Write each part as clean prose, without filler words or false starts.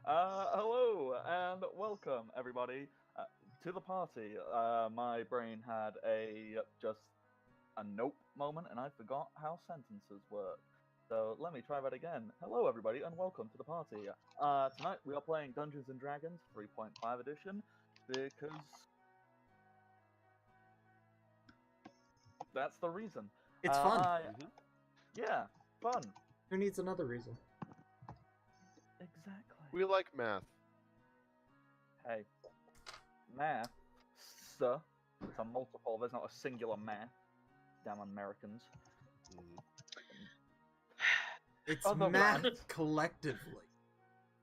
Hello and welcome everybody to the party. My brain had just a nope moment and I forgot how sentences work. So let me try that again. Hello everybody and welcome to the party. Tonight we are playing Dungeons and Dragons 3.5 edition because that's the reason. It's fun. Yeah, fun. Who needs another reason? Exactly. We like math. Hey, math, sir. It's a multiple. There's not a singular math. Damn Americans. It's Other math ones. collectively.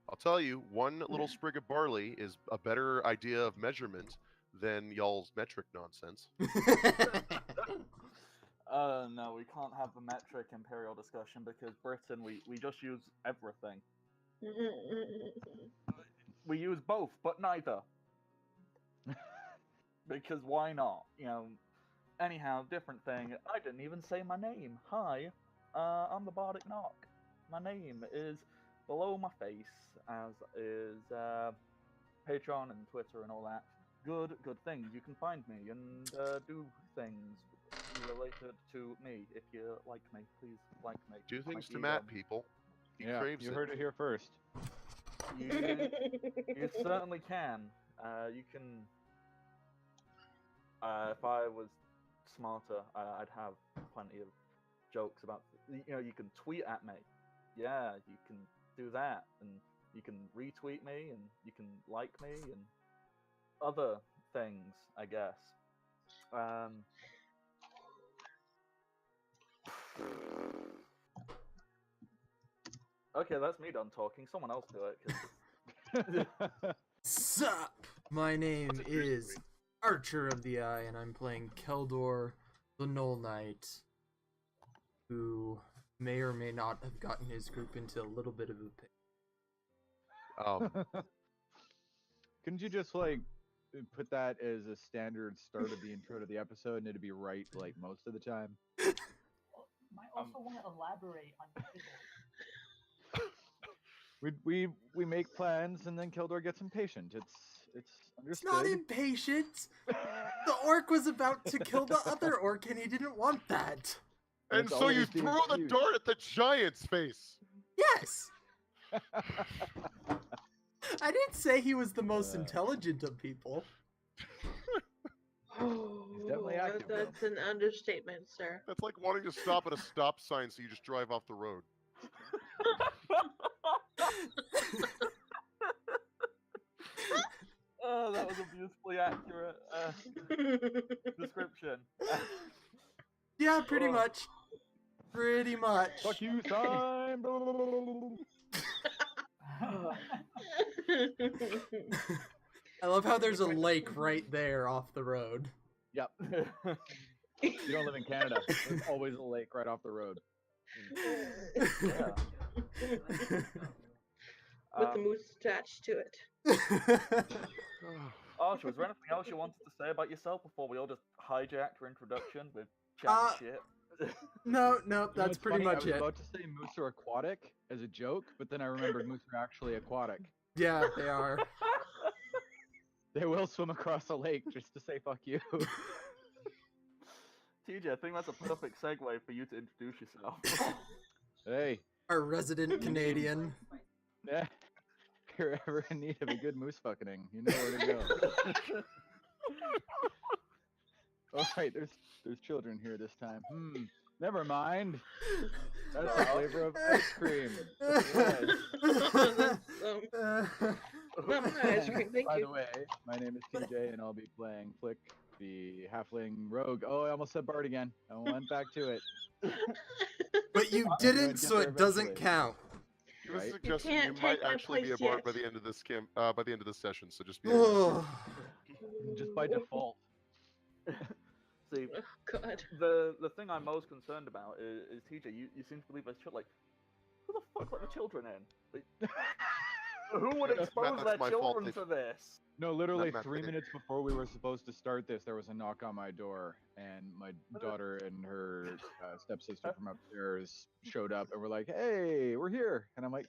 I'll tell you, one little sprig of barley is a better idea of measurement than y'all's metric nonsense. No, we can't have the metric imperial discussion because Britain, we just use everything. We use both, but neither. Because why not? You know. Anyhow, different thing. I didn't even say my name. Hi, I'm the Bardic Knock. My name is below my face, as is Patreon and Twitter and all that. Good things. You can find me and do things related to me. If you like me, please like me. Do things My to ego. Matt, people. He craves you it. heard it here first. You certainly can. You can. If I was smarter, I'd have plenty of jokes about. You can tweet at me. Yeah, you can do that, and you can retweet me, and you can like me, and other things, I guess. Okay, that's me done talking. Someone else do it. 'Cause... Sup? My name is Archer of the Eye, and I'm playing Keldor, the Null Knight, who may or may not have gotten his group into a little bit of a pit. Couldn't you just put that as a standard start of the intro to the episode and it'd be right most of the time? Might also want to elaborate on the title. We make plans and then Keldor gets impatient. It's understood. It's not impatient! The orc was about to kill the other orc and he didn't want that! And It's so you always the throw the excuse. dart at the giant's face! Yes! I didn't say he was the most intelligent of people. He's definitely active, though. That's an understatement, sir. That's like wanting to stop at a stop sign so you just drive off the road. Oh, that was a beautifully accurate description. Yeah, pretty much. Pretty much. Fuck you, sign. I love how there's a lake right there off the road. Yep. You don't live in Canada. There's always a lake right off the road. Yeah. With the moose attached to it. Archie, was there anything else you wanted to say about yourself before we all just hijacked your introduction with chat shit? No, You know that's what's pretty funny? much I was it. about to say moose are aquatic as a joke, but then I remembered moose are actually aquatic. Yeah, they are. They will swim across a lake just to say fuck you. TJ, I think that's a perfect segue for you to introduce yourself. Hey, Our resident Canadian. yeah. If you're ever in need of a good moose fucking, you know where to go. Oh, right, there's children here this time. Never mind. That's the flavor of ice cream. Not my ice cream, thank By you. the way, my name is TJ, and I'll be playing Flick, the halfling rogue. Oh, I almost said Bard again. I went back to it. But you gonna didn't, get so there it doesn't eventually. count. He was Right. suggesting You you, can't might take my actually be a place bard by yet. the end of this by the end of this session, so just be aware. Oh. Just by default. See, Oh, God. the thing I'm most concerned about is TJ. You seem to believe there's children. Like, who the fuck let the children in? Like, Who would Matt, expose that's their my fault. children to this? No, literally Matt, 3 they- minutes before we were supposed to start this, there was a knock on my door, and my daughter and her stepsister from upstairs showed up and were like, "Hey, we're here," and I'm like,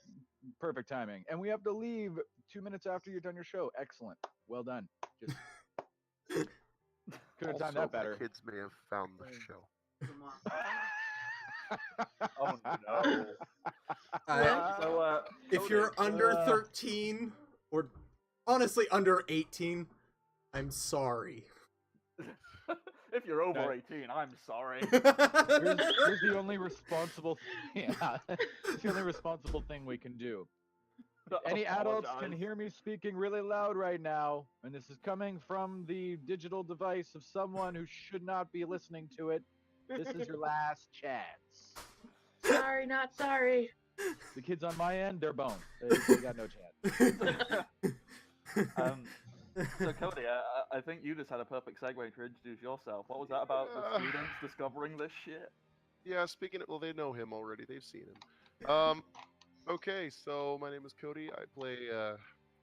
"Perfect timing." And we have to leave 2 minutes after you're done your show. Excellent, well done. Just could have timed Also, that my better. kids may have found the show. Oh no. I- So, if Cody, you're under 13 or honestly under 18, I'm sorry. if you're over Okay. 18, I'm sorry. Here's the only responsible yeah, it's the only responsible thing we can do. Any adults can Apologize. hear me speaking really loud right now, and this is coming from the digital device of someone who should not be listening to it. This is your last chance. Sorry, not sorry. The kids on my end, they're boned. They got no chance. So Cody, I think you just had a perfect segue to introduce yourself. What was that about the students discovering this shit? Yeah, speaking of, well, they know him already. They've seen him. Okay, so my name is Cody. I play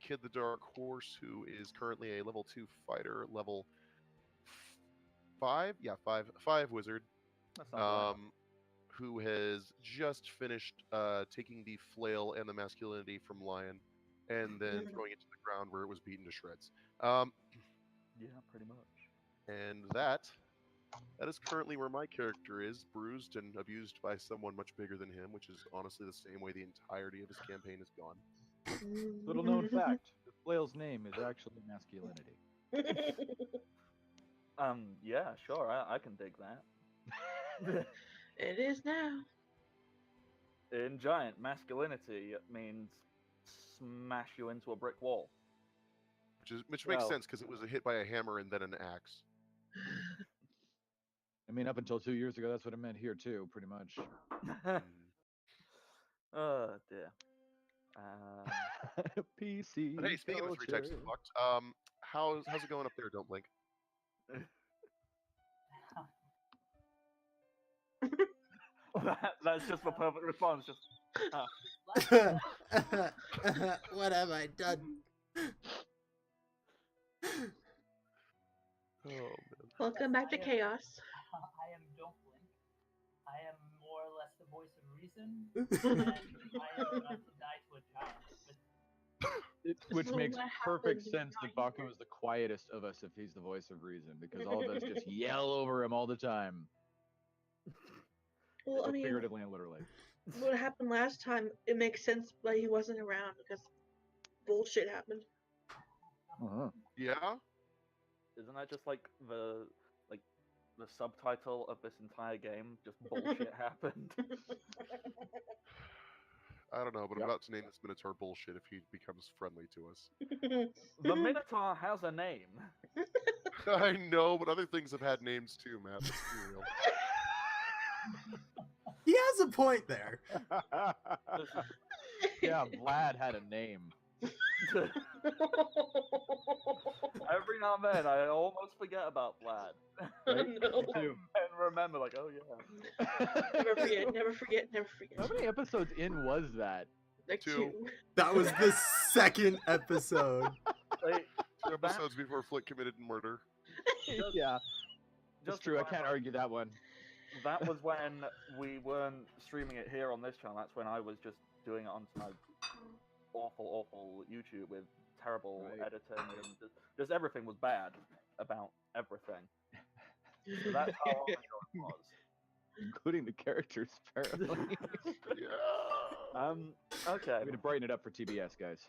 Kid the Dark Horse, who is currently a level 2 fighter, level 5? Yeah, 5 wizard, That sounds right. who has just finished taking the flail and the masculinity from Lion, and then throwing it to the ground where it was beaten to shreds. Yeah, pretty much. And that is currently where my character is, bruised and abused by someone much bigger than him, which is honestly the same way the entirety of his campaign has gone. Little known fact: the flail's name is actually masculinity. Yeah, sure, I can dig that. It is now. In giant, masculinity means smash you into a brick wall. Which makes Well- sense because it was hit by a hammer and then an axe. I mean, up until 2 years ago, that's what it meant here too, pretty much. Oh dear. PC. But hey, speaking of 3 types of culture. fucked, how's it going up there? Don't blink. That's just the perfect response. Just What have I done? Oh man. Welcome back to chaos. I am Don't Blink. I am more or less the voice of reason, and I am about to die to a giant. Which So makes what perfect happens sense that when Baku is the quietest of us if he's the voice of reason, because all of us just yell over him all the time. Well, I Both mean, figuratively and literally. what happened last time, it makes sense why he wasn't around because bullshit happened. Uh-huh. Yeah? isn't that just like the subtitle of this entire game? Just bullshit happened. I don't know, but Yep. I'm about to name this Minotaur bullshit if he becomes friendly to us. The Minotaur has a name. I know, but other things have had names too, Matt. Let's be real. He has a point there. Yeah, Vlad had a name. Every now and then, I almost forget about Vlad. Right? No. Me too. And remember, like, oh yeah. Never forget, never forget, never forget. How many episodes in was that? Like 2. two. That was the second episode. Like, 2 episodes before Flick committed murder. Yeah, that's just true. I to can't argue that one. That was when we weren't streaming it here on this channel. That's when I was just doing it onto my awful YouTube with terrible Right. editing and just everything was bad about everything. So that's how long ago it was. Including the characters, apparently. Yeah. Okay. I'm gonna brighten it up for TBS, guys.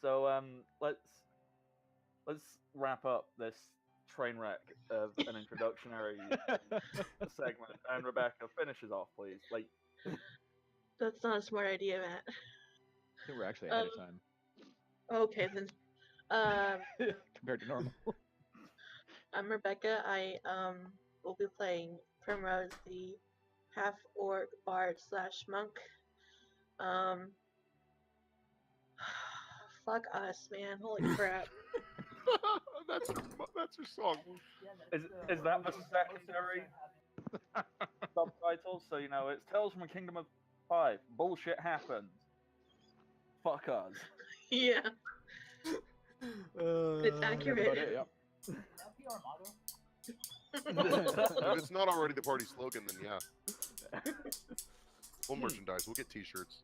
So let's wrap up this train wreck of an introductory segment, and Rebecca finishes off, please. Like, That's not a smart idea, Matt. I think we're actually ahead of time Okay, then. compared to normal. I'm Rebecca. I will be playing Primrose, the half orc bard / monk. Fuck us, man. Holy crap. that's your song. is that the secondary subtitles? So it's Tales from a Kingdom of 5. Bullshit happened. Fuck us. Yeah, it's Uh, accurate. About it, yep. Is that PR motto? If it's not already the party slogan, then yeah. We'll merchandise. We'll get T-shirts.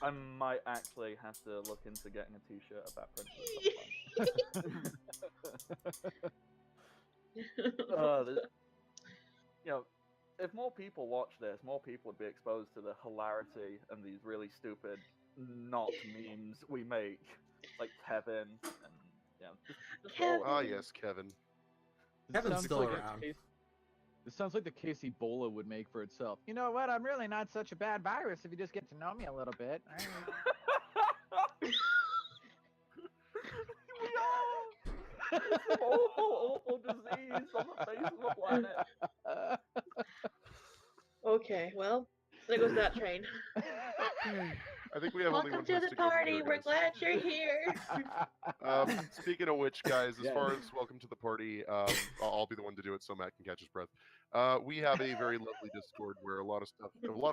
I might actually have to look into getting a T-shirt of that Princess. You know, if more people watch this, more people would be exposed to the hilarity and these really stupid, not memes we make, like Kevin and just all of Ah, it. yes, Kevin. Kevin's Sounds still like a around. This sounds like the case Ebola would make for itself. You know what? I'm really not such a bad virus if you just get to know me a little bit. We are. It's an awful disease on the face of the planet. Okay, well, there goes that train. I think we have only Welcome one to place the to go from party. here, We're guys. glad you're here. Speaking of which, guys, as Yeah. far as welcome to the party, I'll be the one to do it so Matt can catch his breath. We have a very lovely Discord where a lot of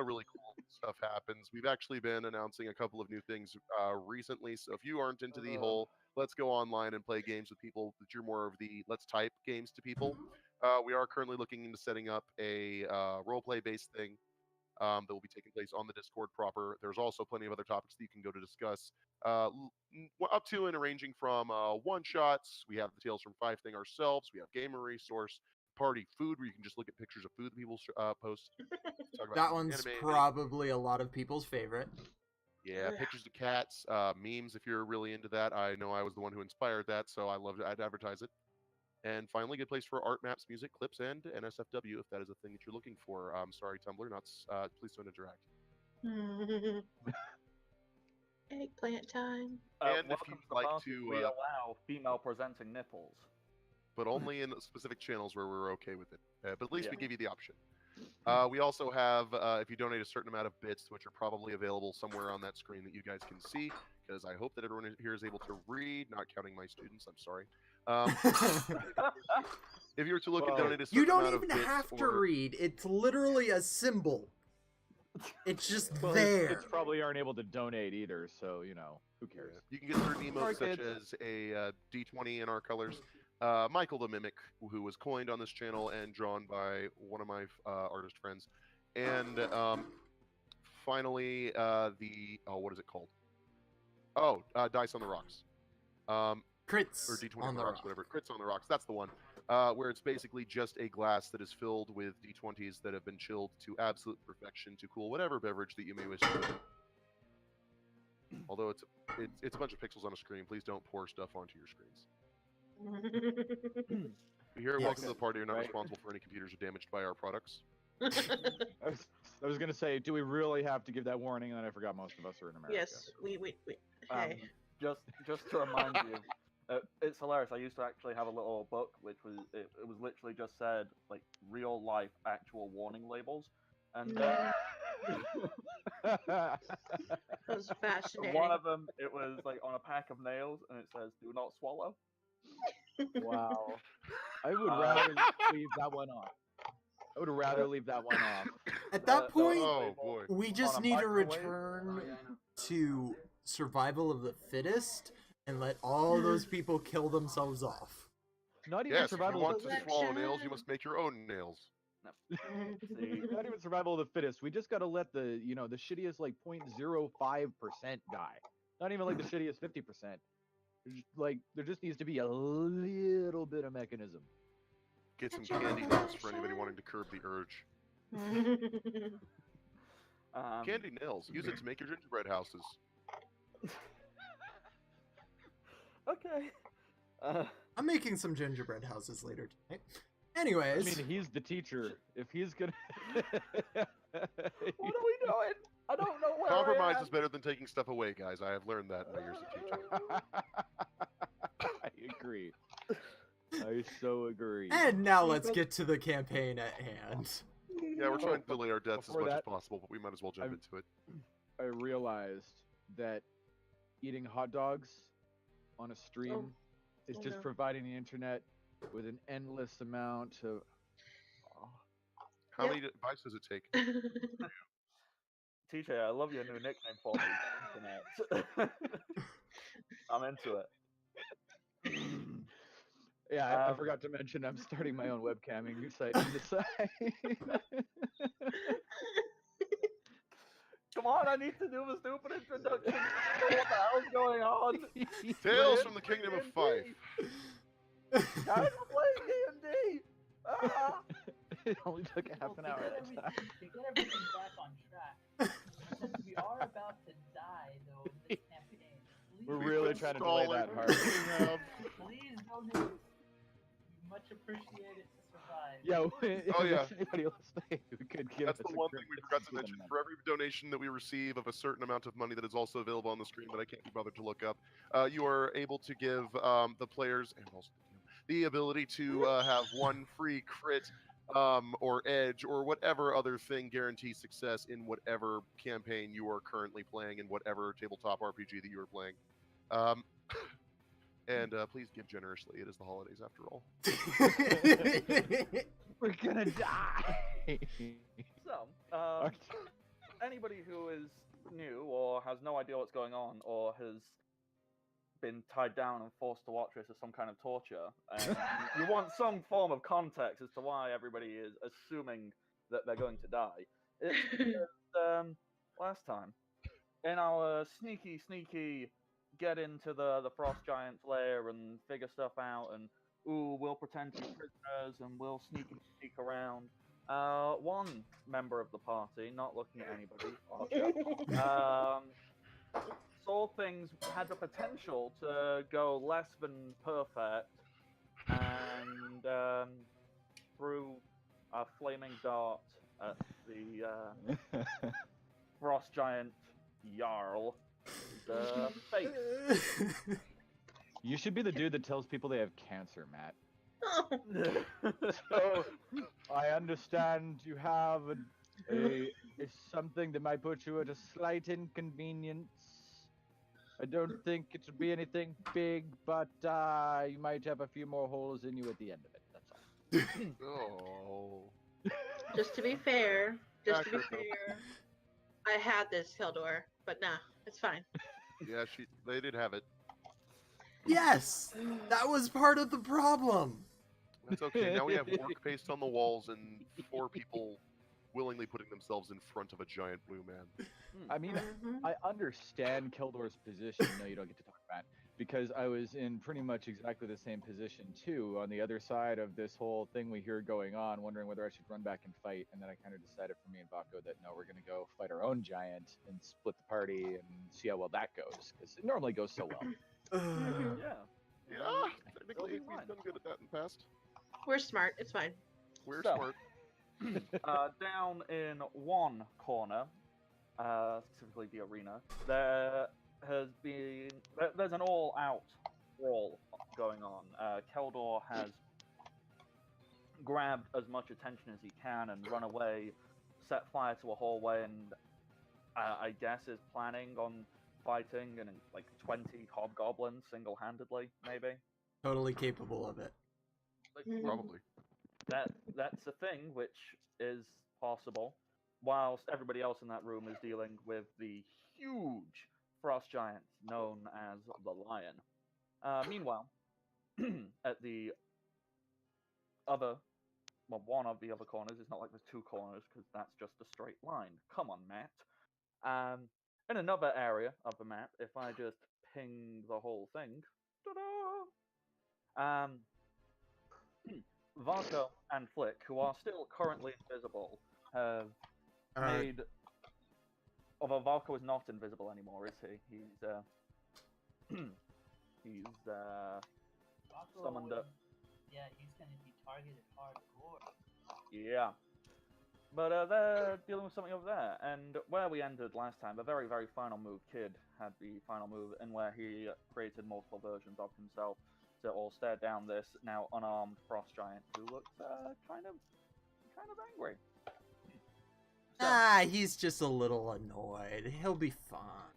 really cool stuff happens. We've actually been announcing a couple of new things recently. So if you aren't into the whole let's go online and play games with people, that you're more of the let's type games to people, we are currently looking into setting up a role-play based thing that will be taking place on the Discord proper. There's also plenty of other topics that you can go to discuss, up to and ranging from one-shots. We have the Tales from Five thing ourselves. We have Gamer Resource, Party Food, where you can just look at pictures of food that people post. Talk about That one's anime. probably a lot of people's favorite. Yeah, pictures of cats, memes if you're really into that. I know I was the one who inspired that, so I'd advertise it. And finally, good place for art, maps, music, clips, and NSFW if that is a thing that you're looking for. Sorry, Tumblr, not. Please don't interact. Eggplant time. And if welcome you'd to the like party. to, We allow female presenting nipples. but only in specific channels where we're okay with it. But at least Yeah. we give you the option. We also have, if you donate a certain amount of bits, which are probably available somewhere on that screen that you guys can see, because I hope that everyone here is able to read, not counting my students. I'm sorry. If you were to look and donate a certain You don't amount even of bits, have to or... read. It's literally a symbol. It's just Well, there. Kids probably aren't able to donate either, so you know who cares. You can get certain emotes Sorry, such kids. as a D20 in our colors. Michael the Mimic, who was coined on this channel and drawn by one of my artist friends. And finally, what is it called? Oh, Dice on the Rocks. Crits Or D20 on the rocks, rock. whatever. Crits on the Rocks, that's the one. Where it's basically just a glass that is filled with D20s that have been chilled to absolute perfection to cool whatever beverage that you may wish to put in. Although it's a bunch of pixels on a screen, please don't pour stuff onto your screens. We here at Welcome to the Party are not responsible for any computers damaged by our products. I was gonna say, do we really have to give that warning? And then I forgot most of us are in America. Yes, we. Hey. Just to remind you, it's hilarious. I used to actually have a little book which was it was literally just said like real life actual warning labels, and That was fascinating. one of them it was like on a pack of nails, and it says "Do not swallow." Wow. I would rather leave that one off. I would rather leave that one off. At that point, Oh boy. we just on a need to microwave. return to survival of the fittest and let all those people kill themselves off. Not even Yes, if you survival. want Of to the swallow nails, you must make your own nails. See, Not even survival of the fittest. We just gotta let the the shittiest like 0.05% die. Not even like the shittiest 50%. Like there just needs to be a little bit of mechanism. Get some candy nails for anybody wanting to curb the urge. Candy nails. Use it to make your gingerbread houses. Okay. I'm making some gingerbread houses later tonight. I Anyways, mean, he's the teacher. If he's gonna, What are we doing? I don't know where Compromise I am. is better than taking stuff away, guys. I have learned that in my years of teaching. I agree. I so agree. and now let's get to the campaign at hand. Yeah, we're trying to delay our deaths as Before much as that, possible, but we might as well jump into it. I realized that eating hot dogs on a stream is Oh, just no. providing the internet with an endless amount of. How many bites does it take? TJ, I love your new nickname for me. Internet. I'm into it. Yeah, I forgot to mention I'm starting my own webcamming site on the side. Come on, I need to do the stupid introduction. What the hell's going on? Tales from the Kingdom of Fife. Guys, we're playing D&D. Ah! It only took a half an hour at a time. To get everything back on track, since we are about to die, though, in this campaign, please We're really trying to delay that hard. please donate. We much appreciate it to survive. Yeah, if Oh, yeah. there's anybody listening who could give That's us the a one great thing we forgot to mention. amount. For every donation that we receive of a certain amount of money that is also available on the screen that I can't be bothered to look up, you are able to give the players and also the ability to have one free crit or edge or whatever other thing guarantees success in whatever campaign you are currently playing in whatever tabletop RPG that you are playing. And please give generously. It is the holidays after all. We're gonna die. So, anybody who is new or has no idea what's going on or has been tied down and forced to watch this as some kind of torture, and you want some form of context as to why everybody is assuming that they're going to die. It's because, last time, in our sneaky get into the frost giant's lair and figure stuff out, and we'll pretend to be prisoners and we'll sneak around. One member of the party, not looking at anybody, saw things had the potential to go less than perfect, and threw a flaming dart at the frost giant Jarl. The face. You should be the dude that tells people they have cancer, Matt. Oh, So, I understand you have a something that might put you at a slight inconvenience. I don't think it should be anything big, but you might have a few more holes in you at the end of it. That's all. Oh. just to be fair, Accurate, though. I had this Keldor, but nah, it's fine. Yeah, they did have it. Yes, that was part of the problem. That's okay. Now we have orc paste on the walls and 4 people willingly putting themselves in front of a giant blue man. I mean, Mhm. I understand Keldor's position. No, you don't get to talk about it, because I was in pretty much exactly the same position too, on the other side of this whole thing we hear going on, wondering whether I should run back and fight. And then I kind of decided for me and Vaco that no, we're going to go fight our own giant and split the party and see how well that goes, because it normally goes so well. Yeah. Yeah, technically It'll be we've fine. done good at that in the past. We're smart. It's fine. We're So- smart. Down in one corner, specifically the arena, there's an all-out brawl going on. Keldor has grabbed as much attention as he can and run away, set fire to a hallway, and I guess is planning on fighting and like 20 hobgoblins single-handedly, maybe. Totally capable of it. Probably. That's a thing which is possible, whilst everybody else in that room is dealing with the huge frost giant known as the Lion. Meanwhile, at the one of the other corners, it's not like there's 2 corners because that's just a straight line. Come on, Matt. In another area of the map, if I just ping the whole thing, ta-da! Varko and Flick, who are still currently invisible, have made. Although Varko is not invisible anymore, is he? He's Rocco summoned up. Yeah, he's gonna be targeted hardcore. Yeah. But they're dealing with something over there. And where we ended last time, the very, very final move, Kid had the final move, in where he created multiple versions of himself to all stare down this now unarmed frost giant who looks kind of angry. So, He's just a little annoyed. He'll be fine.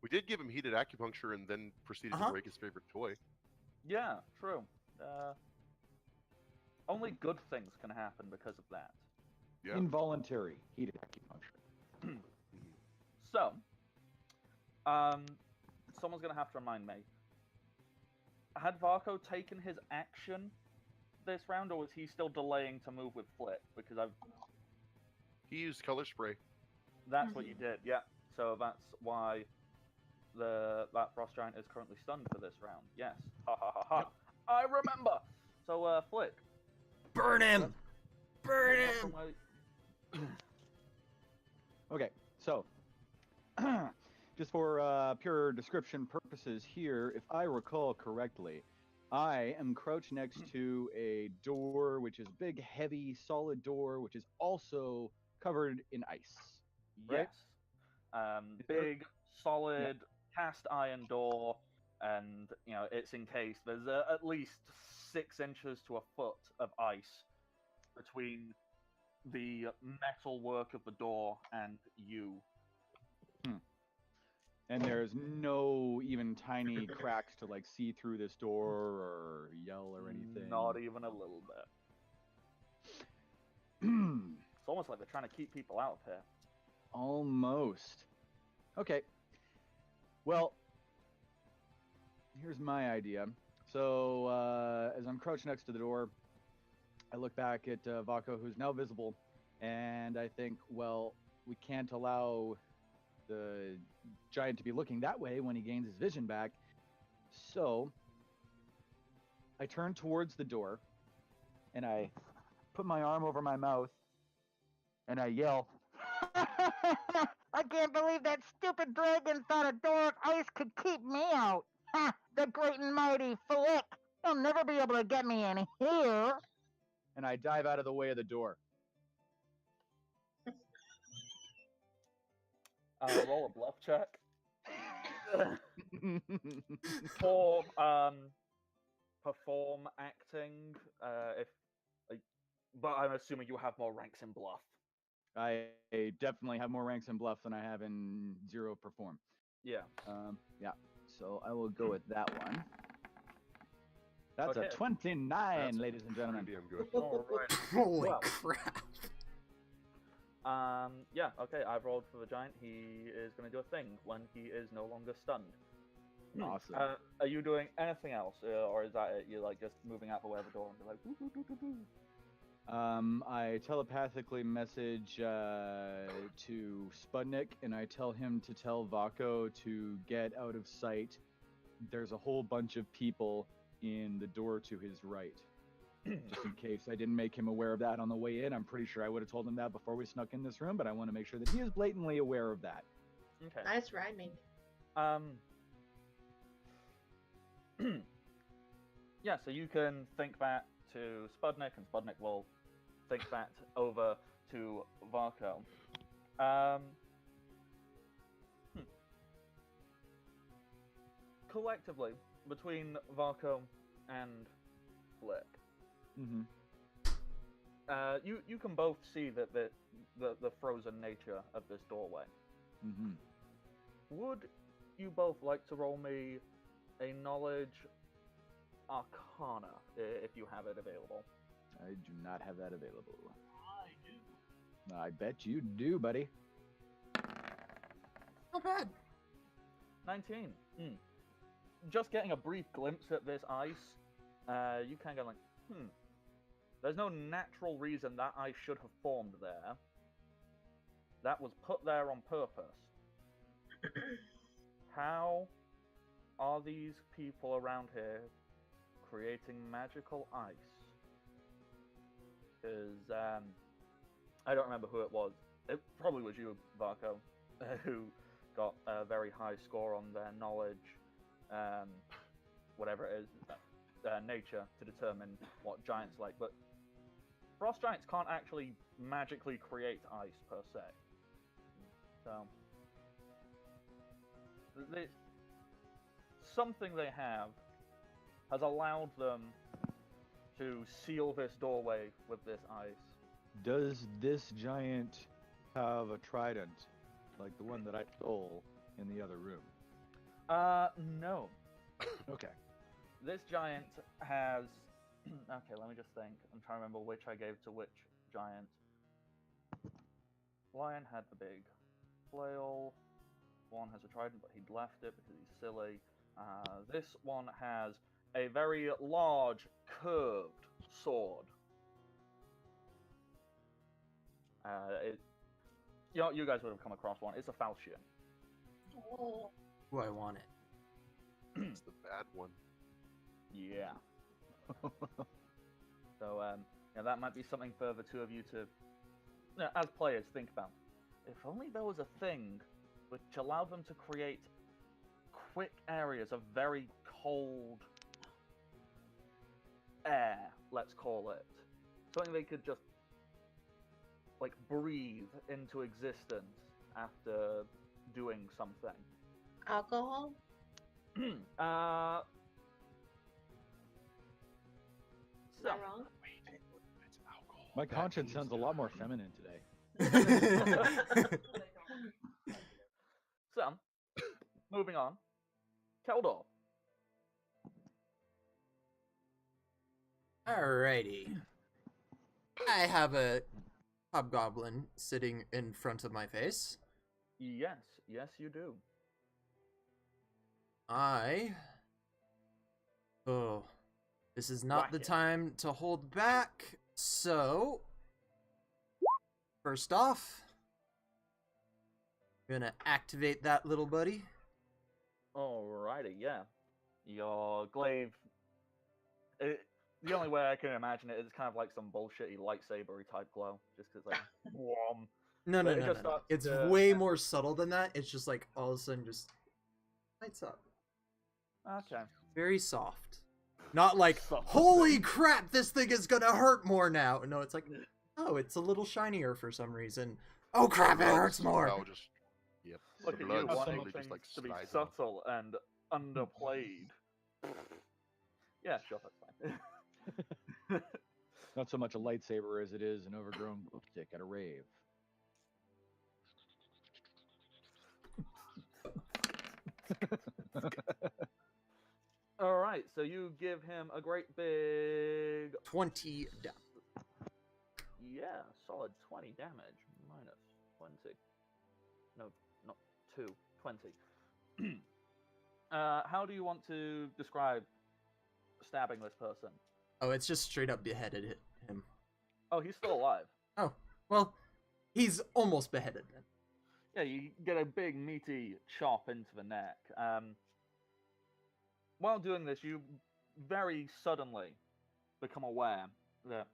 We did give him heated acupuncture and then proceeded to break his favorite toy. yeah, true. Only good things can happen because of that. Yeah. Involuntary heated acupuncture. So, someone's gonna have to remind me. Had Varco taken his action this round, or was he still delaying to move with Flick? Because He used color spray. that's what you did, yeah. So that's why that frost giant is currently stunned for this round. Yes. Ha ha ha ha. Yep. I remember. So Flick. Burn him! Burn him! Okay, so just for pure description purposes here, if I recall correctly, I am crouched next to a door, which is a big, heavy, solid door, which is also covered in ice. Right? Yes. Is there- Big, solid, cast iron door, and it's encased. There's at least 6 inches to a foot of ice between the metal work of the door and you. And there's no even tiny cracks to like see through this door or yell or anything. Not even a little bit. It's almost like they're trying to keep people out of here. Almost. Okay. Well, here's my idea. So as I'm crouched next to the door, I look back at Vaco, who's now visible, and I think, well, we can't allow the giant to be looking that way when he gains his vision back. So I turn towards the door, and I put my arm over my mouth, and I yell, I can't believe that stupid dragon thought a door of ice could keep me out. Ha! The great and mighty Flick. He'll never be able to get me in here. and I dive out of the way of the door. Roll a bluff check. For perform acting, but I'm assuming you have more ranks in bluff. I definitely have more ranks in bluff than I have in zero perform. Yeah. Yeah. So I will go with that one. That's Okay. a 29, That's ladies and gentlemen. Pretty damn good. All right. Holy Well. crap. Yeah, okay, I've rolled for the giant. He is going to do a thing when he is no longer stunned. Awesome. Are you doing anything else, or is that it? You're like just moving out the way of the door and be like, woo, woo, woo, woo, woo. I telepathically message to Spudnik, and I tell him to tell Vaco to get out of sight. There's a whole bunch of people in the door to his right. Just in case I didn't make him aware of that on the way in. I'm pretty sure I would have told him that before we snuck in this room, but I want to make sure that he is blatantly aware of that. Okay. Nice rhyming. Yeah, so you can think back to Spudnik, and Spudnik will think back over to Varco. Collectively, between Varco and Flick, Mm-hmm. you can both see that the frozen nature of this doorway. Mm-hmm. Would you both like to roll me a knowledge arcana if you have it available? I do not have that available. I do. I bet you do, buddy. Not bad. 19. Just getting a brief glimpse at this ice, you kind of go like, there's no natural reason that ice should have formed there. That was put there on purpose. How are these people around here creating magical ice? Because I don't remember who it was. It probably was you, Varco, who got a very high score on their knowledge, whatever it is, nature, to determine what giants like. But frost giants can't actually magically create ice per se. So something they have has allowed them to seal this doorway with this ice. Does this giant have a trident like the one that I stole in the other room? No. Okay. This giant has... Okay, let me just think. I'm trying to remember which I gave to which giant. Lion had the big flail. one has a trident, but he'd left it because he's silly. This one has a very large, curved sword. You guys would have come across one. It's a falchion. Oh. Ooh, I want it. It's the bad one. Yeah. So, that might be something for the two of you to, as players, think about. If only there was a thing which allowed them to create quick areas of very cold air, let's call it. Something they could just, like, breathe into existence after doing something. Alcohol? So, Am I wrong? It's alcohol. My That conscience means sounds a lot more feminine today. so, moving on. Keldor. Alrighty. I have a hobgoblin sitting in front of my face. Yes, you do. Oh, this is not the Whack it. time to hold back. So, first off, I'm gonna activate that little buddy. Alrighty, yeah. Your glaive. The only way I can imagine it is kind of like some bullshitty lightsaber-y type glow. Just because, like, whom. No, But it just starts It's to- way more subtle than that. It's just like all of a sudden just lights up. Okay. Very soft. Not like, Soft. holy crap, this thing is gonna hurt more now. No, it's like, oh, it's a little shinier for some reason. Oh crap, it hurts more. Somehow just, yep. Look the at blood you wanting slowly things just like to be slides off. subtle and underplayed. Yeah, sure, that's fine. Not so much a lightsaber as it is an overgrown glow stick at a rave. Alright, so you give him a great big 20 down. Yeah, solid 20 damage. Minus 20. No, not 2. 20. How do you want to describe stabbing this person? Oh, it's just straight up beheaded him. Oh, he's still alive. Oh, well, he's almost beheaded then. Yeah, you get a big meaty chop into the neck. While doing this, you very suddenly become aware that,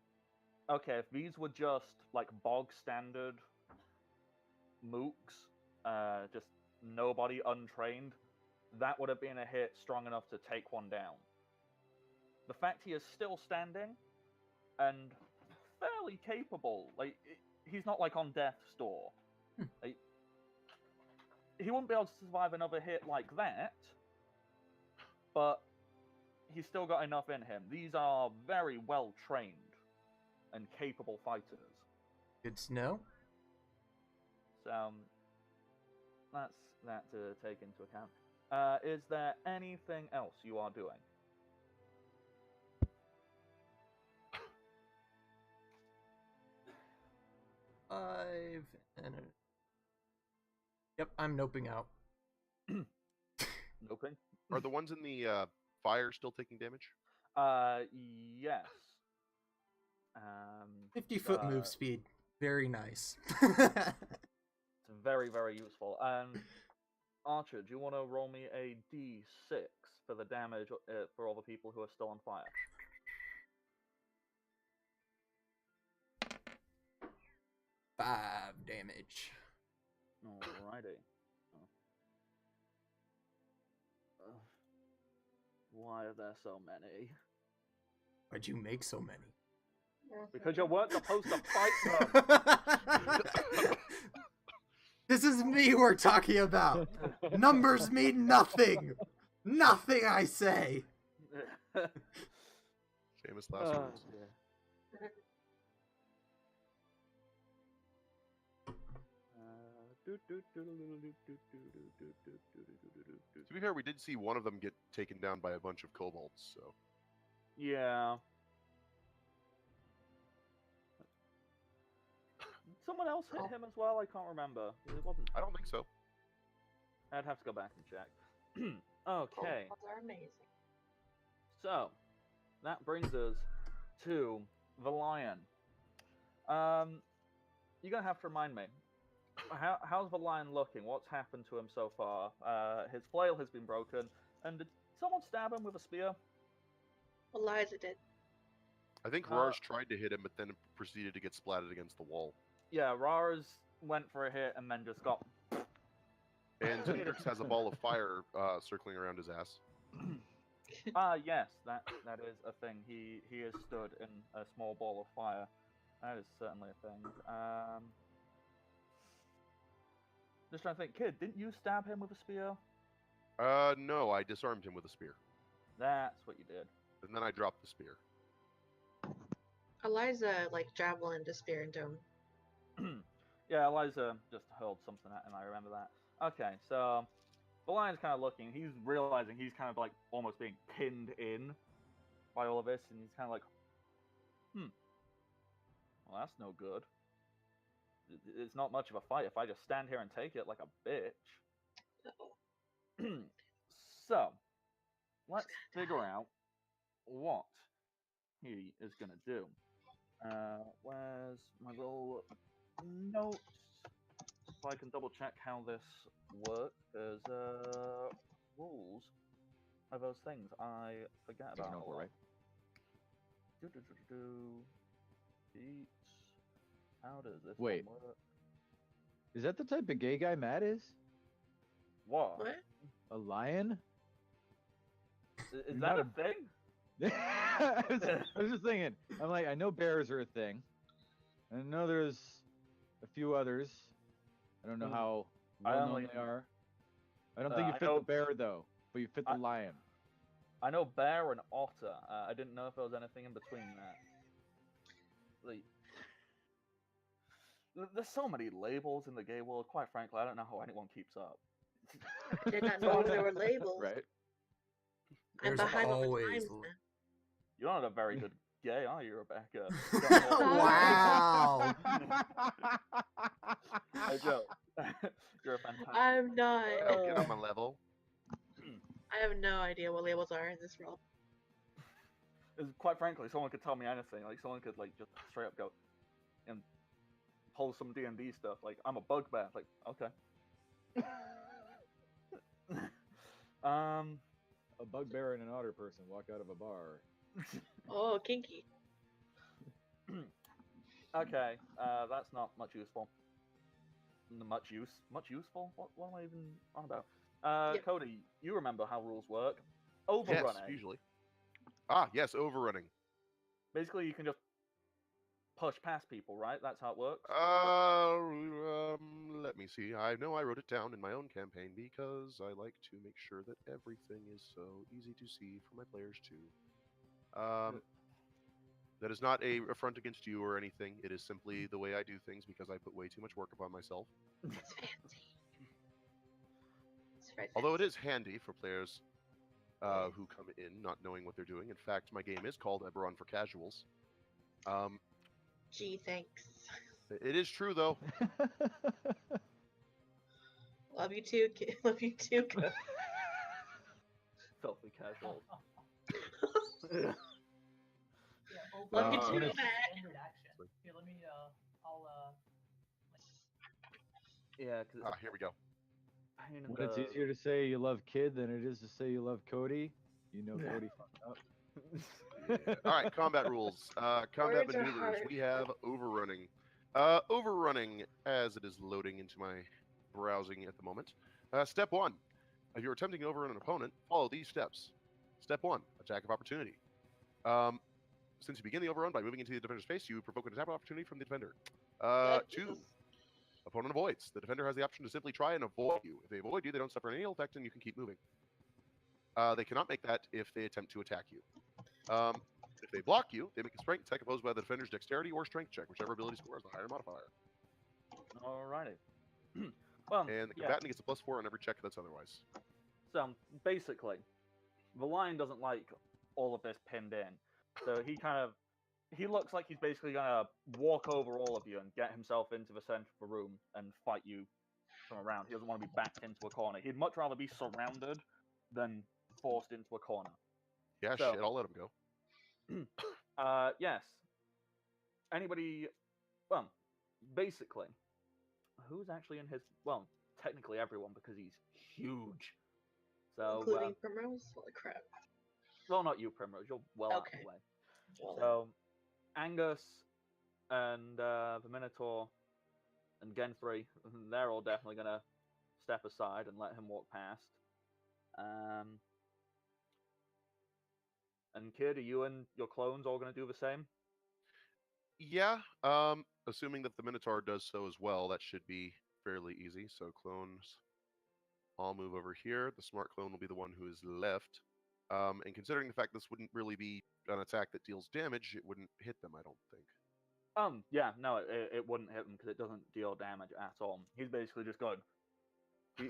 okay, if these were just like bog standard mooks, just nobody untrained, that would have been a hit strong enough to take one down. The fact he is still standing and fairly capable, like he's not like on death's door. Like, he wouldn't be able to survive another hit like that, but he's still got enough in him. These are very well trained and capable fighters. Good to know. So that's that to take into account. Is there anything else you are doing? Five and yep, I'm noping out. Nothing. Are the ones in the fire still taking damage? Yes. 50-foot move speed. Very nice. It's very, very useful. Archer, do you want to roll me a d6 for the damage for all the people who are still on fire? Five damage. Alrighty. Why are there so many? Why'd you make so many? Because you weren't supposed to fight them! This is me we're talking about. Numbers mean nothing. Nothing, I say. Famous last words. dear. To be fair, we did see one of them get taken down by a bunch of kobolds, so. Yeah. Someone else hit him as well? I can't remember. It wasn't. I don't think so. I'd have to go back and check. Okay, Those are amazing. so that brings us to the lion. You're gonna have to remind me. How's the lion looking? What's happened to him so far? His flail has been broken, and did someone stab him with a spear? Eliza did. I think Rars tried to hit him, but then proceeded to get splatted against the wall. Yeah, Rars went for a hit and then just got. And Hendrix has a ball of fire circling around his ass. Yes, that is a thing. He is stood in a small ball of fire. That is certainly a thing. Just trying to think, kid, didn't you stab him with a spear? No, I disarmed him with a spear. That's what you did. And then I dropped the spear. Eliza like javelin to spear into him. Yeah, Eliza just hurled something at him. I remember that. Okay, so the lion's kind of looking. He's realizing he's kind of like almost being pinned in by all of this, and he's kind of like, well, that's no good. It's not much of a fight if I just stand here and take it like a bitch. Uh-oh. So, let's figure out what he is going to do. Where's my little notes? So I can double check how this works, because rules are those things I forget about. Know, right? Beats. How does this Wait. one work? Is that the type of gay guy Matt is? What? What? A lion? Is that a thing? I was just thinking. I'm like, I know bears are a thing. I know there's a few others. I don't know how well known they are. I don't think you fit the bear though, but you fit the lion. I know bear and otter. I didn't know if there was anything in between that. Like, there's so many labels in the gay world. Quite frankly, I don't know how anyone keeps up. I did not know there were labels. Right? I'm There's behind on the always times. You're not a very good gay, are you, Rebecca? Wow. I joke. You're a fantastic. I'm not. I'll get on my level. I have no idea what labels are in this world. Quite frankly, someone could tell me anything. Like, someone could like just straight up go and pull some D&D stuff. Like, I'm a bugbear. Like, okay. A bugbear and an otter person walk out of a bar. Oh, kinky. Okay, that's not much useful. Much useful? What am I even on about? Yep. Cody, you remember how rules work? Overrunning. Yes, usually. Yes, overrunning. Basically, you can just push past people, right? That's how it works. Let me see. I know I wrote it down in my own campaign because I like to make sure that everything is so easy to see for my players too. That is not a affront against you or anything. It is simply the way I do things because I put way too much work upon myself. It's fancy. It's very Although it fancy. is handy for players who come in not knowing what they're doing. In fact, my game is called Eberron for Casuals. Gee, thanks. It is true, though. Love you too, kid. Love you too. Kid. Filthy casual. Yeah, Love you Uh, too, standard Matt. action. Here, let me, I'll, Yeah, because Here we go. pain in When it's the... easier to say you love Kid than it is to say you love Cody, you know Cody fucked up. All right, combat rules. Combat Words are maneuvers. hard. We have overrunning. Overrunning, as it is loading into my browsing at the moment. Step 1. If you're attempting to overrun an opponent, follow these steps. Step 1. Attack of opportunity. Since you begin the overrun by moving into the defender's space, you provoke an attack of opportunity from the defender. 2. Opponent avoids. The defender has the option to simply try and avoid you. If they avoid you, they don't suffer any ill effect and you can keep moving. They cannot make that if they attempt to attack you. If they block you, they make a strength check opposed by the defender's dexterity or strength check, whichever ability score has the higher modifier. Alrighty. Well, And the yeah. combatant gets a +4 on every check that's otherwise. So basically, the lion doesn't like all of this pinned in. So he looks like he's basically gonna walk over all of you and get himself into the center of the room and fight you from around. He doesn't want to be backed into a corner. He'd much rather be surrounded than forced into a corner. Yeah, So- shit, I'll let him go. Yes. Anybody? Well, basically, who's actually in his? Well, technically everyone because he's huge. So, Including Primrose? Holy crap. well, not you, Primrose. You're well out of Okay. the way. Well, So, Angus and the Minotaur and Gen3, they're all definitely gonna step aside and let him walk past. And Kid, are you and your clones all gonna do the same? Yeah, assuming that the Minotaur does so as well, that should be fairly easy. So clones, I'll move over here. The smart clone will be the one who is left. And considering the fact this wouldn't really be an attack that deals damage, it wouldn't hit them, I don't think. Yeah, no, it wouldn't hit him because it doesn't deal damage at all. He's basically just going.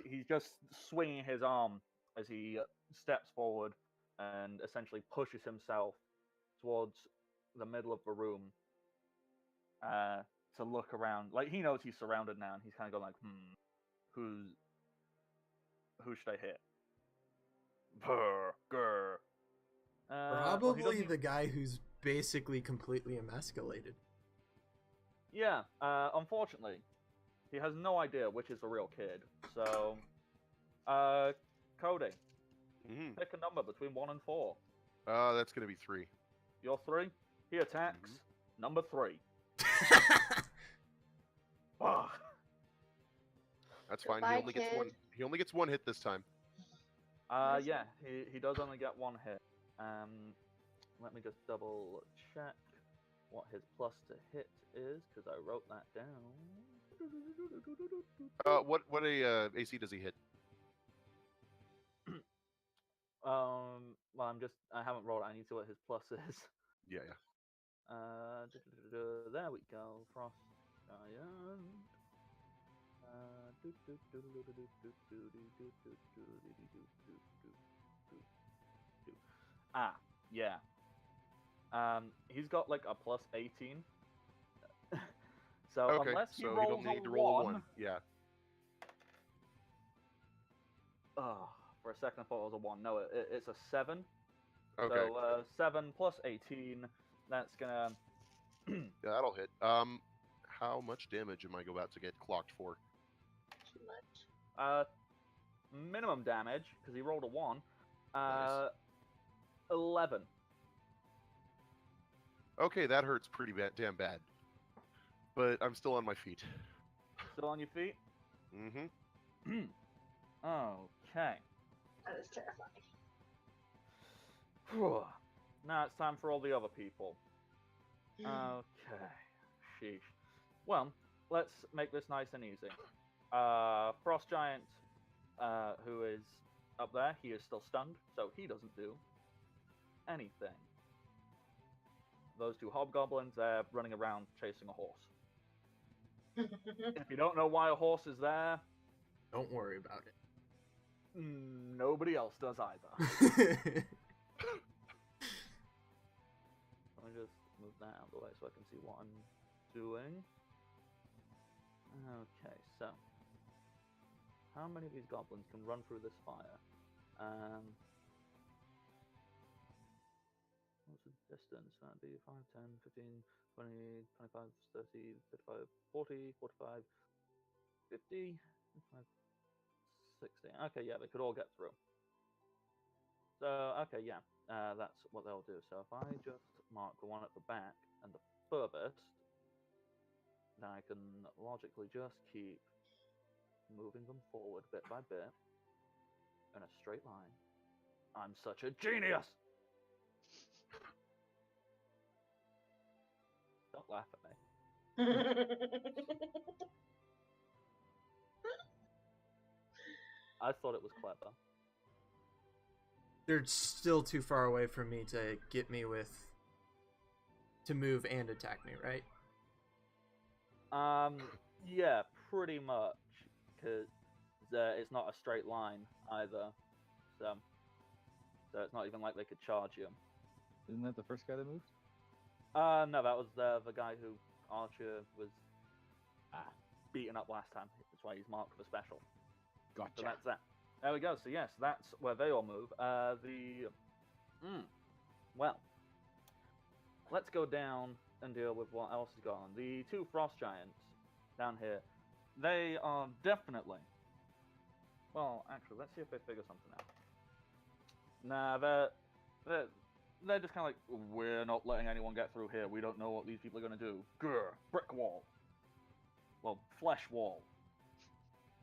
He's just swinging his arm as he steps forward and essentially pushes himself towards the middle of the room to look around. Like, he knows he's surrounded now, and he's kind of going like, who should I hit? Brr, grr. Probably the guy who's basically completely emasculated. Yeah, unfortunately, he has no idea which is the real Kid. So, Cody, pick a number between 1 and 4. That's gonna be 3. You're 3. He attacks number 3. Ah. That's fine. Goodbye, He only gets kid. one. He only gets one hit this time. Yeah, he does only get 1 hit. Let me just double check what his plus to hit is, because I wrote that down. What AC does he hit? Well, I haven't rolled it. I need to see what his plus is. Yeah. There we go. Frost Giant. Yeah. He's got like a plus 18. So Okay, unless he so he'd rolls only need a to roll a 1. 1. Yeah. Oh, for a second I thought it was a 1. No, it's a 7. Okay. So 7 plus 18. That's gonna. Yeah, that'll hit. How much damage am I about to get clocked for? Too much. Minimum damage because he rolled a 1. Nice. 11. Okay, that hurts pretty damn bad. But I'm still on my feet. Still on your feet? Mm-hmm. Okay. That is terrifying. Now it's time for all the other people. Okay. Sheesh. Well, let's make this nice and easy. Frost Giant, who is up there, he is still stunned, so he doesn't do anything. Those 2 hobgoblins, they're running around chasing a horse. If you don't know why a horse is there, Don't worry about it. nobody else does either. Let me just move that out of the way so I can see what I'm doing. Okay, so how many of these goblins can run through this fire? What's the distance? That'd be 5, 10, 15, 20, 25, 30, 35, 40, 45, 50, 55, 60. Okay, yeah, they could all get through. So, okay, yeah, that's what they'll do. So if I just mark the one at the back and the furthest, then I can logically just keep moving them forward bit by bit in a straight line. I'm such a genius! Don't laugh at me. I thought it was clever. They're still too far away from me to get me to move and attack me, right? Yeah, pretty much, because it's not a straight line either, so it's not even like they could charge you. Isn't that the first guy that moved? No, that was the guy who Archer was beaten up last time. It's why he's marked for special. Gotcha. So that's that. There we go. So yes, that's where they all move. Well, let's go down and deal with what else is going on. The two frost giants down here, they are definitely. Well, actually, let's see if they figure something out. Nah, they're just kind of like, we're not letting anyone get through here. We don't know what these people are going to do. Grr, brick wall. Well, flesh wall.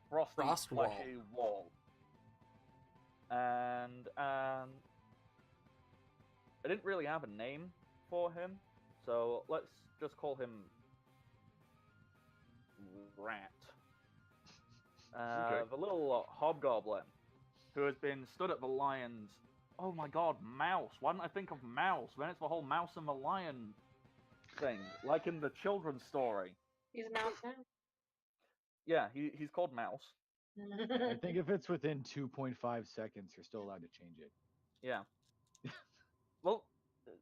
Frost wall. fleshy wall. And I didn't really have a name for him, so let's just call him Rat. Okay. The little hobgoblin who has been stood at the lion's. Oh my god, mouse! Why didn't I think of mouse? Then it's the whole mouse and the lion thing, like in the children's story. He's mouse now. Yeah, he's called Mouse. I think if it's within 2.5 seconds, you're still allowed to change it. Yeah. Well,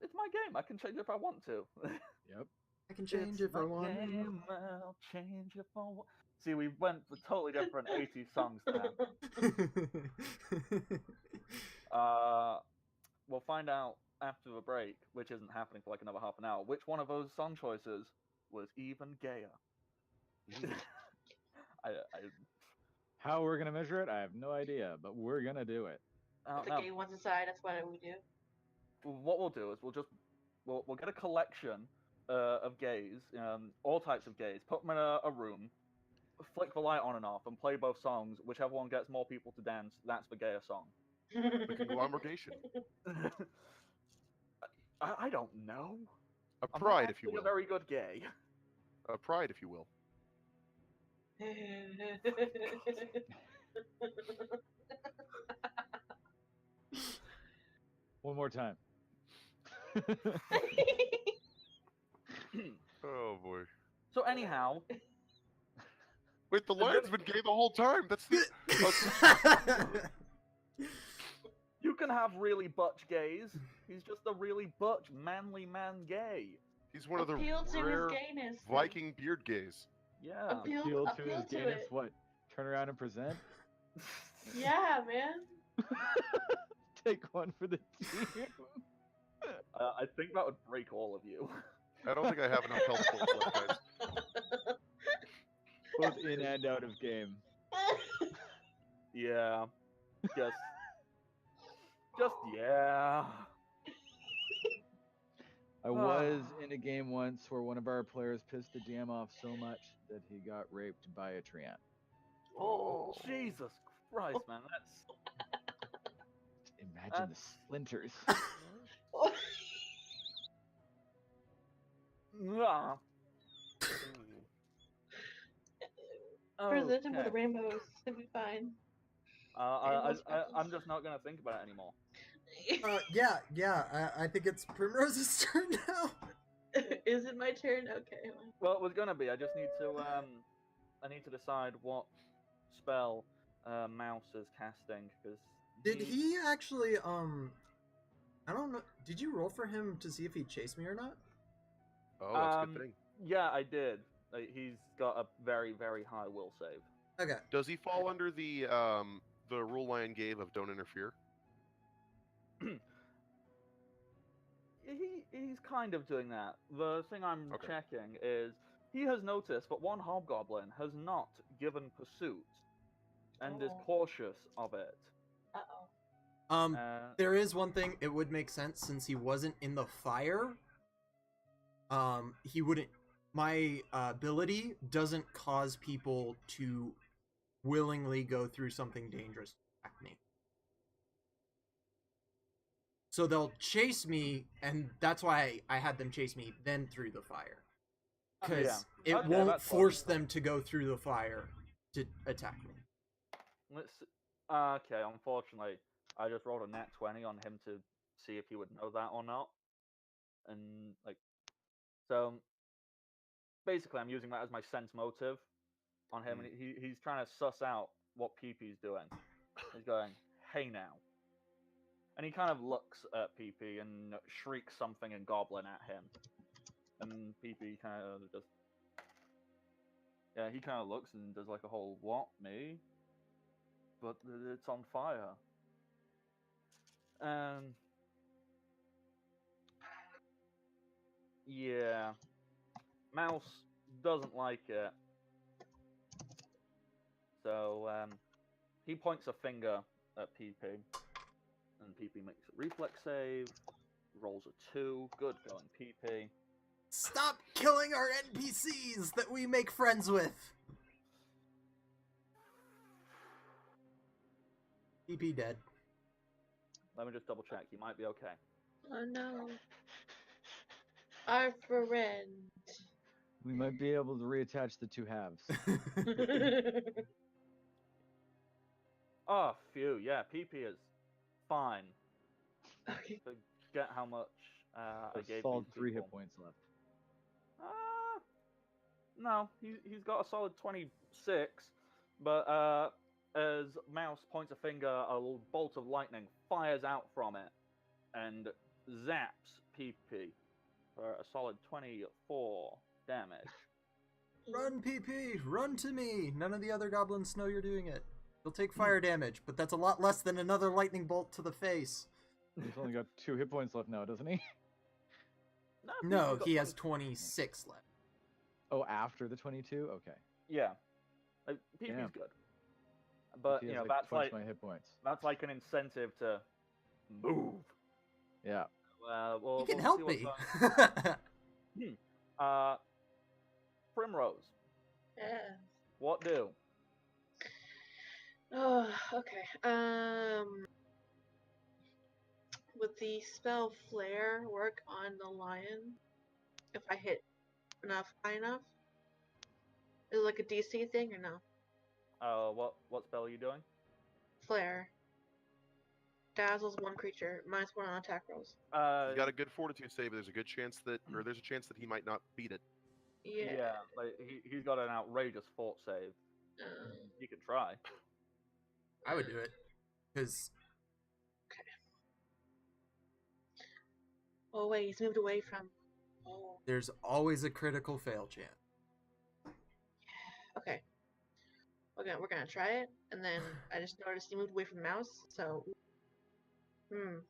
it's my game. I can change it if I want to. Yep. I can change if I want. Game, I'll change if I want. See, we went for totally different 80s songs now. We'll find out after the break, which isn't happening for like another half an hour, which one of those song choices was even gayer. How we're gonna measure it, I have no idea, but we're gonna do it. I The don't know. gay ones aside, that's what we do. What we'll do is we'll get a collection of gays, all types of gays, put them in a room, flick the light on and off, and play both songs. Whichever one gets more people to dance, that's the gayer song. The conglomeration. I don't know. A I'm pride, not if you actually will. a very good gay. A pride, if you will. One more time. Oh boy. So anyhow, Wait, the lion's been gay the whole time. That's the. you can have really butch gays. He's just a really butch, manly man gay. He's one of the Appeal to his rare gayness. Viking beard gays. Yeah. Appeal to his to gayness. it. What? Turn around and present. Yeah, man. Take one for the team. I think that would break all of you. I don't think I have enough health points left, guys. Both in and out of game. Yeah. Just yeah. I was in a game once where one of our players pissed the GM off so much that he got raped by a treant. Oh, Jesus Christ, man. That's Imagine the splinters. Ah. Present him with Okay. rainbows. It'll be fine. I'm just not gonna think about it anymore. I think it's Primrose's turn now. Is it my turn? Okay. Well, it was gonna be. I just need to I need to decide what spell Mouse is casting because. Did he actually I don't know. Did you roll for him to see if he chased me or not? Oh, that's a good thing. Yeah, I did. He's got a very, very high will save. Okay. Does he fall under the rule Lion gave of don't interfere? He's kind of doing that. The thing I'm Okay. checking is he has noticed that one hobgoblin has not given pursuit and is Oh. cautious of it. Uh-oh. There is one thing. It would make sense since he wasn't in the fire. He wouldn't. My ability doesn't cause people to willingly go through something dangerous to attack me. So they'll chase me, and that's why I had them chase me then through the fire. Because it Okay, won't that's force logical. them to go through the fire to attack me. Let's. Okay, unfortunately, I just rolled a nat 20 on him to see if he would know that or not, and so basically, I'm using that as my sense motive on him, and he's trying to suss out what PP is doing. He's going, "Hey now," and he kind of looks at PP and shrieks something in Goblin at him, and PP kind of just Yeah, he kind of looks and does like a whole what me, but it's on fire. And yeah, Mouse doesn't like it. So he points a finger at PP, and PP makes a reflex save, rolls a 2. Good going, PP. Stop killing our NPCs that we make friends with. PP dead. Let me just double check. You might be okay. Oh no. Our friend. We might be able to reattach the two halves. Oh, phew. Yeah, PP is fine. Okay. Forget how much I A gave solid these 3 people. hit points left. No, he's got a solid 26, but as Mouse points a finger, a little bolt of lightning fires out from it and zaps PP for a solid 24 damage. Run, PP! Run to me! None of the other goblins know you're doing it. You'll take fire damage, but that's a lot less than another lightning bolt to the face. He's only got 2 hit points left now, doesn't he? No, he has 26 left. Oh, after the 22? Okay. Yeah, PP's Damn. good, but He you has, know like, that's twice like my hit points. that's like an incentive to move. Yeah. We'll You can see help what's me. on. Primrose, Yeah. what do? Oh, okay. Would the spell flare work on the lion if I hit high enough? Is it like a DC thing or no? What spell are you doing? Flare. Dazzles one creature. -1 on attack rolls. You got a good fortitude save. There's a good chance that, or there's a chance that he might not beat it. Yeah. Like he's got an outrageous fort save. You can try. I would do it. Because Okay. Oh wait, he's moved away from. Oh. there's always a critical fail chance. Okay. We're gonna try it, and then I just noticed he moved away from the mouse, so. We're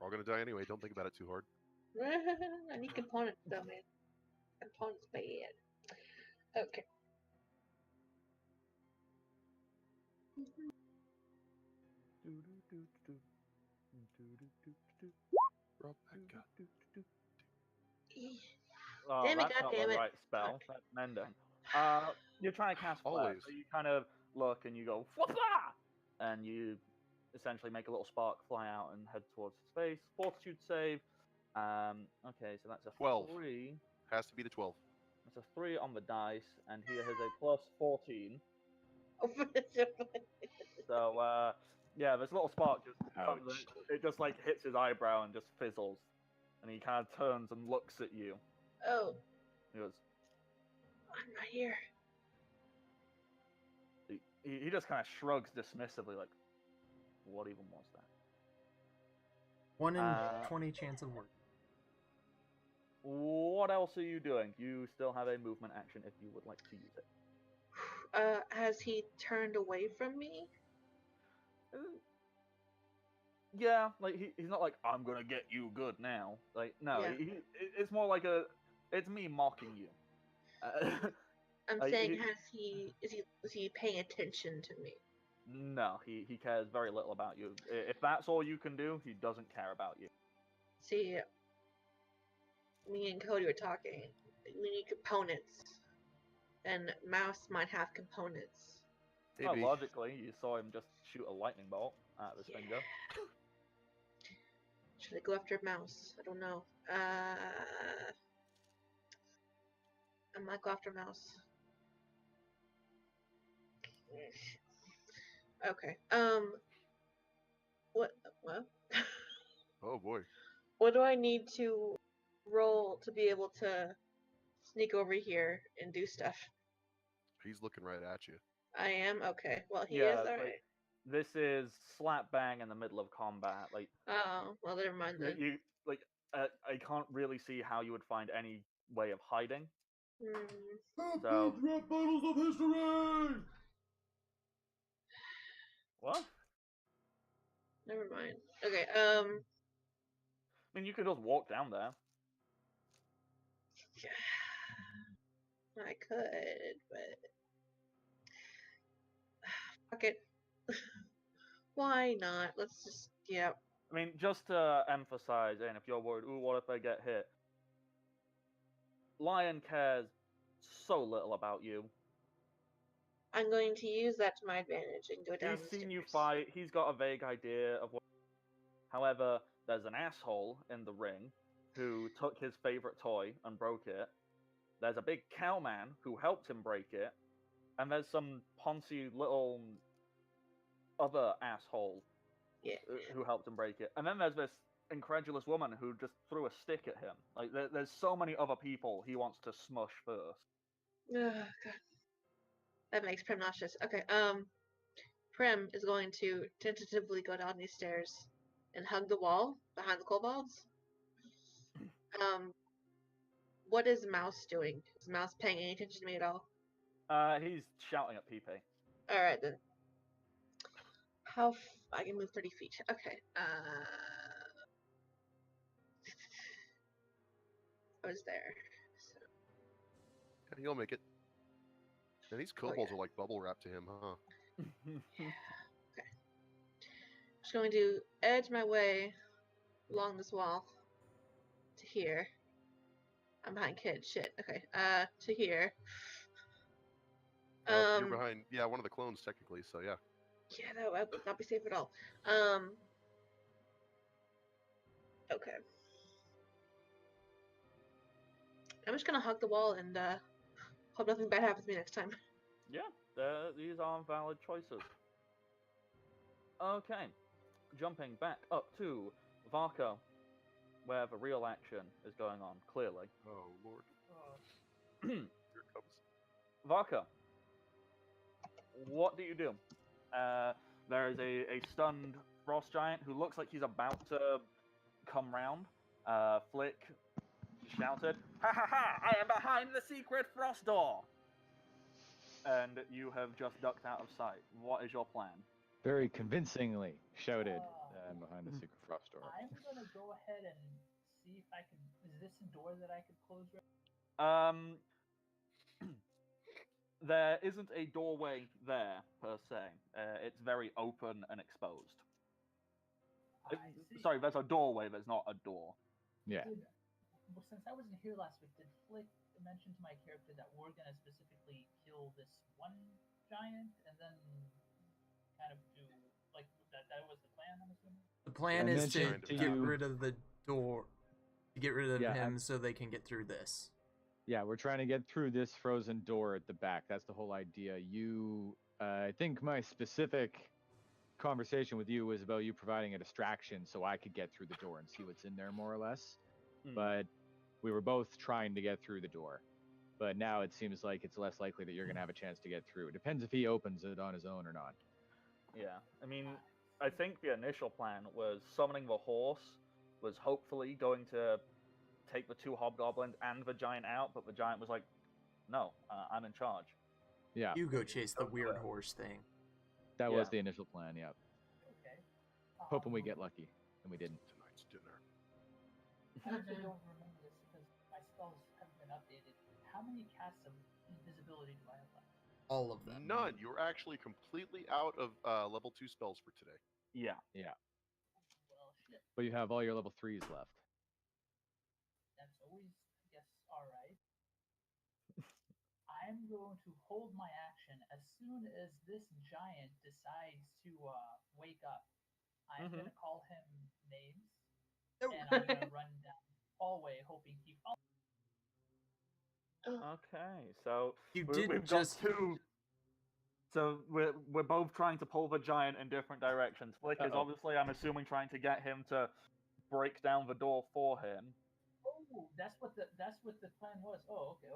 all gonna die anyway. Don't think about it too hard. I need components though, man. Components bad. Okay. Rebecca. Oh, Damn it, that's not the goddammit. right spell. That's mending. You're trying to cast flare, Always. so you kind of look and you go "Fwapa!" and you essentially make a little spark fly out and head towards his face. Fortitude save. Okay, so that's a 12. 3. Has to be the 12. That's a 3 on the dice, and he has a plus 14. So yeah, this little spark just comes Ouch. it just like hits his eyebrow and just fizzles, and he kind of turns and looks at you. Oh, He goes. I'm right here. He just kind of shrugs dismissively, like, "What even was that?" 1 in 20 chance of work. What else are you doing? You still have a movement action if you would like to use it. Has he turned away from me? Yeah, like he's not like, "I'm gonna get you good now." Like, no, Yeah. it's more like it's me mocking you. I'm Like, saying, is he paying attention to me? No, he cares very little about you. If that's all you can do, he doesn't care about you. See, me and Cody were talking. We need components, and Mouse might have components. Well, Maybe. logically, you saw him just shoot a lightning bolt out of his finger. Should I go after Mouse? I don't know. I might go after Mouse. Okay. What? Oh boy. What do I need to roll to be able to sneak over here and do stuff? He's looking right at you. I am? Okay. Well, he Yeah, is? Alright. like, this is slap bang in the middle of combat. Like, Oh, well, never mind then. you like I can't really see how you would find any way of hiding. Hmm. So- Rap battles of history! What? Never mind. Okay. I mean, you could just walk down there. I could, but fuck it. Why not? Let's just yeah. I mean, just to emphasize, and if you're worried, ooh, what if they get hit? Lion cares so little about you. I'm going to use that to my advantage and go down He's the seen you stairs. fight. He's got a vague idea of what. However, there's an asshole in the ring who took his favorite toy and broke it. There's a big cowman who helped him break it, and there's some poncy little other asshole Yeah. who helped him break it. And then there's this incredulous woman who just threw a stick at him. Like there's so many other people he wants to smush first. Ugh, God. That makes Prim nauseous. Okay. Prim is going to tentatively go down these stairs and hug the wall behind the kobolds. What is Mouse doing? Is Mouse paying any attention to me at all? He's shouting at PP. All right then. I can move 30 feet. Okay. I was there. So. Yeah, you'll make it. And these kobolds are like bubble wrap to him, huh? Okay. Just going to edge my way along this wall to here. I'm behind Kid. Shit. Okay. To here. You're behind, yeah, one of the clones technically, so yeah. Yeah, that would not be safe at all. Okay. I'm just gonna hug the wall and hope nothing bad happens to me next time. Yeah, these are valid choices. Okay, jumping back up to Varko, where the real action is going on, clearly. Oh, Lord. Oh, Here it comes. Varko, what do you do? There is a stunned frost giant who looks like he's about to come round. Flick shouted, "Ha ha ha! I am behind the secret frost door!" And you have just ducked out of sight. What is your plan? Very convincingly shouted behind the secret frost door. I'm gonna go ahead and see if I can. Is this a door that I could close? Right? There isn't a doorway there per se. It's very open and exposed. Sorry, there's a doorway. There's not a door. Yeah. Well, since I wasn't here last week, did Flick mention to my character that we're gonna specifically kill this one giant and then kind of do like that? That was the plan, I'm assuming. The plan And is then to get rid of the door, to get rid of him so they can get through this. Yeah, we're trying to get through this frozen door at the back. That's the whole idea. I think my specific conversation with you was about you providing a distraction so I could get through the door and see what's in there more or less. But we were both trying to get through the door. But now it seems like it's less likely that you're going to have a chance to get through. It depends if he opens it on his own or not. Yeah, I mean, I think the initial plan was summoning the horse was hopefully going to take the two hobgoblins and the giant out, but the giant was like, "No, I'm in charge." Yeah. You go chase the weird horse thing. That was the initial plan, yeah. Okay. Hoping we get lucky, and we didn't. Tonight's dinner. I actually don't remember this because my spells haven't been updated. How many casts of invisibility do I have left? All of them. None. You're actually completely out of level 2 spells for today. Yeah. Well, shit. But you have all your level 3s left. That's always, I guess, alright. I'm going to hold my action as soon as this giant decides to wake up. I'm going to call him names, and I'm going to run down the hallway hoping he follows. Okay, so You we've did got just two. So we're both trying to pull the giant in different directions. Flick is obviously, I'm assuming, trying to get him to break down the door for him. Oh, that's what the plan was. Oh, okay.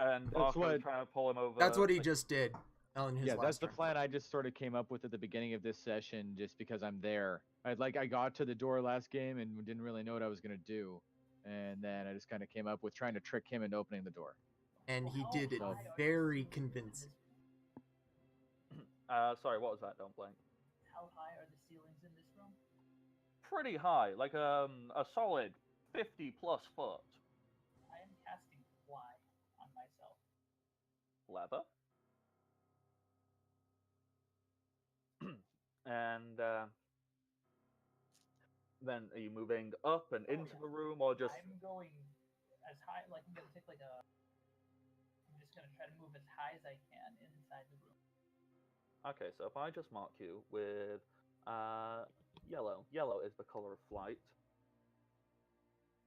And Varko's trying to pull him over. That's what he just did. Alan, his Yeah, last that's the turn. plan I just sort of came up with at the beginning of this session, just because I'm there. I got to the door last game and didn't really know what I was gonna do, and then I just kind of came up with trying to trick him into opening the door. And he How did it high are the very ceilings in convincing. this room? Sorry, what was that? Don't blink. How high are the ceilings in this room? Pretty high, like a solid 50 plus foot. I am casting fly on myself. Leather. And then are you moving up and Oh, into yeah. the room, or just? I'm going as high, like I'm gonna take like a. I'm just gonna try to move as high as I can inside the room. Okay, so if I just mark you with yellow. Yellow is the color of flight.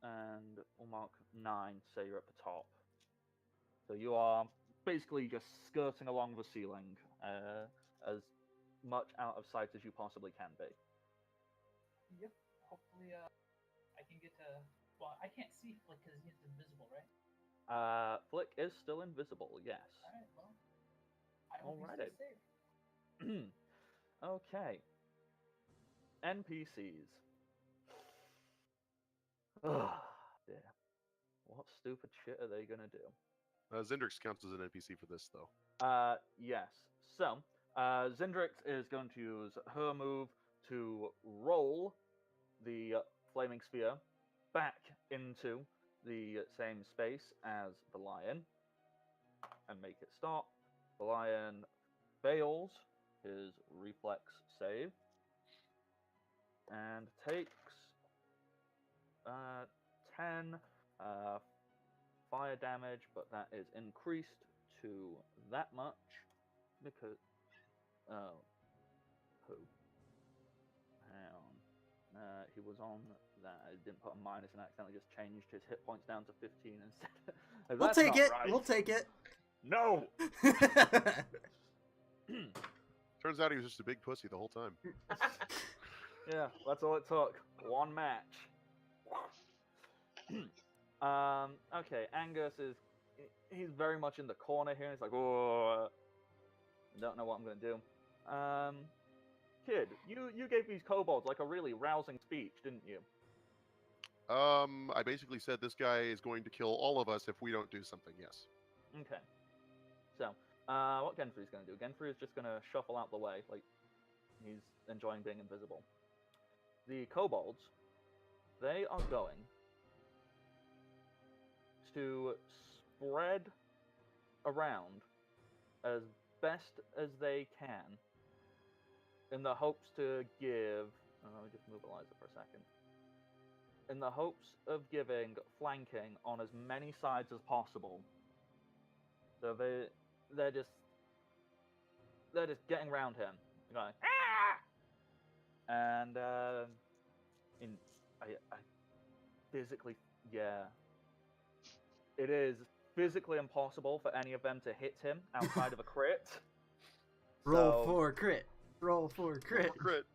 And we'll mark 9, say you're at the top. So you are basically just skirting along the ceiling, as much out of sight as you possibly can be. Yep. Hopefully, I can get to. Well, I can't see Flick because he's invisible, right? Flick is still invisible, yes. All right. Well, I hope Alrighty. he's safe. Okay. NPCs. Ugh, dear. What stupid shit are they gonna do? Zindrix counts as an NPC for this, though. Yes. So, Zindrix is going to use her move to roll the flaming sphere back into the same space as the lion and make it stop. The lion fails his reflex save and takes 10 fire damage, but that is increased to that much because who? Hang on. He was on that. I didn't put a minus and accidentally just changed his hit points down to 15 instead. We'll That's take not it. right. We'll take it. No. Turns out he was just a big pussy the whole time. Yeah, that's all it took. One match. Okay, Angus he's very much in the corner here. He's like, oh, don't know what I'm gonna do. Kid, you gave these kobolds like a really rousing speech, didn't you? I basically said this guy is going to kill all of us if we don't do something. Yes. Okay. So, what Genfrey's gonna do? Genfrey is just gonna shuffle out the way, like he's enjoying being invisible. The kobolds, they are going to spread around as best as they can in the hopes to give. Let me just move Eliza for a second. In the hopes of giving flanking on as many sides as possible. So they're just getting around him, going ah! And I physically, yeah, it is physically impossible for any of them to hit him outside of a crit. Roll for crit. Roll for crit. Crit.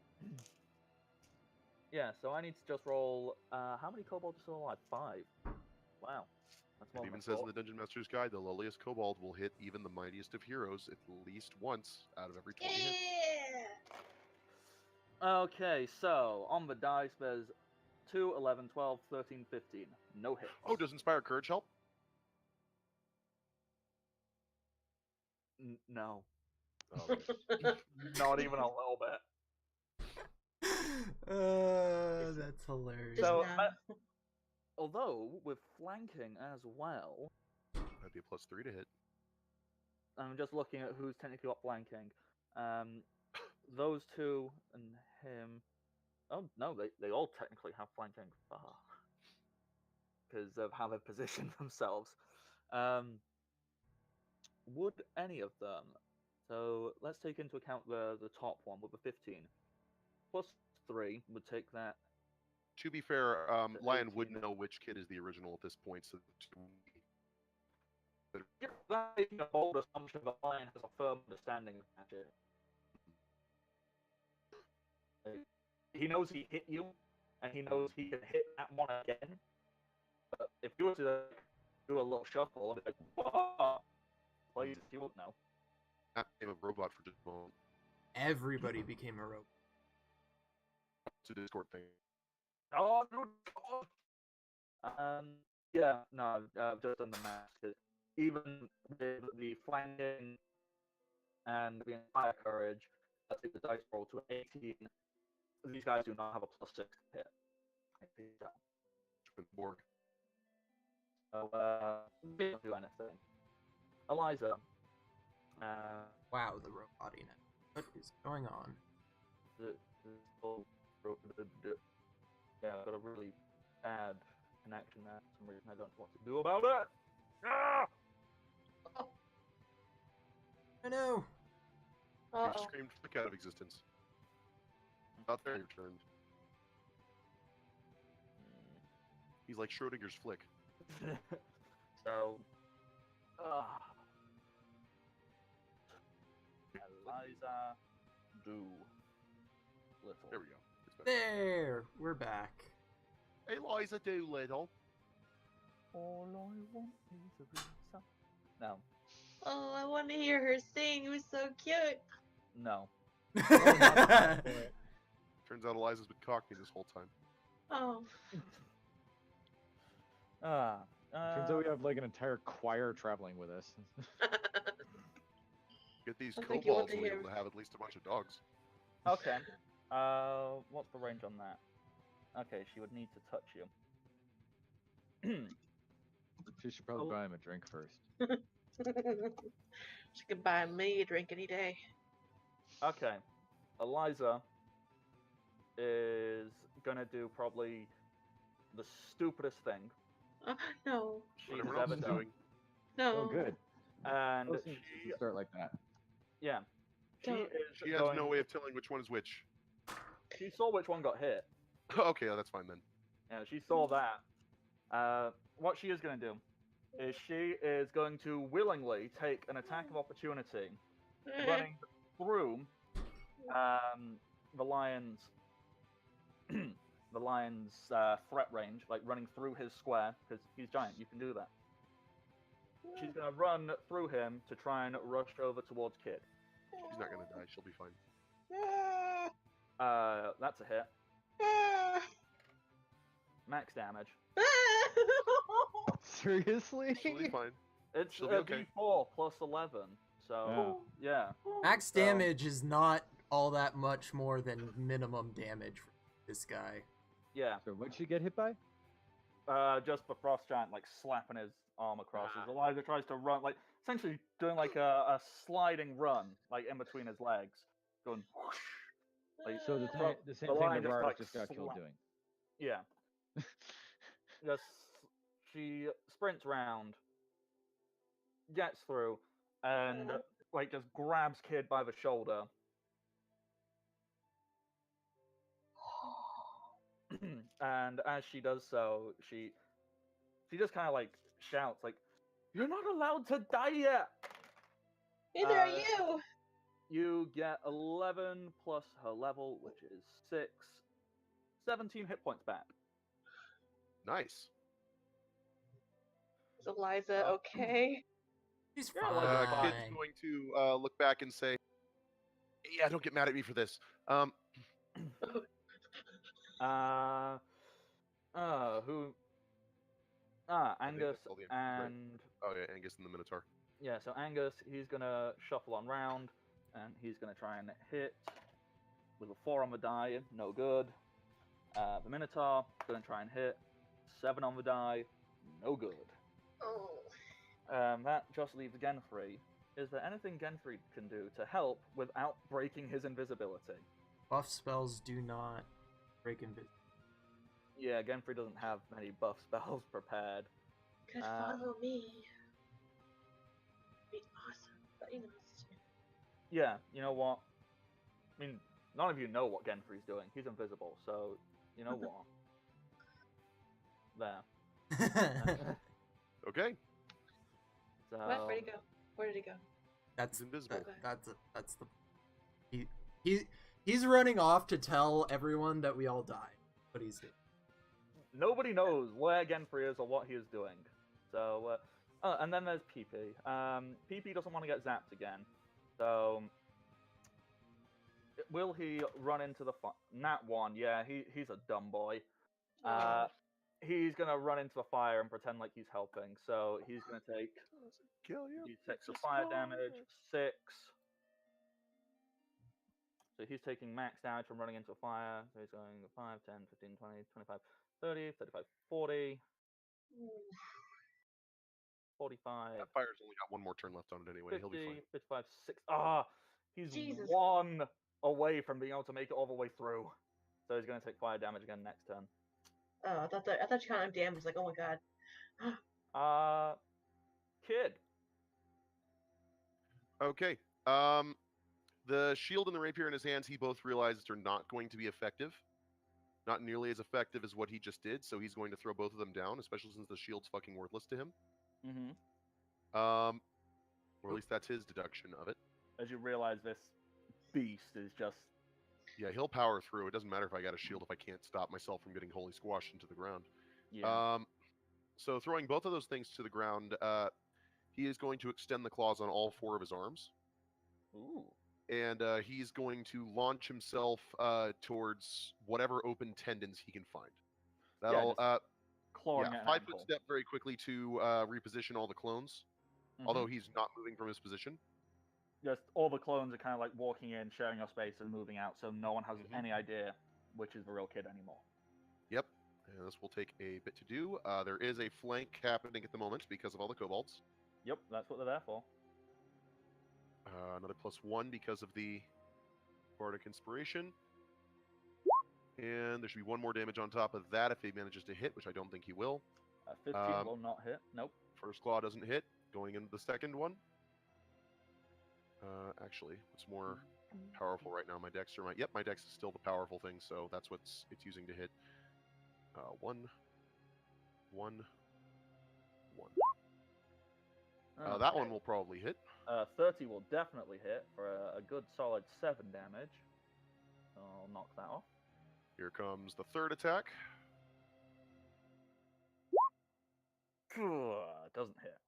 Yeah, so I need to just roll. How many kobolds are still alive? 5. Wow. That's more It than even I says in thought. the Dungeon Master's Guide, the lowliest kobold will hit even the mightiest of heroes at least once out of every 20 hits. Yeah. Okay, so on the dice there's 2, 11, 12, 13, 15. No hits. Oh, does Inspire Courage help? No. Oh, okay. Not even a little bit. That's hilarious. Just So, now. although with flanking as well, That'd be a +3 to hit. I'm just looking at who's technically got flanking. Those two and him. Oh no, they all technically have flanking. Because of how they've positioned themselves. Would any of them? So let's take into account the top one with the 15. +3 would take that. To be fair, To Lion would 18. know which kid is the original at this point, so Yeah, that is a bold assumption that Lion has a firm understanding of magic. He knows he hit you, and he knows he can hit that one again. But if you were to do a little shuffle, and be like, whoa, please, you wouldn't know. Matt became a robot for just a moment. Everybody became a robot. It's a Discord thing. Oh, no, yeah, no, I've just done the math. 'Cause even with the flanking and the entire courage, I take the dice roll to an 18. These guys do not have a +6 hit. Borg. So, they don't do anything. Eliza. Wow, the robotiness. What is going on? Yeah, I've got a really bad connection there for some reason. I don't know what to do about it. Ah! I know. He Uh-oh. screamed Flick out of existence. Not there, your turn. He's like Schrodinger's Flick. So, Eliza, do little. There we go. It's better. There, we're back. Hey, Liza Doolittle. All I want is a reason. No, Oh, I want to hear her sing. It was so cute. no. Turns out Eliza's been cockney this whole time. Oh. Turns out we have like an entire choir traveling with us. Get these I think you want kobolds to will be hear- able to have at least a bunch of dogs. Okay. What's the range on that? Okay, she would need to touch you. She should probably buy him a drink first. She could buy me a drink any day. Okay. Eliza is gonna do probably the stupidest thing No. she has Whatever else ever is done. doing. No. Oh, good. And Those things she, start like that. yeah, she Don't. is She has going, no way of telling which one is which. She saw which one got hit. Okay, that's fine then. Yeah, she saw that. What she is going to do is she is going to willingly take an attack of opportunity, running through the lion's threat range, like running through his square because he's giant. You can do that. She's going to run through him to try and rush over towards Kid. She's not gonna die. She'll be fine. That's a hit. Max damage. Seriously? She'll be fine. It's She'll be okay. D4 plus 11. So, yeah. Max So- damage is not all that much more than minimum damage for this guy. Yeah. So what'd she get hit by? Just the frost giant like slapping his arm across. As Eliza tries to run, like essentially doing like a sliding run, like in between his legs, going whoosh. Like, So the the same thing lion that just, Rara like, just got killed slap- doing. yeah. Just she sprints round, gets through, and like just grabs Kid by the shoulder. And as she does so, she just kind of like shouts like, "You're not allowed to die yet!" Neither are you. You get 11 plus her level, which is 6, 17 hit points back. Nice. Is Eliza okay? She's Yeah, fine. like, Kid's going to look back and say, "Yeah, don't get mad at me for this." Who? Angus all the right. and Oh yeah, Angus and the Minotaur. yeah. So Angus, he's gonna shuffle on round, and he's gonna try and hit with a 4 on the die, no good. The Minotaur gonna try and hit 7 on the die, no good. Oh. That just leaves Genfrey. Is there anything Genfrey can do to help without breaking his invisibility? Buff spells do not break invisibility. Yeah, Genfrey doesn't have many buff spells prepared. Could follow me. Be awesome. But you know, Yeah, you know what? I mean, none of you know what Genfrey's doing. He's invisible, so you know what? There. Okay. So what? Where'd he go? Where did he go? That's He's invisible. that's the he's running off to tell everyone that we all died. But he's doing. nobody knows where Genfrey is or what he is doing. So, and then there's PP. PP doesn't want to get zapped again. So, will he run into the Nat 1? Yeah, he's a dumb boy. He's gonna run into the fire and pretend like he's helping. So he's gonna take Kill you. d6 of fire damage, 6. So he's taking max damage from running into a fire. So he's going 5, 10, 15, 20, 25, 30, 35, 40, 45. That fire's only got one more turn left on it anyway. 50, He'll be fine. 55, 6. Ah, he's Jesus. 1 away from being able to make it all the way through. So he's going to take fire damage again next turn. Oh, I thought you counted damage. Like, oh my god. Kid. Okay. The shield and the rapier in his hands, he both realizes are not going to be effective. Not nearly as effective as what he just did, so he's going to throw both of them down, especially since the shield's fucking worthless to him. Mm-hmm. Or at least that's his deduction of it. As you realize this beast is just... Yeah, he'll power through. It doesn't matter if I got a shield if I can't stop myself from getting wholly squashed into the ground. Yeah. So throwing both of those things to the ground, he is going to extend the claws on all 4 of his arms. Ooh. And he's going to launch himself towards whatever open tendons he can find. That'll clawing at an 5-foot ankle. step very quickly to reposition all the clones. Mhm. Although he's not moving from his position. Just all the clones are kind of like walking in, sharing your space, and moving out, so no one has any idea which is the real kid anymore. Yep. And this will take a bit to do. There is a flank happening at the moment because of all the kobolds. Yep, that's what they're there for. Another +1 because of the Bardic Inspiration. And there should be 1 more damage on top of that if he manages to hit, which I don't think he will. 15 will not hit. Nope. First claw doesn't hit. Going into the second one. Actually, what's more powerful right now? My dex or my... Yep, my dex is still the powerful thing, so that's what it's using to hit. 1, 1, 1. That one will probably hit. 30 will definitely hit for a good solid 7 damage. So I'll knock that off. Here comes the third attack. Doesn't hit.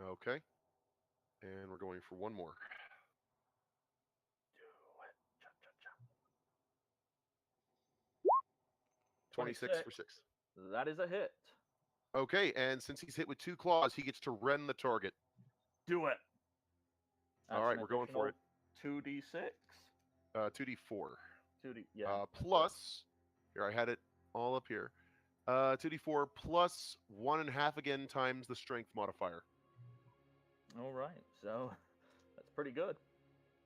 Okay. And we're going for 1 more. Do it. Cha-cha-cha. 26 for 6. That is a hit. Okay, and since he's hit with 2 claws, he gets to rend the target. Do it. All right, we're going for it. 2d6. 2d4. 2d, yeah. Plus, here I had it all up here. 2d4 plus 1.5 again times the strength modifier. All right, so that's pretty good.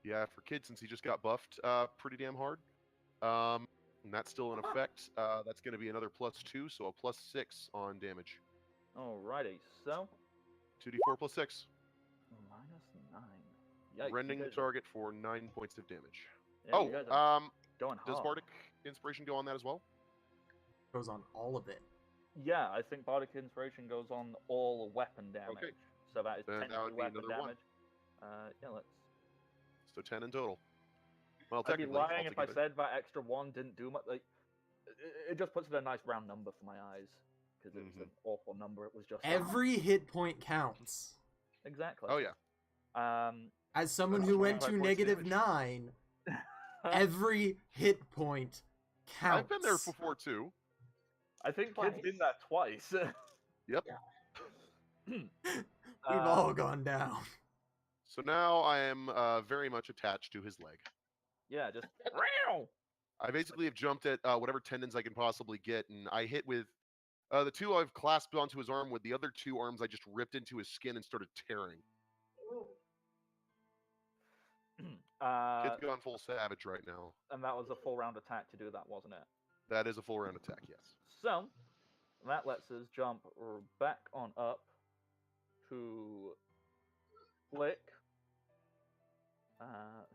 Yeah, for Kid, since he just got buffed pretty damn hard. And that's still in effect. That's going to be another +2, so a +6 on damage. Alrighty, so 2d4 plus 6. -9. Yikes, Rending the target for 9 points of damage. Yeah, you guys are going does hard. Bardic Inspiration go on that as well? Goes on all of it. Yeah, I think Bardic Inspiration goes on all weapon damage. Okay. So that is Then that technically would be weapon another 1. damage. Yeah, let's... So 10 in total. Well, I'd be technically, lying if I altogether. said that extra 1 didn't do much. Like, it just puts it a nice round number for my eyes. Because it was an awful number. It was just... Every hit point counts. Exactly. Oh, yeah. As someone That's who went 25 to points negative damage. 9, every hit point counts. I've been there before, too. I think Twice. Kid's been that twice. Yep. We've all gone down. So now I am very much attached to his leg. Yeah, just... I basically have jumped at whatever tendons I can possibly get, and I hit with the 2 I've clasped onto his arm. With the other 2 arms, I just ripped into his skin and started tearing. Kid's gone full savage right now. And that was a full round attack to do that, wasn't it? That is a full round attack, yes. So, that lets us jump back on up to Flick,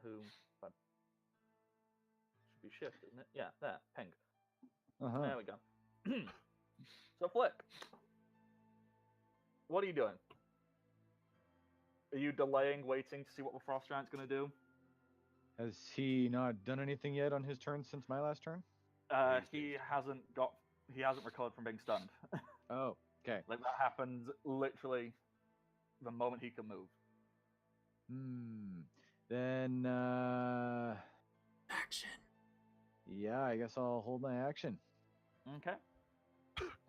who should be shift, isn't it? Yeah, there, ping. There we go. So, Flick, what are you doing? Are you delaying, waiting to see what the Frost Giant's going to do? Has he not done anything yet on his turn since my last turn? He hasn't recovered from being stunned. Oh, okay. Like, that happens literally the moment he can move. Then, Action. yeah, I guess I'll hold my action. Okay.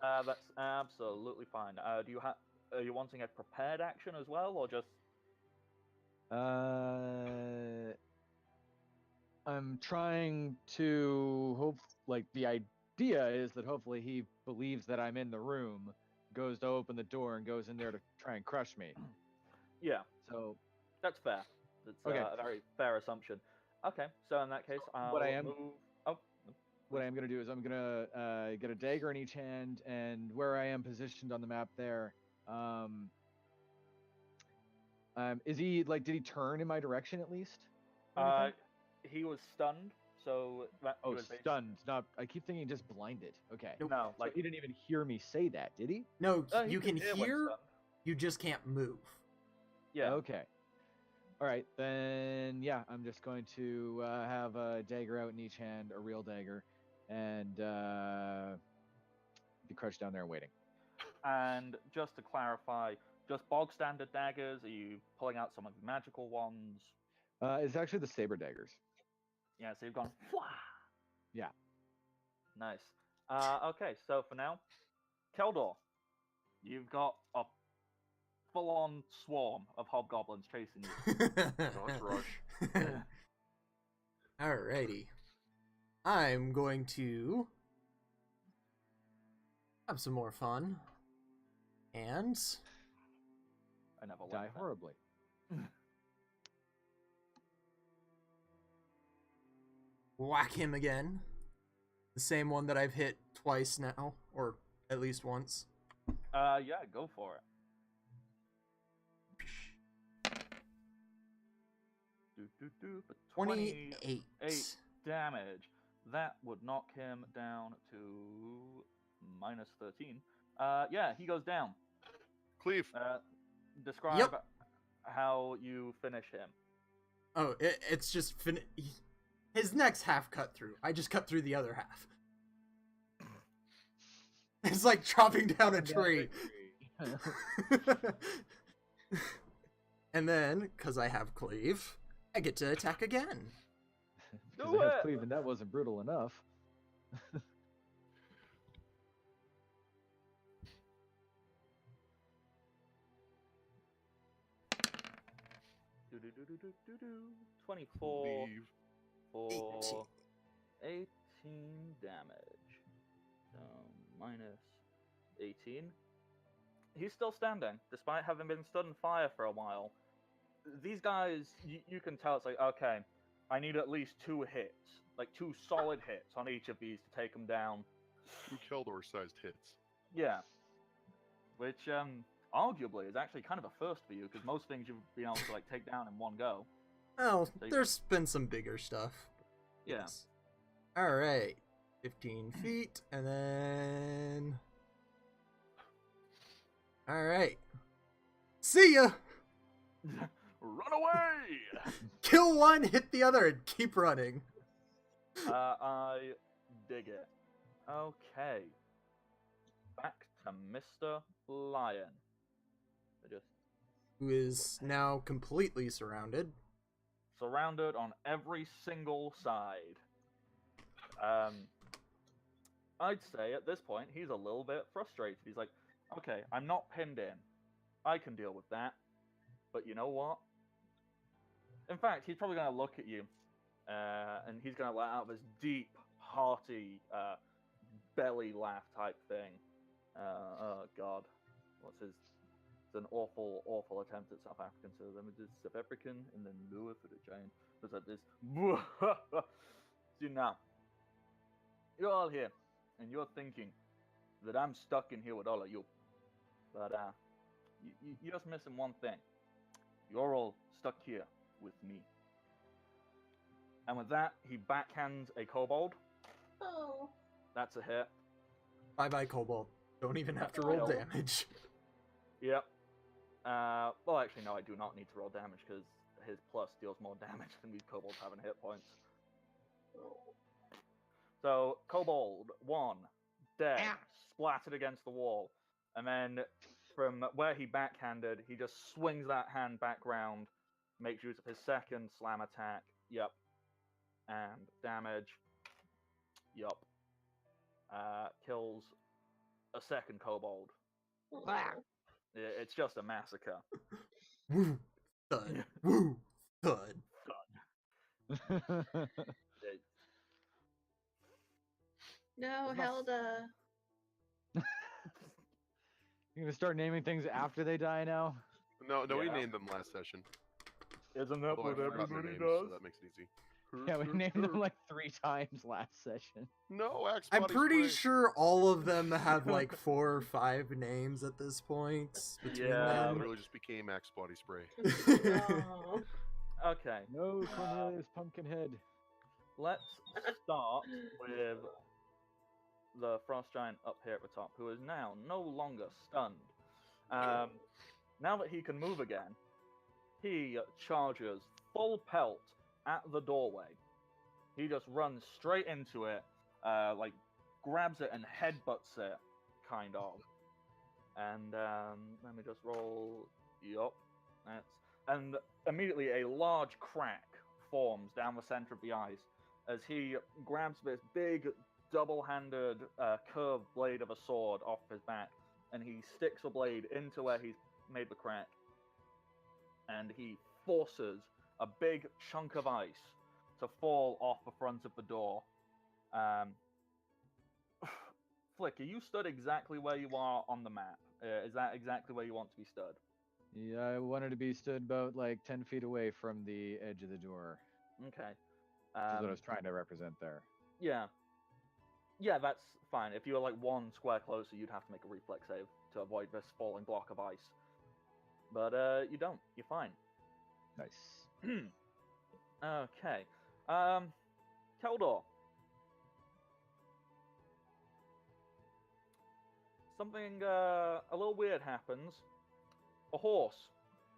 That's absolutely fine. Do you have? Are you wanting a prepared action as well, or just? I'm trying to hope, like, the idea is that hopefully he believes that I'm in the room, goes to open the door, and goes in there to try and crush me. Yeah, So, that's fair. It's Okay. a very fair assumption. Okay, so in that case, I'll move. Oh, what I'm going to do is I'm going to get a dagger in each hand, and where I am positioned on the map there, is he, like, did he turn in my direction at least? or anything? he was stunned, so that he Oh, was stunned. Not. I keep thinking just blinded. Okay. Nope. No, So like he didn't even hear me say that, did he? No, he you can when hear, stunned. you just can't move. Yeah. Okay. All right, then. Yeah, I'm just going to have a dagger out in each hand, a real dagger, and be crouched down there waiting. And just to clarify, just bog standard daggers? Are you pulling out some of the magical ones? It's actually the saber daggers. Yeah, so you've gone. Fwah! Yeah. Nice. Okay, so for now, Keldor, you've got a full-on swarm of hobgoblins chasing you. Entourage. Alrighty. I'm going to have some more fun. And I never Die liked that. horribly. whack him again. The same one that I've hit twice now, or at least once. Yeah, go for it. But 28 damage. That would knock him down to minus 13. Yeah, he goes down. Cleave. Describe how you finish him. Oh, it's just his neck's half cut through. I just cut through the other half. It's like chopping down a tree. And then, because I have cleave, I get to attack again. Because I have cleave and that wasn't brutal enough. Do 24 Leave. for 18 damage. So minus 18. He's still standing, despite having been stood in fire for a while. These guys, you can tell it's like, okay, I need at least 2 hits, like 2 solid hits on each of these to take them down. 2 Keldor-sized hits. Yeah. Which, arguably is actually kind of a first for you, because most things you've been able to, like, take down in one go. Well, there's been some bigger stuff. Yeah. Yes. Alright. 15 feet, and then... Alright. See ya! Run away! Kill one, hit the other, and keep running. I dig it. Okay. Back to Mr. Lion. Who is now completely surrounded. Surrounded on every single side. I'd say at this point he's a little bit frustrated. He's like, okay, I'm not pinned in. I can deal with that. But you know what? In fact, he's probably going to look at you, and he's going to let out this deep, hearty, belly laugh type thing. Oh God, what's his? It's an awful, awful attempt at South African. So let me do South African and then lure for the giant. Looks like this. See now, you're all here, and you're thinking that I'm stuck in here with all of you, but you're just missing one thing. You're all stuck here with me. And with that, he backhands a kobold. Oh. That's a hit. Bye-bye, Kobold. Don't even have to roll damage. Yep. Well, actually, no, I do not need to roll damage because his plus deals more damage than these kobolds having hit points. So, kobold, 1, dead, splattered against the wall. And then, from where he backhanded, he just swings that hand back round makes use of his second slam attack. Yep. And damage. Yup. Kills a second kobold. It's just a massacre. Woo, thud. Woo, thud. No, It's not- Helda. You're gonna start naming things after they die now? No, we Yeah. named them last session. Isn't that Although I what forgot their everybody names, does? so that makes it easy. Yeah, we named them like 3 times last session. No, Axe I'm Body pretty Spray. sure all of them have like 4 or 5 names at this point between Yeah, It them. literally just became Axe Body Spray. Oh. Okay, No, Cornelius Pumpkinhead. let's start with the frost giant up here at the top, who is now no longer stunned. Now that he can move again, he charges full pelt at the doorway. He just runs straight into it, like grabs it and headbutts it, kind of. And let me just roll. Yup. And immediately a large crack forms down the center of the ice as he grabs this big double-handed curved blade of a sword off his back, and he sticks the blade into where he's made the crack, and he forces a big chunk of ice to fall off the front of the door. Flick, are you stood exactly where you are on the map? Is that exactly where you want to be stood? Yeah, I wanted to be stood about like 10 feet away from the edge of the door. Okay. Which is what I was trying to represent there. Yeah. Yeah, that's fine. If you were like 1 square closer, you'd have to make a reflex save to avoid this falling block of ice. But you don't. You're fine. Nice. Okay. Keldor. Something a little weird happens. A horse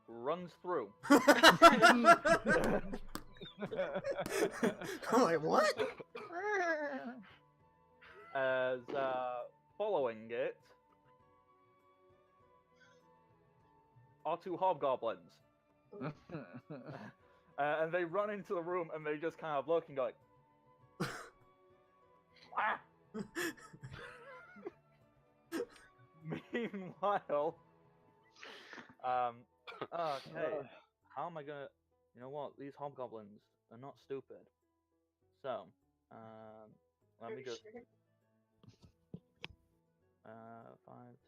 runs through. I'm like, what? As following it are 2 hobgoblins. And they run into the room and they just kind of look and go like, ah! Meanwhile, okay, how am I gonna, you know what, these hobgoblins are not stupid. So, let me just, 5,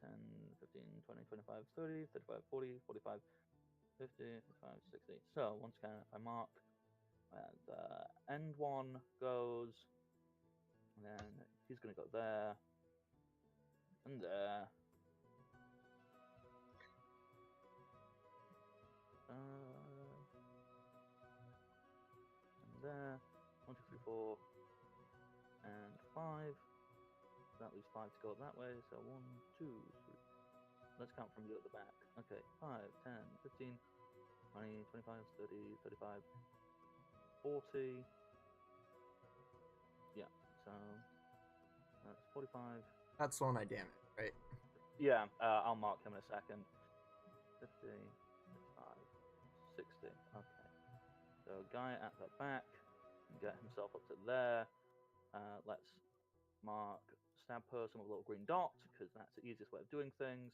10, 15, 20, 25, 30, 35, 40, 45, 50, 55, 60. So, once again, if I mark where the end one goes, and then he's gonna go there, and there. And there. 1, 2, 3, 4, and 5. That leaves 5 to go that way. So 1, 2, 3. Let's count from you at the back. Okay, 5, 10, 15, 20, 25, 30, 35, 40. Yeah, so that's 45. That's the one I damaged, right? Yeah, I'll mark him in a second. 50, 55, 60. Okay. So guy at the back can get himself up to there. Let's mark stab person with a little green dot, because that's the easiest way of doing things.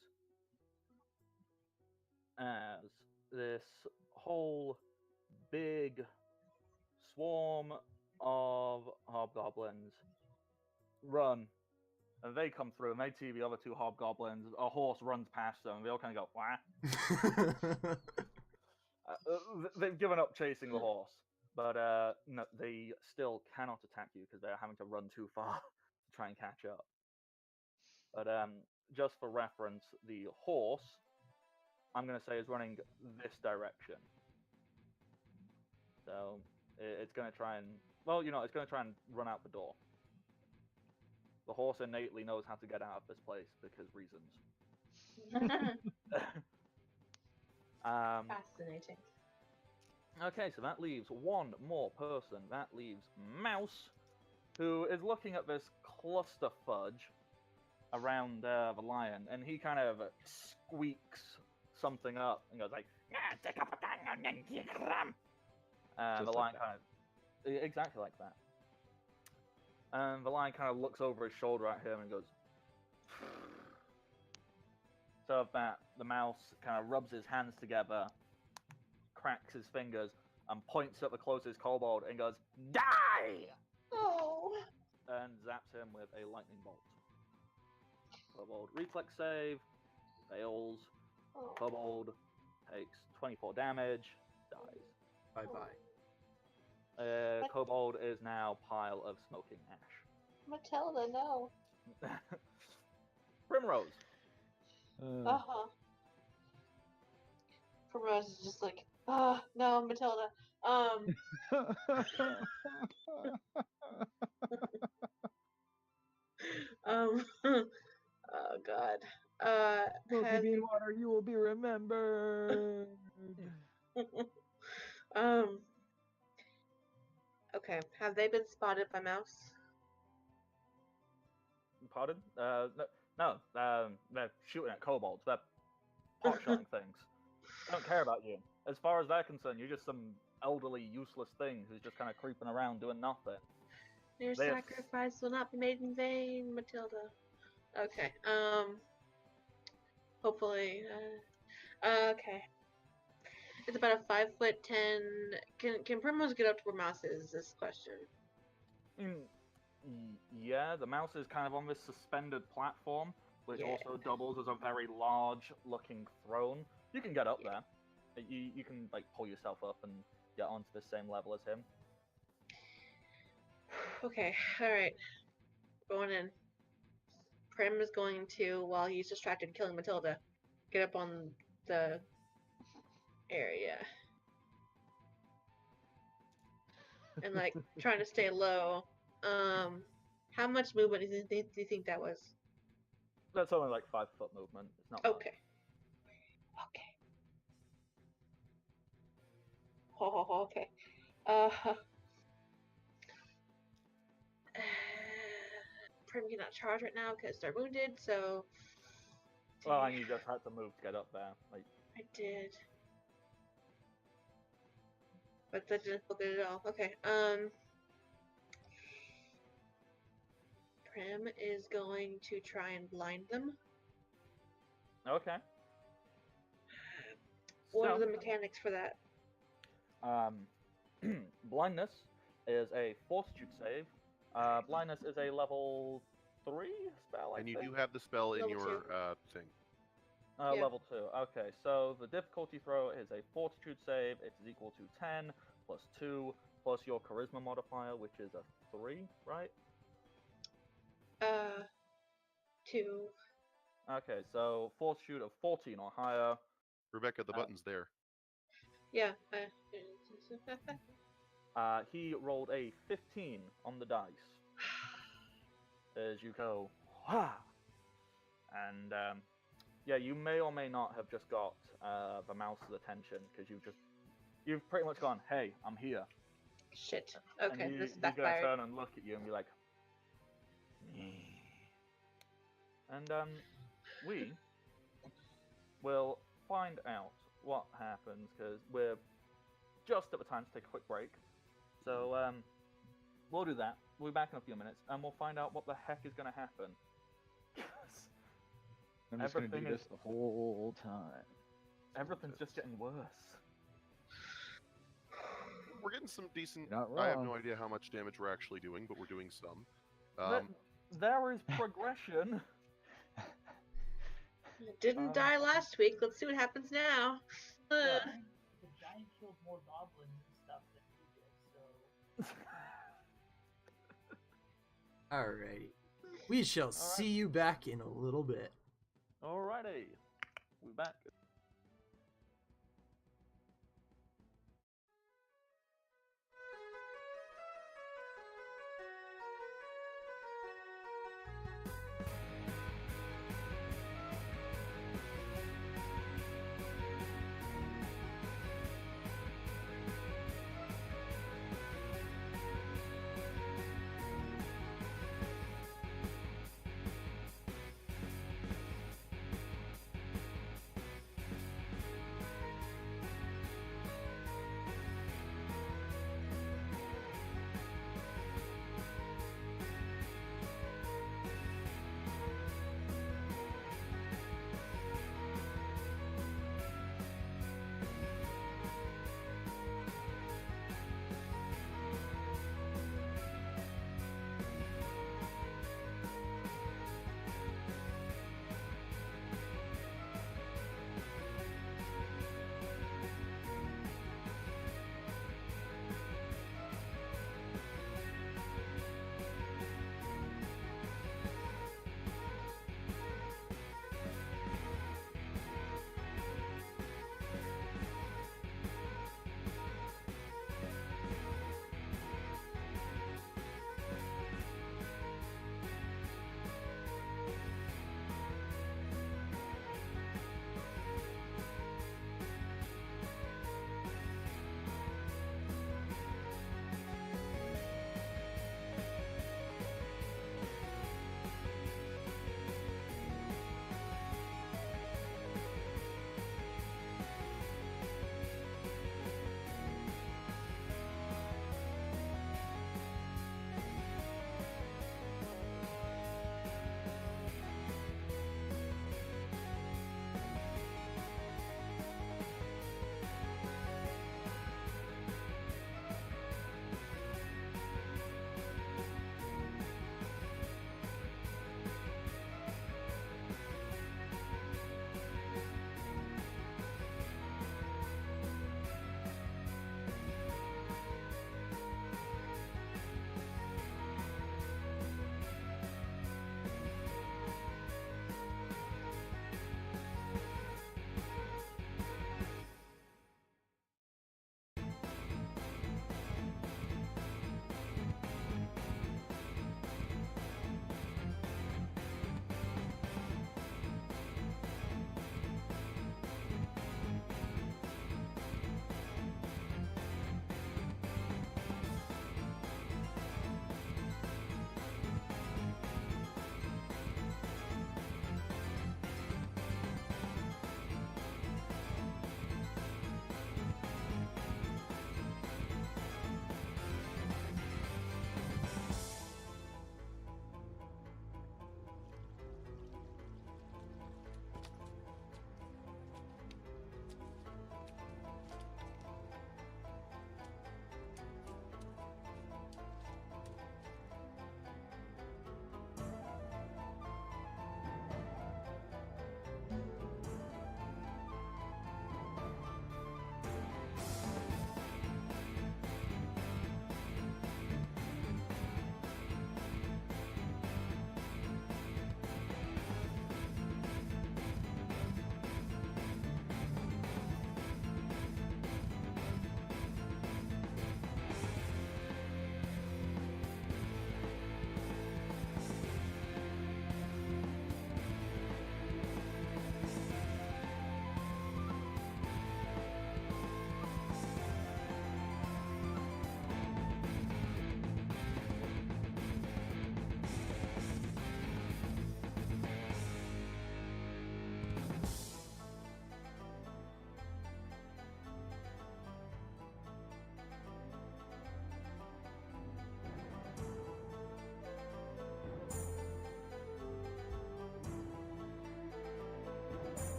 As this whole big swarm of hobgoblins run, and they come through and they see the other 2 hobgoblins. A horse runs past them, and they all kind of go, wah. They've given up chasing the horse, but no, they still cannot attack you because they're having to run too far to try and catch up. But just for reference, the horse, I'm going to say, is running this direction. So it's going to try and, well, you know, it's going to try and run out the door. The horse innately knows how to get out of this place because reasons. Fascinating. Okay, so that leaves 1 more person. That leaves Mouse, who is looking at this cluster fudge around the lion, and he kind of squeaks something up and goes like, And the Just lion like kind of exactly like that. And the lion kind of looks over his shoulder at him and goes. So of that, the mouse kind of rubs his hands together, cracks his fingers, and points at the closest kobold and goes, "Die!" Oh. And zaps him with a lightning bolt. Kobold reflex save, fails. Oh. Kobold takes 24 damage, dies. Bye-bye. Kobold is now pile of smoking ash. Matilda, no. Primrose. Uh-huh. Primrose is just like, no, Matilda. Oh God. Smoky bean water, you will be remembered. Okay. Have they been spotted by mouse? Pardon? No. They're shooting at kobolds. They're pot-shotting things. They don't care about you. As far as they're concerned, you're just some elderly, useless thing who's just kind of creeping around doing nothing. Your sacrifice will not be made in vain, Matilda. Okay. Hopefully. Okay. It's about a 5'10". Can Primrose get up to where Mouse is? This question. Yeah, the mouse is kind of on this suspended platform, which also doubles as a very large-looking throne. You can get up there. You can like pull yourself up and get onto the same level as him. Okay. All right. Going in. Prim is going to, while he's distracted killing Matilda, get up on the area. And, like, trying to stay low. How much movement do you think that was? That's only like 5-foot movement. It's not Okay. Okay. Oh, okay. Prim cannot charge right now because they're wounded, so... Well, and you just had to move to get up there. Like... I did. But that didn't feel good at all. Okay, Prim is going to try and blind them. Okay. What are the mechanics for that? Blindness is a fortitude save. Blindness is a level 3 spell, I And you think. do have the spell in Level your 2. thing. Yeah. Level 2. Okay, so the difficulty throw is a fortitude save. It is equal to 10 plus 2 plus your charisma modifier, which is a 3, right? 2. Okay, so fortitude of 14 or higher. Rebecca, the button's there. Yeah. He rolled a 15 on the dice. As you go, wah! And yeah, you may or may not have just got the mouse's attention because you've pretty much gone, "Hey, I'm here." Shit. Okay, and this he's backfired. gonna turn and look at you and be like, and we will find out what happens because we're just at the time to take a quick break. So we'll do that. We'll be back in a few minutes and we'll find out what the heck is going to happen. I'm just going to do this the whole time. Everything's just getting worse. We're getting some decent... Not I have wrong. no idea how much damage we're actually doing, but we're doing some. There is progression. Didn't die last week. Let's see what happens now. Yeah. The giant killed more goblins and stuff than we did, so... Alrighty. We shall see you back in a little bit. Alrighty. We're back.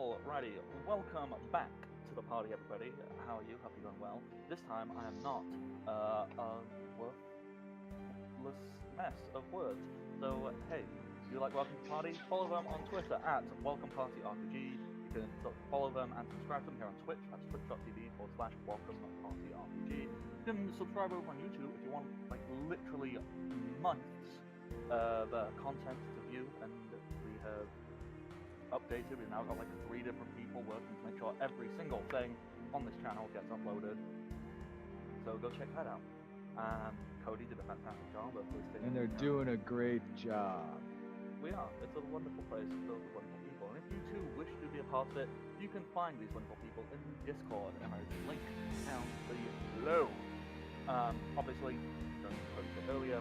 Alrighty, welcome back to the party, everybody. How are you? Hope you're doing well. This time I am not a worthless mess of words. So, hey, if you like Welcome to Party, follow them on Twitter at WelcomePartyRPG. You can follow them and subscribe to them here on Twitch. That's twitch.tv/WelcomePartyRPG. You can subscribe over on YouTube if you want, like, literally months of content to view, and we have updated. We've now got like 3 different people working to make sure every single thing on this channel gets uploaded. So go check that out. Cody did a fantastic job of listing. And they're doing a great job. We are. It's a wonderful place filled with wonderful people. And if you too wish to be a part of it, you can find these wonderful people in the Discord, and there's a link down below. Obviously, as I said earlier,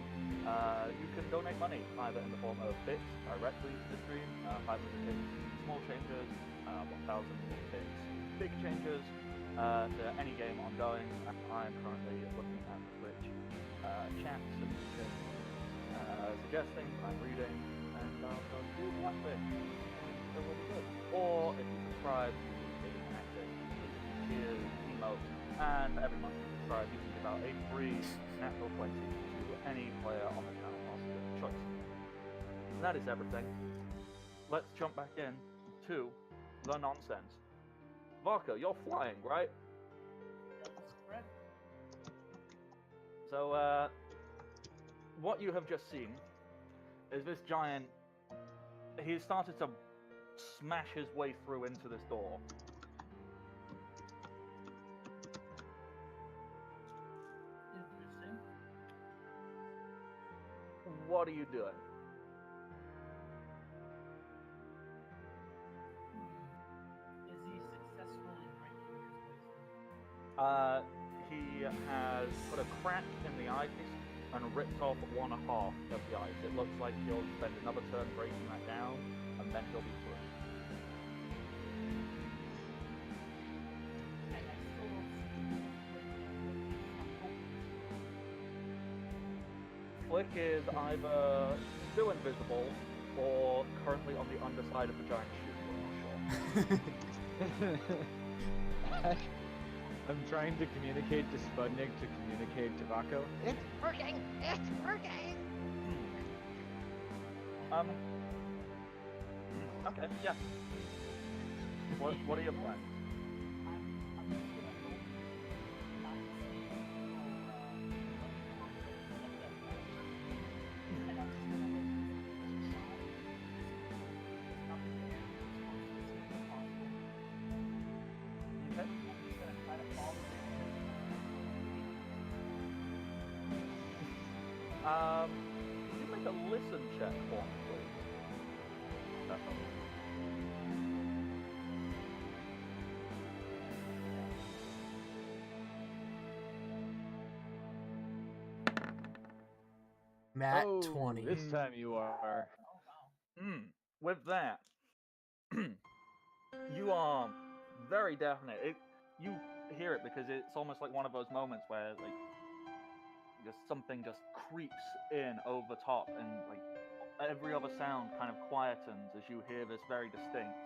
you can donate money either in the form of bits directly to the stream, 500 bits, small changes, 1,000 bits, big changes to any game ongoing. I'm currently looking at the Twitch chats and suggest things I'm reading, and I'll go do one thing. It will be good. Or if you subscribe, you can get access to tiers, emotes, and every month you subscribe, you can give out a free natural 20 to any player on the channel of your choice. And that is everything. Let's jump back in to the nonsense. Varka, you're flying, right? That's correct. So, what you have just seen is this giant. He started to smash his way through into this door. Interesting. What are you doing? Is he successfully breaking his way through? He has put a crack in the ice and ripped off 1/2 of the ice. It looks like he'll spend another turn breaking that down, and then he'll be through. And I still don't see Flick is either still invisible or currently on the underside of the giant chute. We're not sure. I'm trying to communicate to Sputnik to communicate to Vako. It's working! It's working! Okay, yeah. What are your plans? I'm just gonna hope not to see and I'm just gonna let Okay. I'm just gonna try to follow Can you make a listen check for me, please? Matt Oh, 20. This time you are. Oh wow. With that, you are very definite. You hear it because it's almost like one of those moments where like just something just creeps in over top, and like every other sound kind of quietens as you hear this very distinct.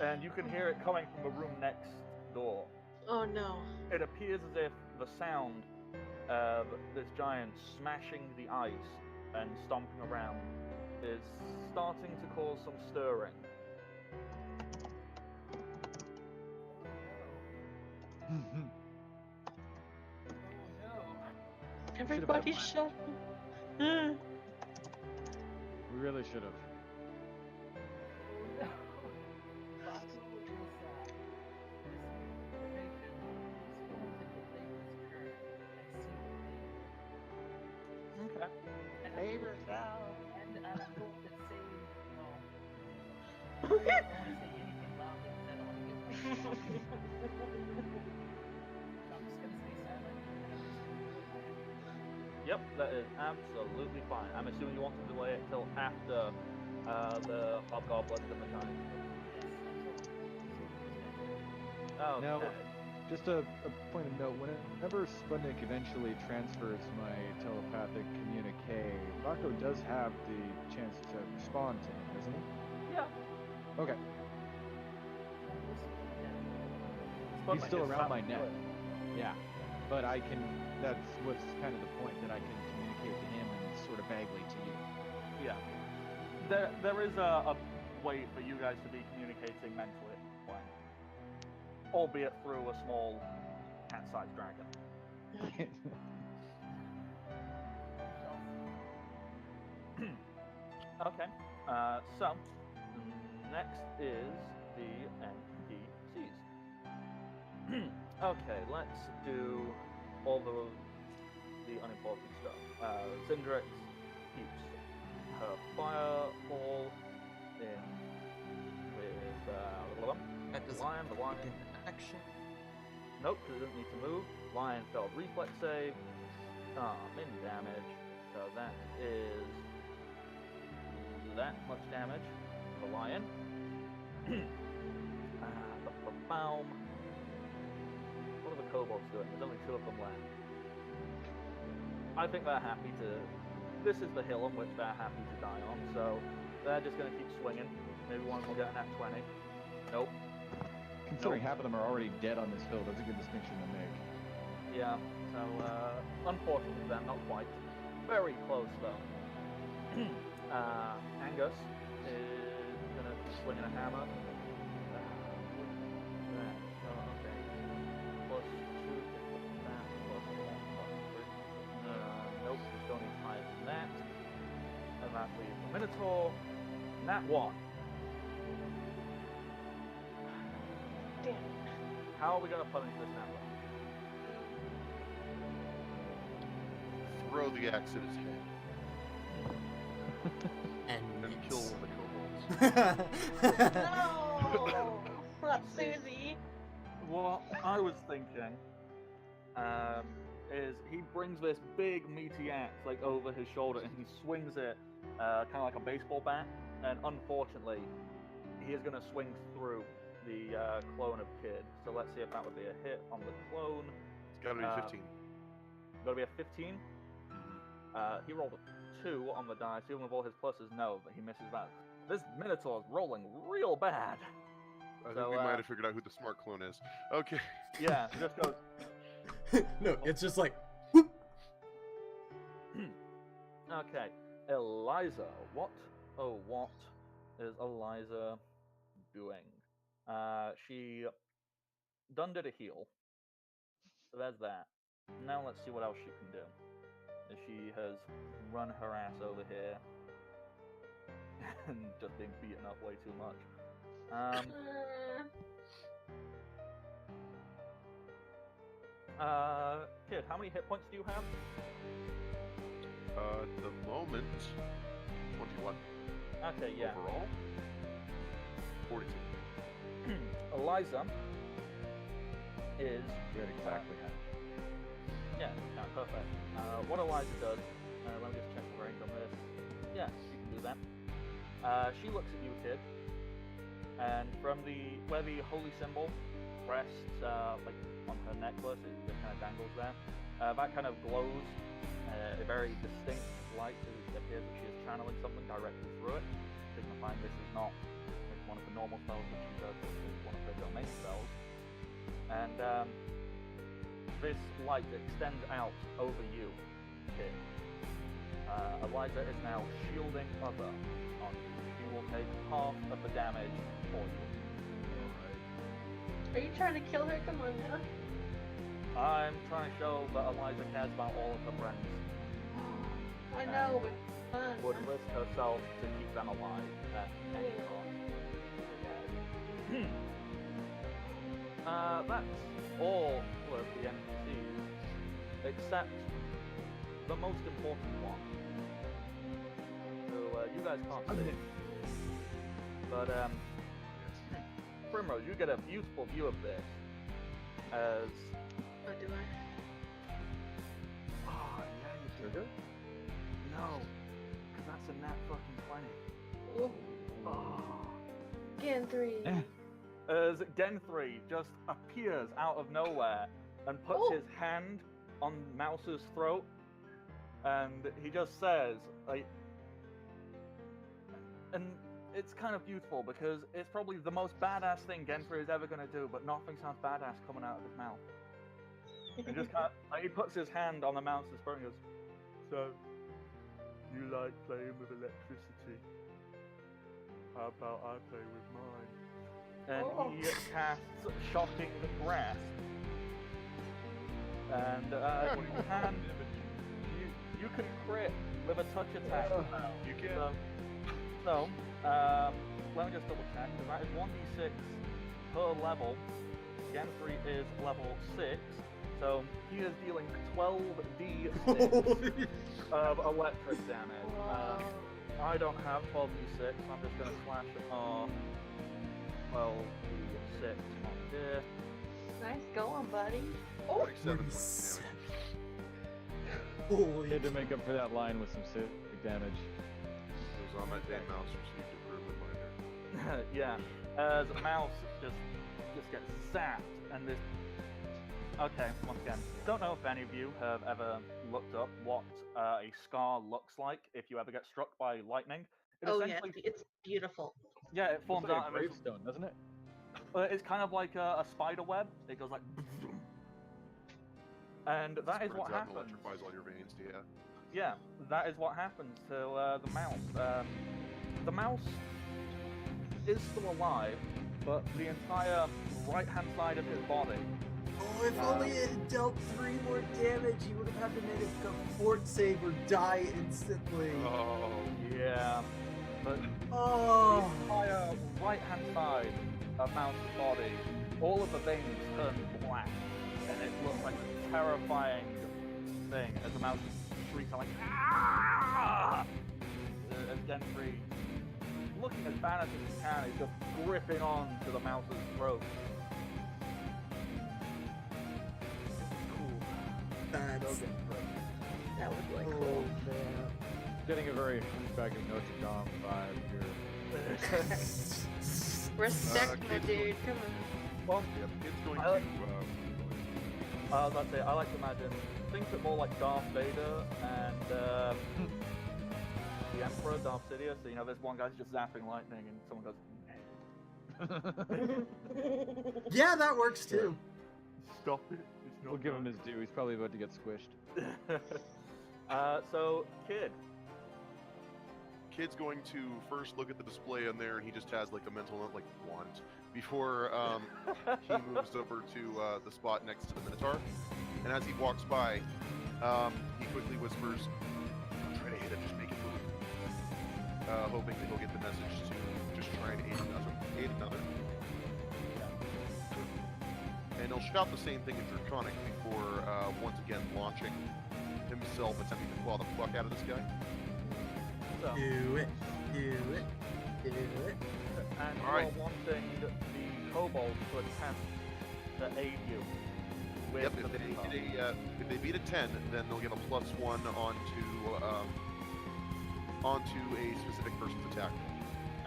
And you can hear it coming from the room next door. Oh no. It appears as if the sound of this giant smashing the ice and stomping around is starting to cause some stirring. Everybody shut up. We really should have. Okay. Save yourself! And I don't know if it's saying, I don't want to say anything loud because I don't want to get my so I'm just gonna stay silent and I'm just gonna do it. Yep, that is absolutely fine. I'm assuming you want to delay it till after the hobgoblin and the giant. Yes, until Oh, No. okay. Just a point of note, whenever Sputnik eventually transfers my telepathic communique, Rocco does have the chance to respond to him, doesn't he? Yeah. Okay. He's Sputnik still is around my sound neck. good. Yeah. But I can, that was kind of the point, that I can communicate to him and sort of vaguely to you. Yeah. There is a way for you guys to be communicating mentally at this point. Albeit through a small cat-sized dragon. Okay. So next is the NPCs. Okay, let's do all the unimportant stuff. Zindrix keeps her fireball in with That doesn't lion. The lion. take an action. Nope, because it doesn't need to move. Lion failed reflex save. Min damage. So that is that much damage for Lion. Baum. What are the kobolds doing? There's only 2 of them left. I think they're happy to... This is the hill on which they're happy to die on, so they're just going to keep swinging. Maybe one will get an nat 20. Nope. Considering half of them are already dead on this hill, that's a good distinction to make. Yeah, so unfortunately for them, not quite. Very close though. Angus is gonna swing a hammer. So okay, plus 2, that, plus 1, plus 3. Nope, we still need higher than that. And that leaves the Minotaur. Nat 1. Damn. How are we gonna punish this Nat 1? Throw the axe at his head And and kill one of the kobolds. No! Not Susie. What I was thinking is he brings this big meaty axe like over his shoulder and he swings it kind of like a baseball bat, and unfortunately he is going to swing through the clone of Kid. So let's see if that would be a hit on the clone. It's gotta be 15. Got to be a 15. He rolled a 2 on the dice. Even with all his pluses, no, but he misses that. This Minotaur is rolling real bad. I think So, we might have figured out who the smart clone is. Okay. Yeah, it just goes. no, it's just like. Okay, Eliza. What is Eliza doing? She done did a heal. So there's that. Now let's see what else she can do. She has run her ass over here and just being beaten up way too much. Kid, how many hit points do you have? At the moment, 21. Okay, yeah. Overall, 42. Eliza is Good, exactly. yeah, perfect. What Eliza does, let me just check the range on this. Yeah, she can do that. She looks at you, Kid, and from where the holy symbol rests, like on her necklace, it kind of dangles there. That kind of glows a very distinct light. It appears that she is channeling something directly through it, signifying this is not like one of the normal spells that she does. This is one of her domain spells, and this light extends out over you, Kid. Eliza is now shielding other on you. She will take half of the damage for you. Are you trying to kill her? Come on now. I'm trying to show that Eliza cares about all of her friends. I know, but fun. Would risk herself to keep them alive at any cost. That's all of the NPCs, except the most important one. So you guys can't see it. But Primrose, you get a beautiful view of this as Oh, do I? oh yeah, you do. No, because that's a nat fucking 20. Ooh. Oh. Again, 3. as Gen3 just appears out of nowhere and puts his hand on Mouse's throat, and he just says, like, and it's kind of beautiful because it's probably the most badass thing Gen3 is ever going to do, but nothing sounds badass coming out of his mouth. And just kind of, like, he puts his hand on the Mouse's throat and goes, "So, you like playing with electricity? How about I play with mine?" And he casts Shocking Grasp. And you can crit with a touch attack. You can. So, let me just double check, because that is 1d6 per level. Gen3 is level 6, so he is dealing 12d6 of electric damage. I don't have 12d6, so I'm just going to slash off 12d6 on here. Nice going, buddy. 47 points of damage. Holy. Had to make up for that line with some sick damage. It was on that day Mouse received a improvement minor. Yeah, as Mouse just gets zapped, and this. Okay, once again, don't know if any of you have ever looked up what a scar looks like if you ever get struck by lightning. It essentially, it's beautiful. yeah, it forms Looks like out a of gravestone, doesn't it? it's kind of like a spider web. It goes like, and that is what Spreads out and happens. electrifies all your veins, yeah. Yeah, that is what happens to the mouse. The mouse is still alive, but the entire right-hand side of his body. Oh, if only it had dealt 3 more damage, he would have had to make a fort save or die instantly. Oh, Yeah, but Oh. the entire right-hand side of Mouse's body, all of the veins turn black, and it looks like a terrifying thing as the mouse shrieks out like, "Ah!" As Gen3, looking as bad as he can, is just gripping on to the mouse's throat. That's... That was really Oh, cool. man. Getting a very Hunchback of Notre Dame vibe here. Respect, my kids dude. Come on. Well, yep, it's going I to. like- I was about to say, I like to imagine things that more like Darth Vader and the Emperor, Darth Sidious. So, you know, there's one guy's just zapping lightning and someone goes, Yeah, that works too. "Stop it, it's not We'll give him done." his due. He's probably about to get squished. So, Kid. Kid's going to first look at the display in there, and he just has like a mental note, like want, before he moves over to the spot next to the Minotaur. And as he walks by, he quickly whispers, "Don't try to hit him, just make it move." Hoping that he'll get the message to just try and aid another. And he'll shout the same thing in Draconic before once again launching himself, attempting to claw the fuck out of this guy. So, Do it. Do it. Do it. and All right. you're wanting the kobolds to attempt to aid you with Yep, the Minotaur. if they beat a 10, then they'll get a +1 onto a specific person's attack.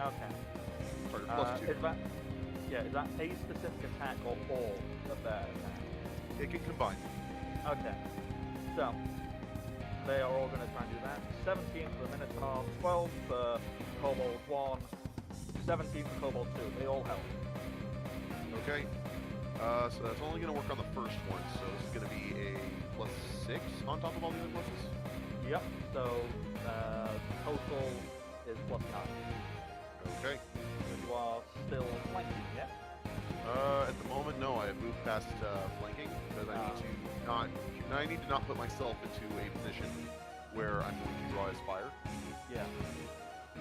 Okay. Sorry, +2. Is that a specific attack or all of their attacks? It can combine. Okay. So, they are all going to try and do that. 17 for the Minotaur, 12 for Kobold 1, 17 for Kobold 2. They all help. Okay. So that's only going to work on the first one. So this is going to be a +6 on top of all the other pluses. Yep. So, total is +9. Okay. You are still flanking, yeah? At the moment, no. I have moved past flanking because I need to not put myself into a position where I'm going to draw his fire. Yeah.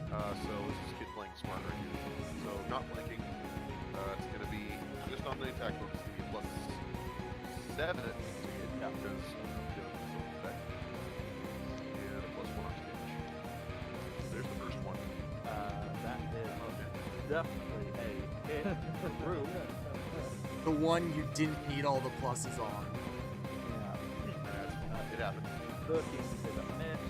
So this is kid playing smart right here. So not flanking. It's going to be just on the attack bonus. It's going to be +7 to hit. Yeah. Because effect. And a +1 on damage. There's the first one. That is definitely a hit through. The one you didn't need all the pluses on. It happened. 13 is a miss.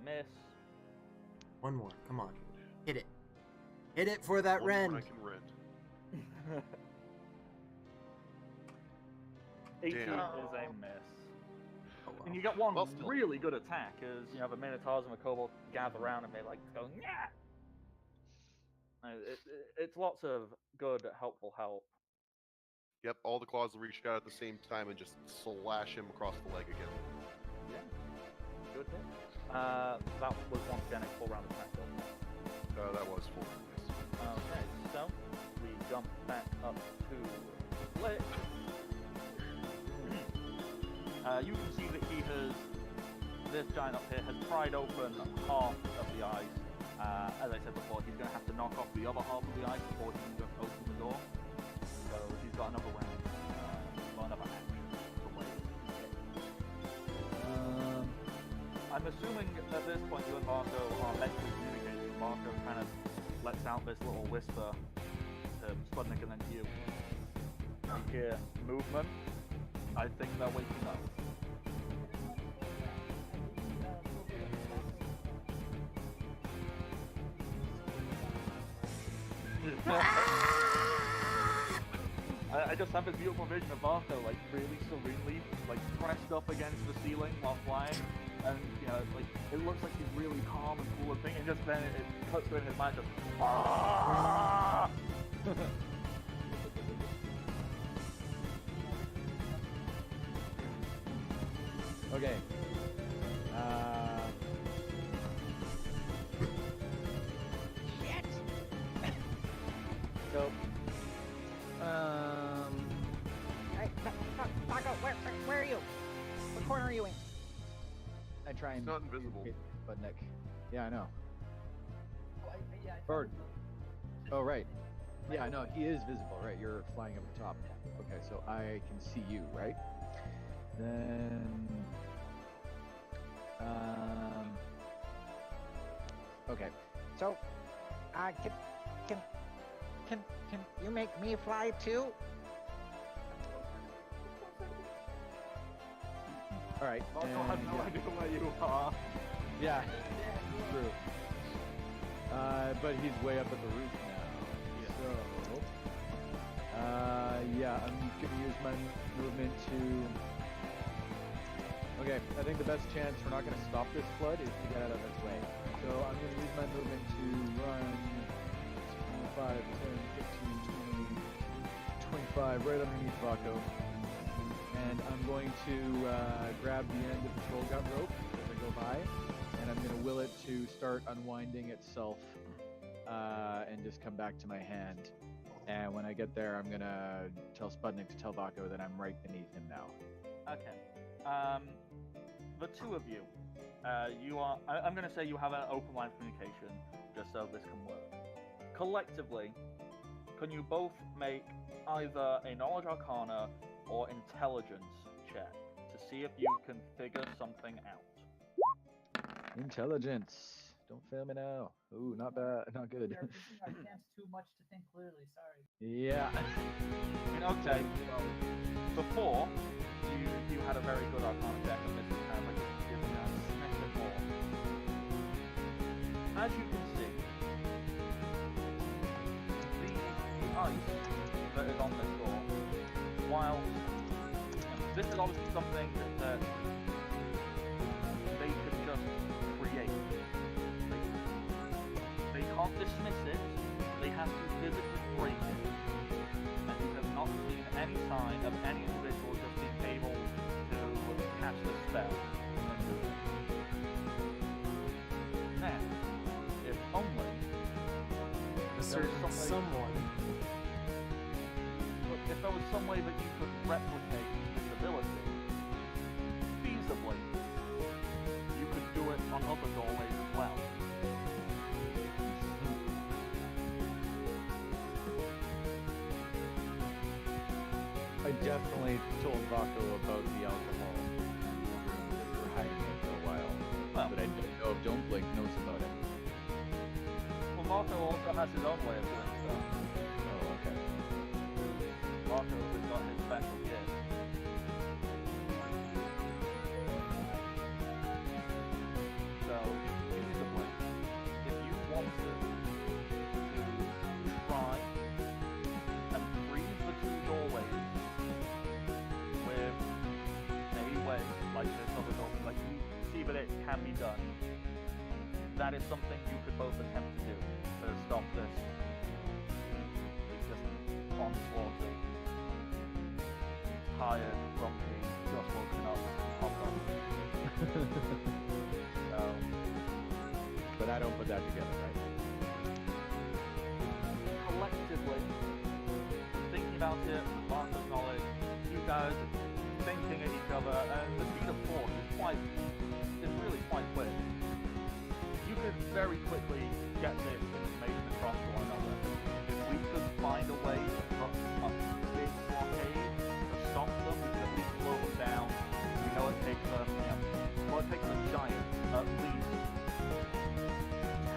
miss. One more. Come on. Hit it. Hit it for that One more Ren. I can rend. 18 Damn. is a miss. Oh, well. And you got one Well, still. really good attack, as you have a Minotaurs and a Kobold gather around and they like go, yeah! It's lots of good, helpful help. Yep, all the claws will reach out at the same time and just slash him across the leg again. Yeah. Good hit. That was once again a full round attack, wasn't it? That was 4. Yes. Okay, so we jump back up to Flick. You can see that this giant up here has pried open half of the ice. As I said before, he's going to have to knock off the other half of the ice before he can just open the door. So he's got another round, another action to wait. I'm assuming at this point you and Marco are mentally communicating. Marco kind of lets out this little whisper to Sputnik and then to you. You hear movement. I think they're waking up. I just have this beautiful vision of Marco, like, really serenely, like, pressed up against the ceiling while flying, and, you know, like, it looks like he's really calm and cool and thing, and just then it cuts to in his mind, just, ah! Okay. Shit. So, Hey, Taco, where are you? What corner are you in? I try and It's not invisible. But Nick. Yeah, I know. Yeah, Bird. Oh, right. Yeah, I know. He is visible, right? You're flying up the top. Okay, so I can see you, right? Then... Okay. So, can you make me fly too? All right. Marco has no idea where you are. Yeah, true. But he's way up at the roof now. So, yeah, I'm gonna use my movement to. Okay, I think the best chance we're not gonna stop this flood is to get out of its way. So I'm gonna use my movement to run 5, 10, 15, 20, 25 right underneath Vaco. And I'm going to grab the end of the troll gut rope as I go by, and I'm going to will it to start unwinding itself and just come back to my hand. And when I get there, I'm going to tell Sputnik to tell Vaco that I'm right beneath him now. Okay. The two of you, I'm going to say you have an open line of communication, just so this can work. Collectively, can you both make either a knowledge arcana or intelligence check to see if you can figure something out? Intelligence. Don't fail me now. Ooh, not bad. Not good. We're using our hands too much to think clearly, sorry. Yeah. Okay, well, before, you had a very good arcana check, and this is kind of like giving you a snippet more. As you can see, the ice that is on this door, while this is obviously something that they can just create. They can't dismiss it, they have to physically break it. And you have not seen any sign of any individual just being able to cast a spell and do it. Now, if only A certain someone. Look, if there was some way that you could replicate this ability, feasibly, you could do it on other doorways as well. I definitely told Vaco about the alcohol that we were hiding it for a while. Well, But I don't know if Don't Blink knows about it. well, Marco also has his own way of doing stuff. Oh, okay. Marco has got his special gift. So, can be done. That is something you could both attempt to do to stop this. It's just onslaught of tired, grumpy, just woken up hobgoblins. But I don't put that together, right? Collectively, thinking about it, with Martha's knowledge, you guys thinking at each other, and the speed of thought is really quite quick. You could very quickly get this information across to one another. If we could find a way to put a big blockade to stop them, we could at least slow them down. We know it takes them, it takes a giant at least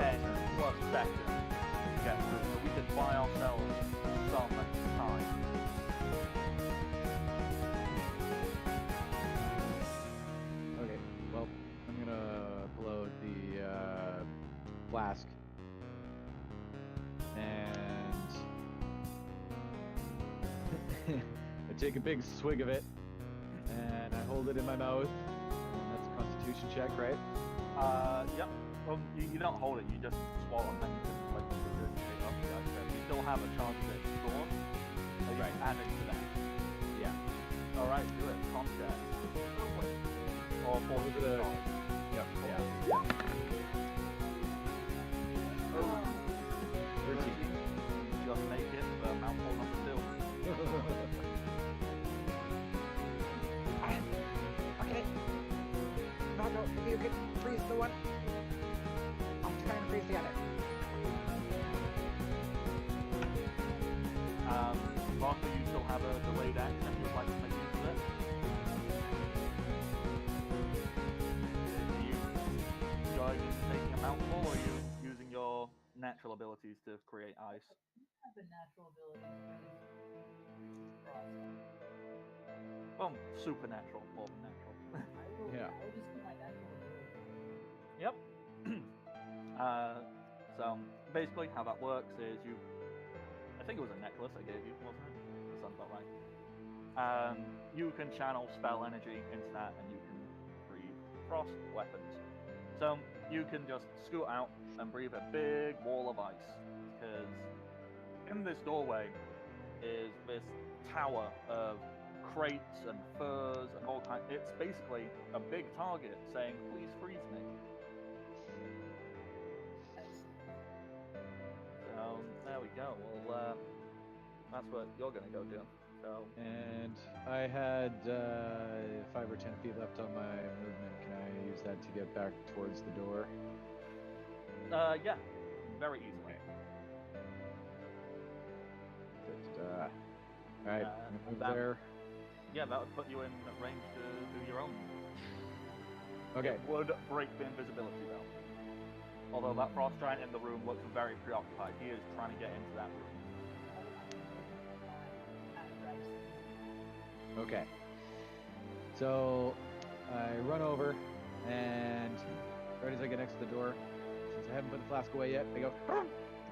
10 plus seconds to get through, so we could buy ourselves some time. Okay, well, I'm gonna blow the flask. And I take a big swig of it, and I hold it in my mouth. And that's a constitution check, right? Yep. Well, you don't hold it, you just swallow it, and you can, like, regurgitate up the ice. You still have a chance to store, so you can add it to that. Yeah. Alright, do it. Con check. Or for the Yep. Yeah. 13. Just make it mouthful number 2. Okay. Marco, if you could freeze the one, I'll try and freeze the other. Martha, you still have a delayed action. You'd like to make use of it? Are you taking a mouthful, or are you using your natural abilities to create ice? I have a natural ability to frost. Well, supernatural, more than natural. I will just do my natural ability. Yep. So basically, how that works is I think it was a necklace I gave you, wasn't it? That sounds about right. You can channel spell energy into that, and you can breathe frost weapons. So you can just scoot out and breathe a big wall of ice, because in this doorway is this tower of crates and furs and all kinds. It's basically a big target saying, "Please freeze me." So there we go. Well, that's what you're gonna go do. So And I had 5 or 10 feet left on my movement. Can I use that to get back towards the door? yeah, very easily. Just, alright, I'm gonna move that- there. Yeah, that would put you in range to do your own. Okay. It would break the invisibility though. Although that frost giant in the room looks very preoccupied. He is trying to get into that room. Okay. So I run over, and right as I get next to the door, since I haven't put the flask away yet, I go,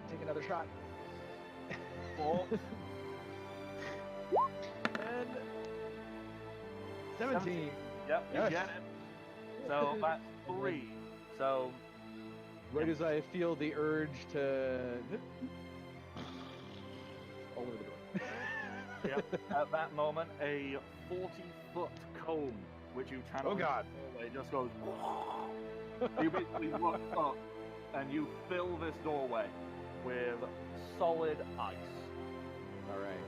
take another shot. Four. And 17. Yep, you Yes. get it. So that's 3. So Right as I feel the urge to all over the door. yep, at that moment, a 40-foot cone, which you channel, Oh, God. it just goes. You basically look up, and you fill this doorway with solid ice. All right.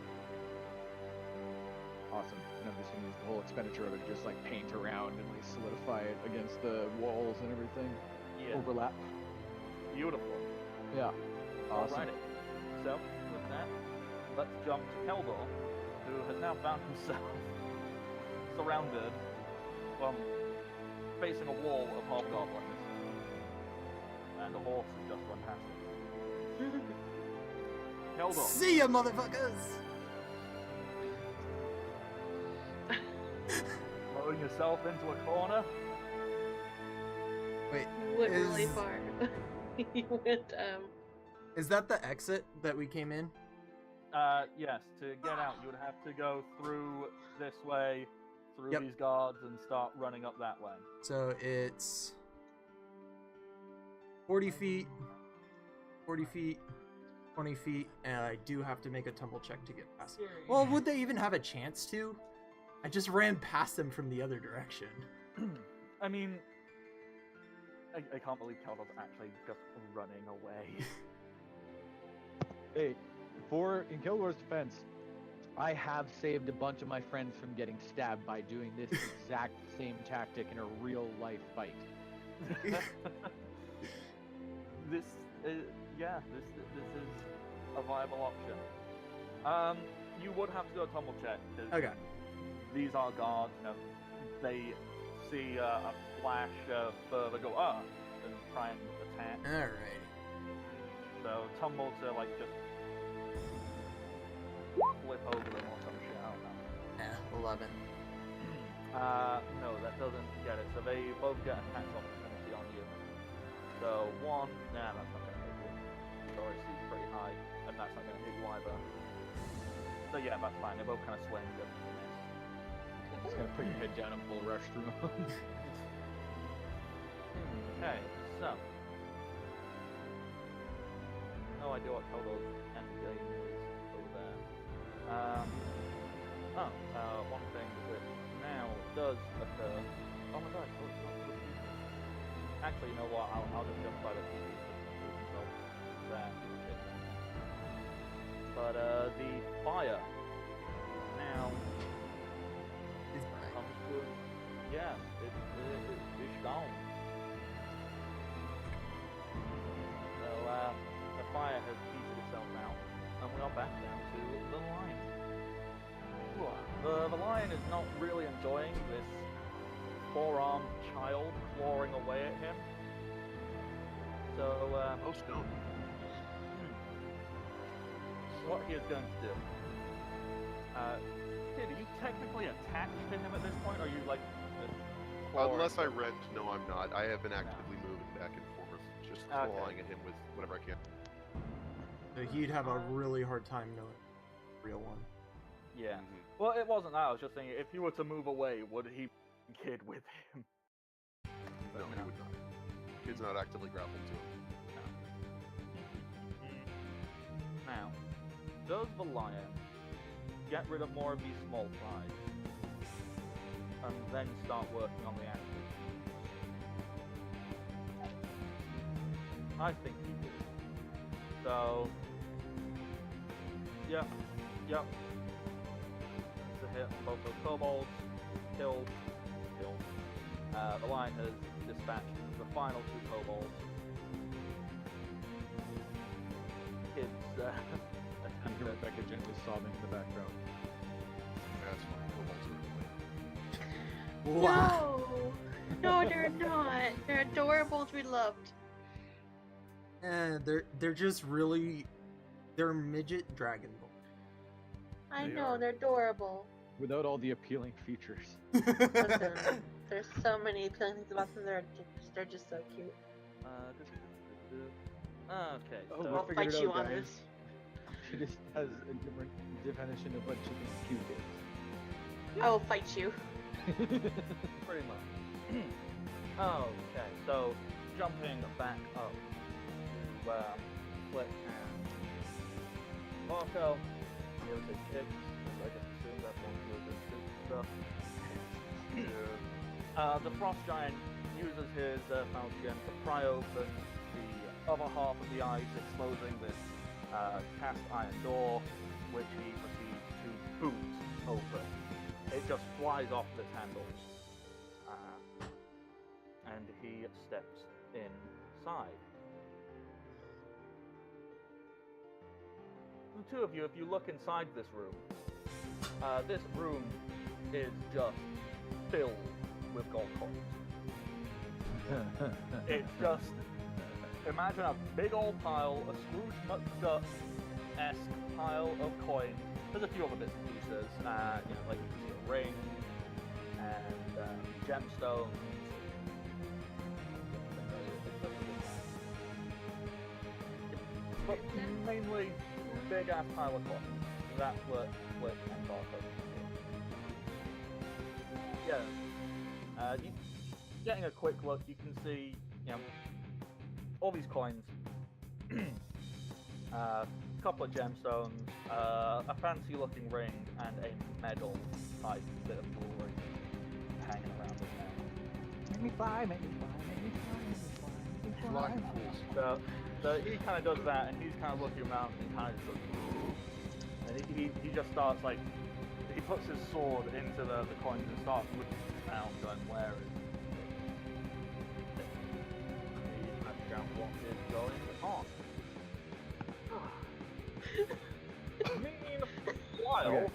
Awesome. And I'm just gonna use the whole expenditure of it to just like paint around and like solidify it against the walls and everything. Yeah. Overlap. Beautiful. Yeah. Awesome. Alrighty. So, with that, let's jump to Keldor, who has now found himself surrounded, facing a wall of hobgoblins. And a horse has just run past him. Keldor. See ya, motherfuckers! Throwing yourself into a corner. Wait, You went really Is- far. You went, is that the exit that we came in? Yes, to get out, you would have to go through this way, through Yep. these guards, and start running up that way. So it's 40 feet, 40 feet, 20 feet, and I do have to make a tumble check to get past. Well, would they even have a chance to? I just ran past them from the other direction. I mean, I can't believe Keldor's actually just running away. Hey, in Keldor's defense, I have saved a bunch of my friends from getting stabbed by doing this exact same tactic in a real life fight. This is a viable option. You would have to do a tumble check. Okay. These are guards. You know, they see a flash further go up and try and attack. Alright. So tumble to like just flip over them or some shit. I don't know. Yeah, 11. No, that doesn't get it. So they both get attacks opportunity on you. So one, nah, that's not gonna hit you. Your AC is pretty high, and that's not gonna hit you either. So yeah, that's fine. They both kind of swing just to miss. Just gonna put your head down and bull rush through them. Okay, so no idea what Keldor's end game is over there. One thing that now does occur. Oh my god, it's not the people. Actually, you know what? I'll just jump by the people themselves there. But the fire now comes to it's gone. So the fire has petered itself out, and we are back down to the lion. The lion is not really enjoying this four-armed child clawing away at him. So stone. What he is going to do? Kid, are you technically attached to him at this point? Or are you like? Unless I rent, no, I'm not. I have been actively moving back and forth, just clawing at him with whatever I can. So he'd have a really hard time knowing the real one. Yeah. Well, it wasn't that. I was just thinking, if you were to move away, would he kid with him? No, he would not. Kid's not actively grappling to him. Now, does the lion get rid of more of these small flies and then start working on the axes? I think he did. So, yep. It's a hit on both those kobolds. Killed. The lion has dispatched the final two kobolds. Kids, You hear Rebecca gently sobbing in the background. That's fine. Wow. No, they're not. They're adorable to be loved. They're just really, they're midget Dragon Ball. I They know, are. they're adorable. Without all the appealing features. Listen, there's so many appealing things about them. They're just so cute. Okay, Oh, so we'll I'll figure fight it you out, on guys. this. She just has a different definition of what she thinks cute is. I will fight you. pretty much. Okay, so jumping back up to Flick and Marco. Here's a kick. I just assume that's one of the super stuff. The frost giant uses his mouth again to pry open the other half of the ice, exposing this cast iron door, which he proceeds to boot open. It just flies off its handles, and he steps inside. The two of you, if you look inside this room is just filled with gold coins. It's just, imagine a big old pile, a Scrooge McDuck-esque pile of coins. There's a few other bits and pieces, like you can see a ring and gemstones. But mainly big ass pile of coins. That's what Flick and Barco do. Yeah. Getting a quick look, you can see, all these coins, a couple of gemstones, a fancy-looking ring, and a medal type bit of jewelry hanging around in there. Make me fly, make me fly, make me fly, make me fly, make me fly. Flying fools. So he kind of does that, and he's kind of looking around and kind of just goes, and he just starts like, he puts his sword into the coins and starts looking around, going, where is it? He's trying to figure out what is going on. Meanwhile, Okay.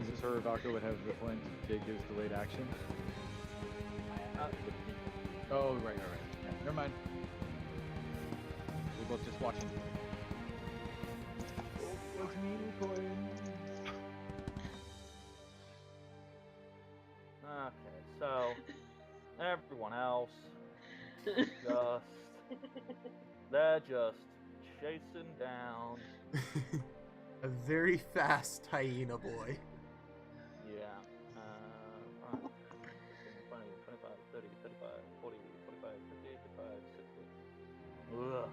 Is this where Ravaka would have the point to take his delayed action? Oh, right. Yeah, never mind. We're both just watching. okay, so everyone else they're just chasing down. A very fast hyena boy. Yeah. 5, 20, 25, 30, 35, 40, 45, 50, 55, 60. Ugh.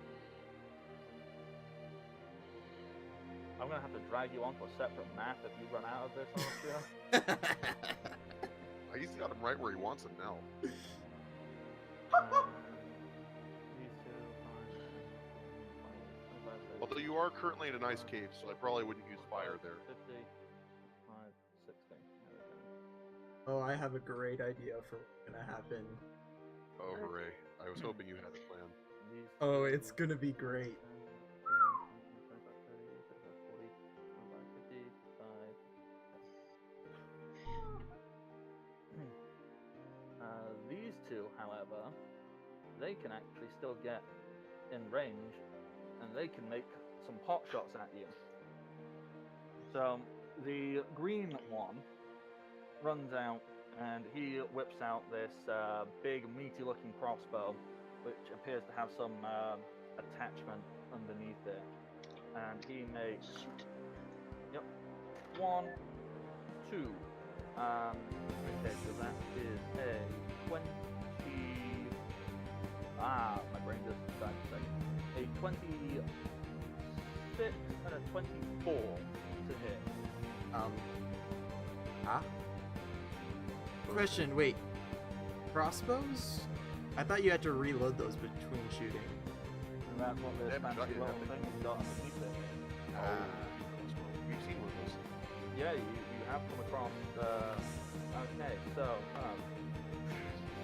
I'm gonna have to drag you onto a separate map if you run out of this, Austria. He's got him right where he wants him now. Although you are currently in an ice cave, so I probably wouldn't use fire there. 50, 5, 60. Oh, I have a great idea for what's gonna happen. Oh, hooray. I was hoping you had a plan. Oh, it's gonna be great. These two, however, they can actually still get in range, and they can make some pot shots at you. So the green one runs out, and he whips out this big, meaty-looking crossbow, which appears to have some attachment underneath it. And he makes, yep, 1, 2. Okay, so that is a 20. My brain just died a second. A 26 and a 24 to hit. Question, wait. Crossbows? I thought you had to reload those between shooting. And that's what this Yeah, but fancy you little have to- thing has got underneath it. You've seen one of those. Yeah, you have come across. Okay, so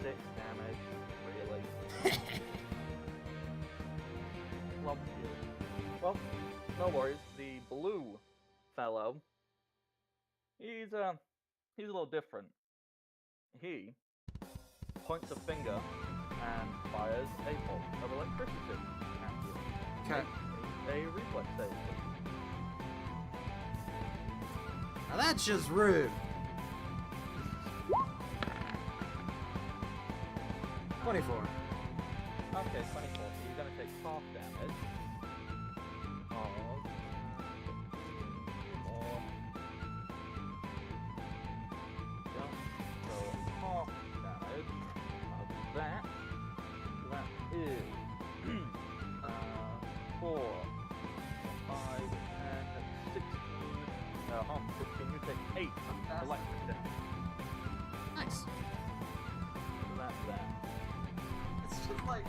6 damage, really. Love you. Well, no worries. The blue fellow, he's a little different. He points a finger and fires a bolt of electricity at you. Okay. A reflex save. Now that's just rude. 24. Okay, 24. So you're going to take half damage of 4. Yep. So half damage of that. So that is 4, 5, and 16. Half of 16. You take 8 electric damage. Nice. So that's that. It's just like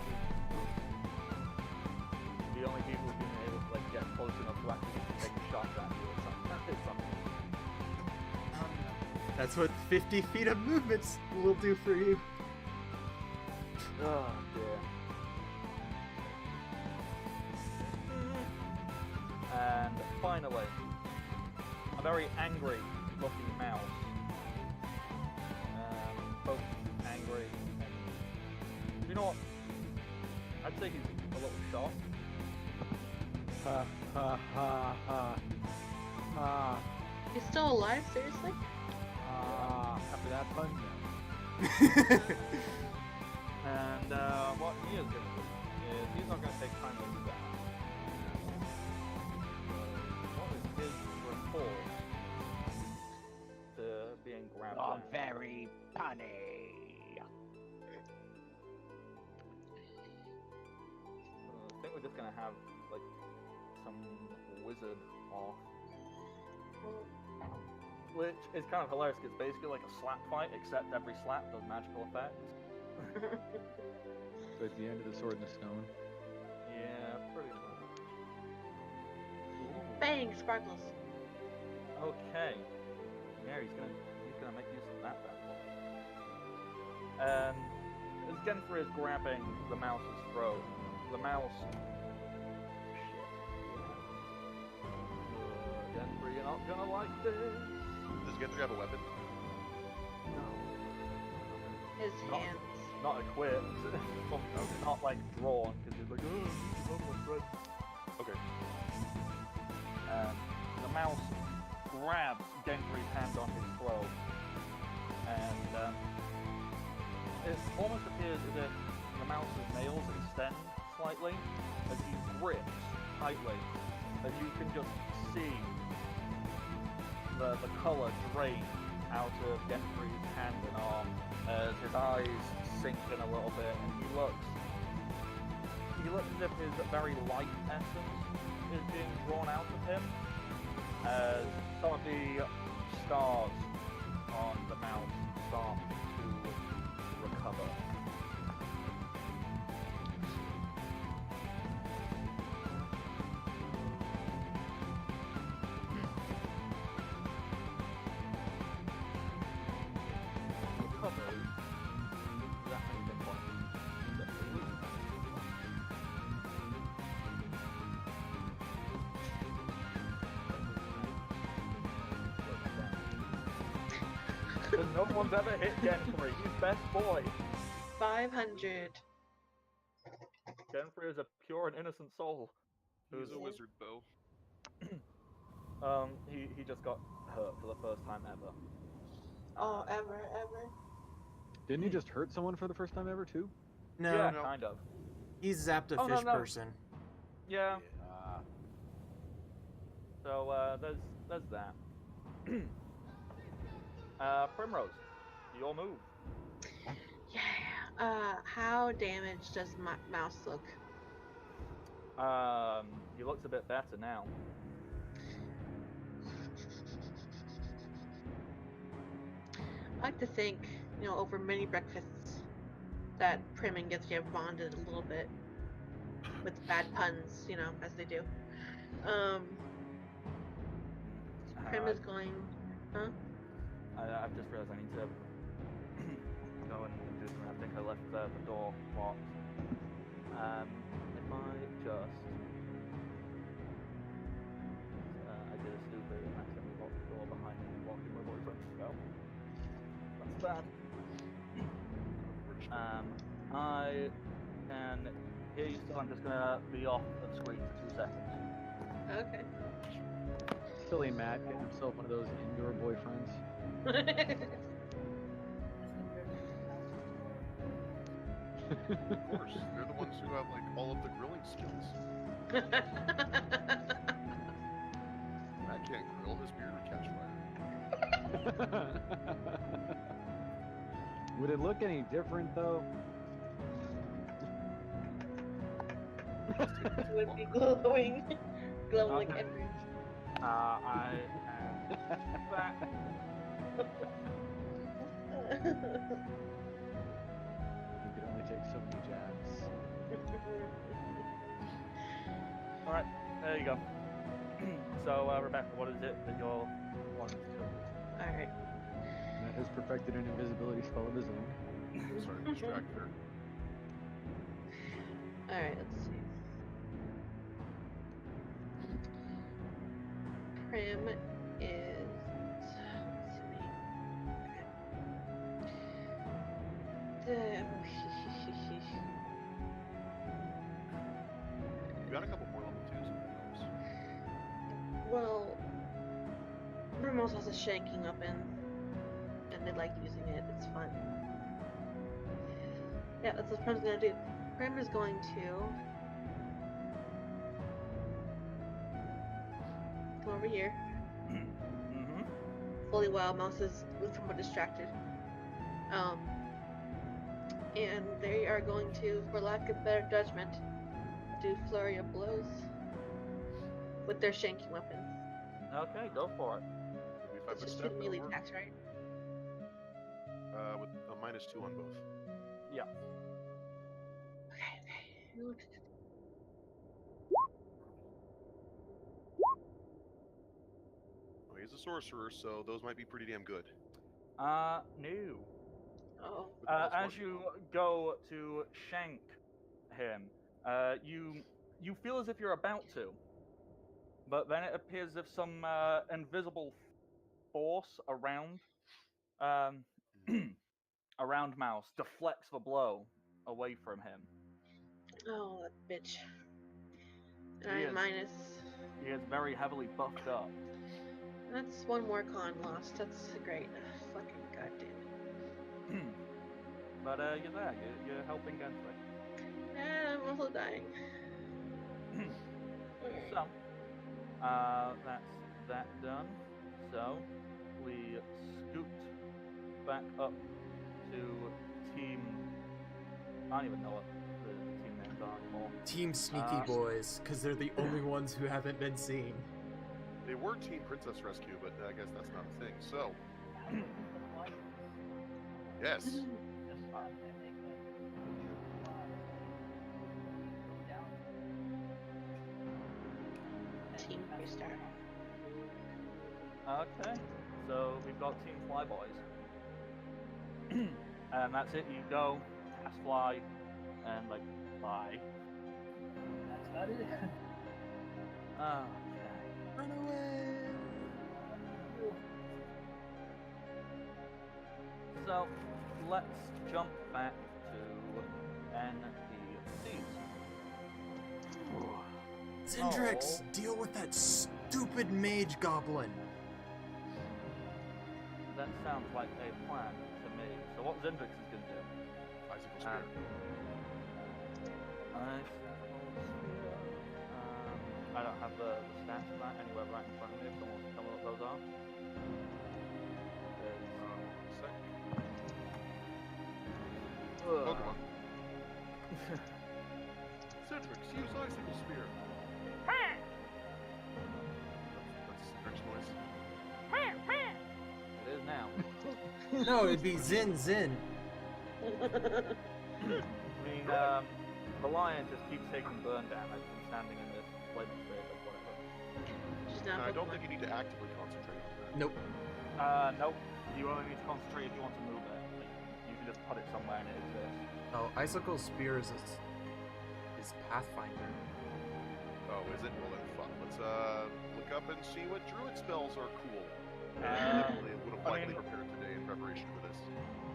The only people who've been able to like get close enough to actually take shots at you or something. That is something. that's what 50 feet of movements will do for you. Oh dear. And finally, a very angry looking mouse. Both angry and... You know what? I'd say he's a little shocked. Ha ha ha ha. Ha. He's still alive? Seriously? After that pun. And what he is going to do is he's not going to take time to do that. What is his report to being grabbed? Oh, down? very punny. we're just gonna have like some wizard off, which is kind of hilarious. 'Cause it's basically like a slap fight, except every slap does magical effects. So it's the end of the Sword in the Stone. Yeah, pretty much. Ooh. Bang! Sparkles. Okay. Yeah, he's gonna make use of that bad boy. As Genfrey is grabbing the mouse's throat, the mouse. Genfrey, you're not gonna like this. Does Genfrey have a weapon? No. His hands. Not equipped. Not like drawn, because he's like, oh, my friend. Okay. The mouse grabs Genfrey's hand on his throat, and it almost appears as if the mouse's nails extend slightly as he grips tightly, and you can just see the colour drain out of Genfrey's hand and arm as his eyes sink in a little bit, and he looks as if his very light essence is being drawn out of him, as some of the stars on the mouse start to recover. Recovery. That makes it point. Because no one's ever hit Genfrey. He's best boy. 500. Genfrey is a pure and innocent soul. Who's a wizard, though? He just got hurt for the first time ever. Oh, ever. Didn't he just hurt someone for the first time ever too? No, Yeah, no. kind of. he's zapped a Oh, no, fish no. person. Yeah. Ah. So there's that. Primrose, your move. Yeah. How damaged does my mouse look? He looks a bit better now. I like to think, over many breakfasts, that Prim and Githya have bonded a little bit with bad puns, as they do. Prim is going, huh? I've just realized I need to go and do something. I think I left the door locked. If I just... I did a stupid and accidentally locked the door behind me, blocking my boyfriend. Well, that's bad. I can hear you still. I'm just gonna be off of screen for 2 seconds. Okay. Silly Matt getting himself one of those indoor boyfriends. Of course, they're the ones who have like all of the grilling skills. Matt can't grill; his beard would catch fire. Would it look any different though? It would be glowing like Henry. I am back. You could only take so many jabs. Alright, there you go. So, Rebecca, what is it that you're wanting to do? Alright. Matt has perfected an invisibility spell of his own. Sorry to distract her. Alright, let's see. Prim is... You got a couple more level 2s if that helps. Well, Brimos has a shanking weapon, and they like using it. It's fun. Yeah, that's what Prim's gonna do. Prim is going to come over here. Mm-hmm. Fully while Mouse is somewhat distracted. And they are going to, for lack of better judgment, do flurry of blows with their shanking weapons. Okay, go for it. If I It's put just step two melee over, attacks, right? with a -2 on both. Yeah. Okay. Oh, he's a sorcerer, so those might be pretty damn good. No. Oh. With the As +1? you go to shank him, you feel as if you're about to, but then it appears as if some invisible force around around Mouse deflects the blow away from him. Oh, that bitch. And He I'm is- minus. He is very heavily buffed up. That's one more con lost. That's great. Fucking goddamn. But you're there. You're helping Gentry. And I'm also dying. So, that's that done. So, we scoot back up to team. I don't even know what the team names are anymore. Team Sneaky Boys, because they're the only ones who haven't been seen. They were Team Princess Rescue, but I guess that's not a thing. So, yes. Team Freestar. Okay, so we've got Team Flyboys. And that's it, you go, cast fly, and like, fly. That's about it. Okay. Run away! So, let's jump back to NPCs. Zendrix, Oh. deal with that stupid mage goblin. That sounds like a plan to me. So what Zendrix is going to do? Icicle Spear. I don't have the stats for that anywhere right in front of me. If someone wants to tell me what those are. Pokemon. Cedric, use Icicle Spear. That's Cedric's voice. It is now. No, it'd be Zin. I mean, the lion just keeps taking burn damage and standing in this flaming sphere or whatever. She's And not I don't Pokemon. think you need to actively concentrate on that. Nope. Nope. You only need to concentrate if you want to move it. Like, you can just put it somewhere and it exists. Oh, Icicle Spear is Pathfinder. Oh, is it? Well then, fuck. Let's look up and see what druid spells are cool. I definitely would have likely prepared today in preparation for this.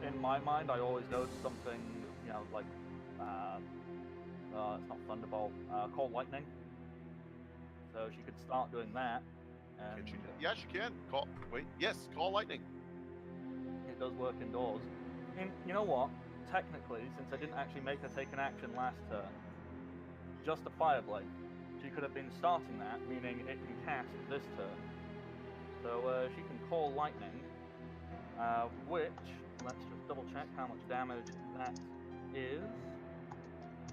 In my mind, I always go to something, you know, like, it's not Thunderbolt, Cold Lightning. So she could start doing that. And Can she? Yeah, she can. Yes, call lightning. it does work indoors. And you know what? Technically, since I didn't actually make her take an action last turn, just a Fireblade, she could have been starting that, meaning it can cast this turn. So she can call lightning, which, let's just double check how much damage that is.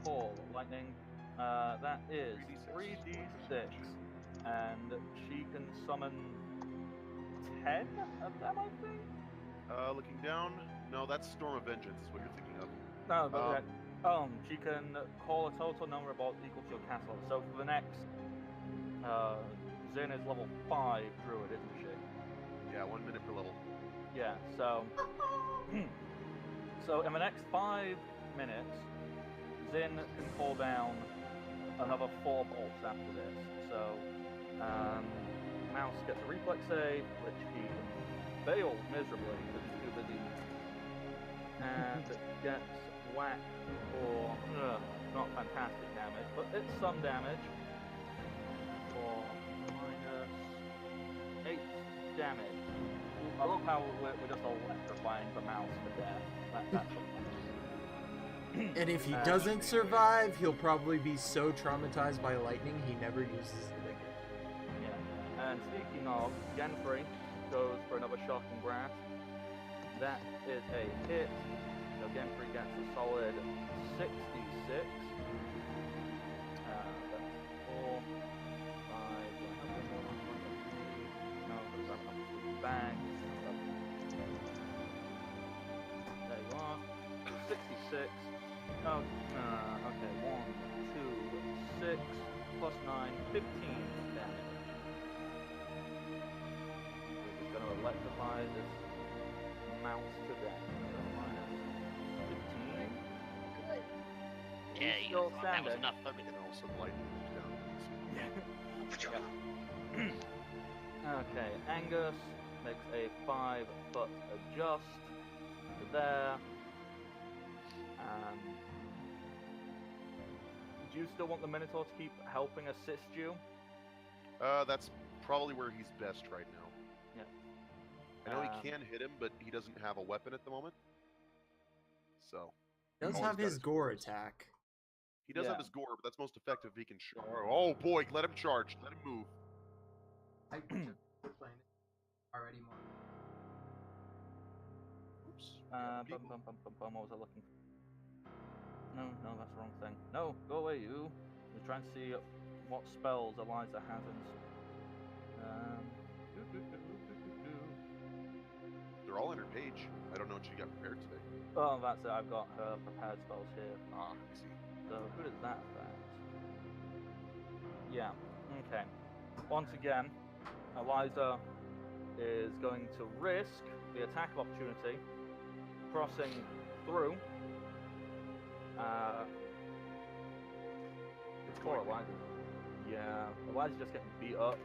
Call lightning, that is 3d6, and she can summon 10 of them, I think? Looking down. No, that's Storm of Vengeance is what you're thinking of. No, but she can call a total number of bolts equal to your castle. So for the next, Zin is level 5 druid, isn't she? Yeah, 1 minute per level. Yeah, so so in the next 5 minutes, Zin can call down another 4 bolts after this. So Mouse gets a reflex save, which he fails miserably because he's too busy, and gets whacked for not fantastic damage, but it's some damage for -8 damage. I love how we're just electrifying the Mouse to death. That's And if he doesn't survive, he'll probably be so traumatized by lightning he never uses it again. Yeah. And speaking of, Genfrey goes for another shocking grasp. That is a hit. So Genfrey gets a solid 66. 15 damage. We're just going to electrify this mouse to death. So minus 15. Good. He's Yeah, you still thought that was standing. enough for me. And also lightning moves down. Okay, Angus makes a 5-foot adjust to there. Do you still want the Minotaur to keep helping assist you? That's probably where he's best right now. Yeah. I know he can hit him, but he doesn't have a weapon at the moment. So. He does Always have got his gore tools. attack. He does Yeah. have his gore, but that's most effective if he can charge. Oh boy, let him charge. Let him move. I just playing it already more. Oops. What was I looking for? No, that's the wrong thing. No, go away, you. We're trying to see what spells Eliza has in. They're all in her page. I don't know what she got prepared today. Oh, that's it. I've got her prepared spells here. Ah, I see. So who does that affect? Yeah. Okay. Once again, Eliza is going to risk the attack of opportunity, crossing through. It's Poor going. Eliza. Yeah, Eliza's just getting beat up,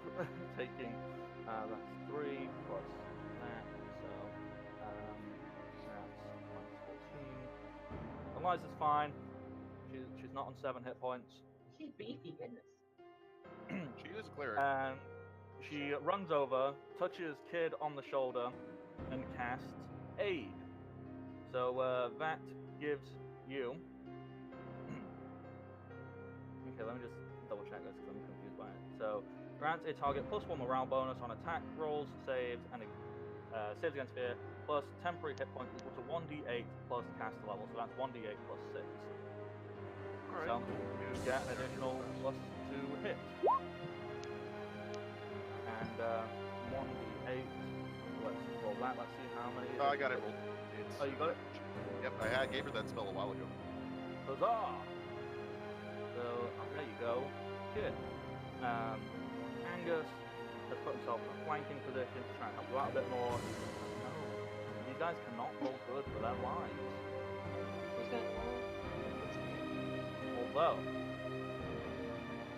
taking that's 3 plus that, so that's minus 14. Eliza's fine. She's not on 7 hit points. She's beefy, goodness. She is a cleric. And she runs over, touches Kid on the shoulder, and casts Aid. So that gives you. Okay, let me just double check this because I'm confused by it. So, grants a target +1 morale bonus on attack rolls, saves, and saves against fear, plus temporary hit points equal to 1d8 plus caster level. So that's 1d8 plus 6. Alright. So you get an additional +2 hit. And 1d8. Let's roll that. Let's see how many. I got it rolled. It's, Oh, you got it? Yep, I gave her that spell a while ago. Huzzah! So there you go, Kid. Angus has put himself in a flanking position to try and help you out a bit more. No, these guys cannot roll good for their lives. Who's gonna roll? Although,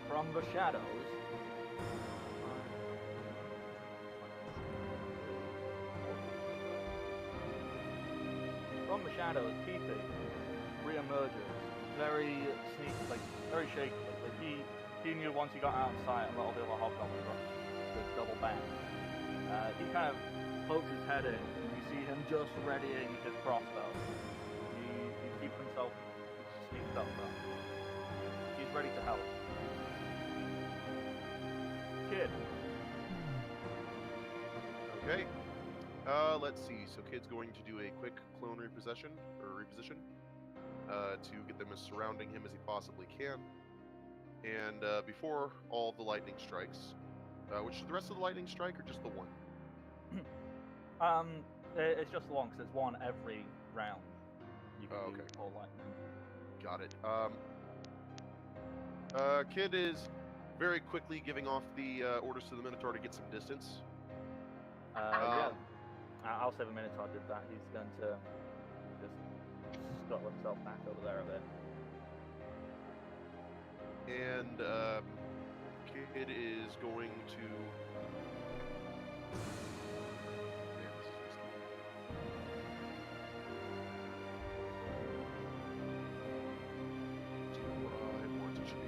from the shadows, PP re-emerges, very sneaky, like very shaky. Like he knew once he got out of sight and a lot of the other hobgoblins were just double bang. He kind of pokes his head in, and you see him just readying his crossbow. He keeps himself sneaked up though. He's ready to help. Kid. Okay. Let's see. So Kid's going to do a quick clone reposition to get them as surrounding him as he possibly can. And before all the lightning strikes, which is the rest of the lightning strike or just the one? It's just the one because it's one every round. You can do all lightning. Got it. Kid is very quickly giving off the orders to the Minotaur to get some distance. Yeah. I'll save a minute till I did that. He's going to just scuttle himself back over there a bit. And Kid is going to...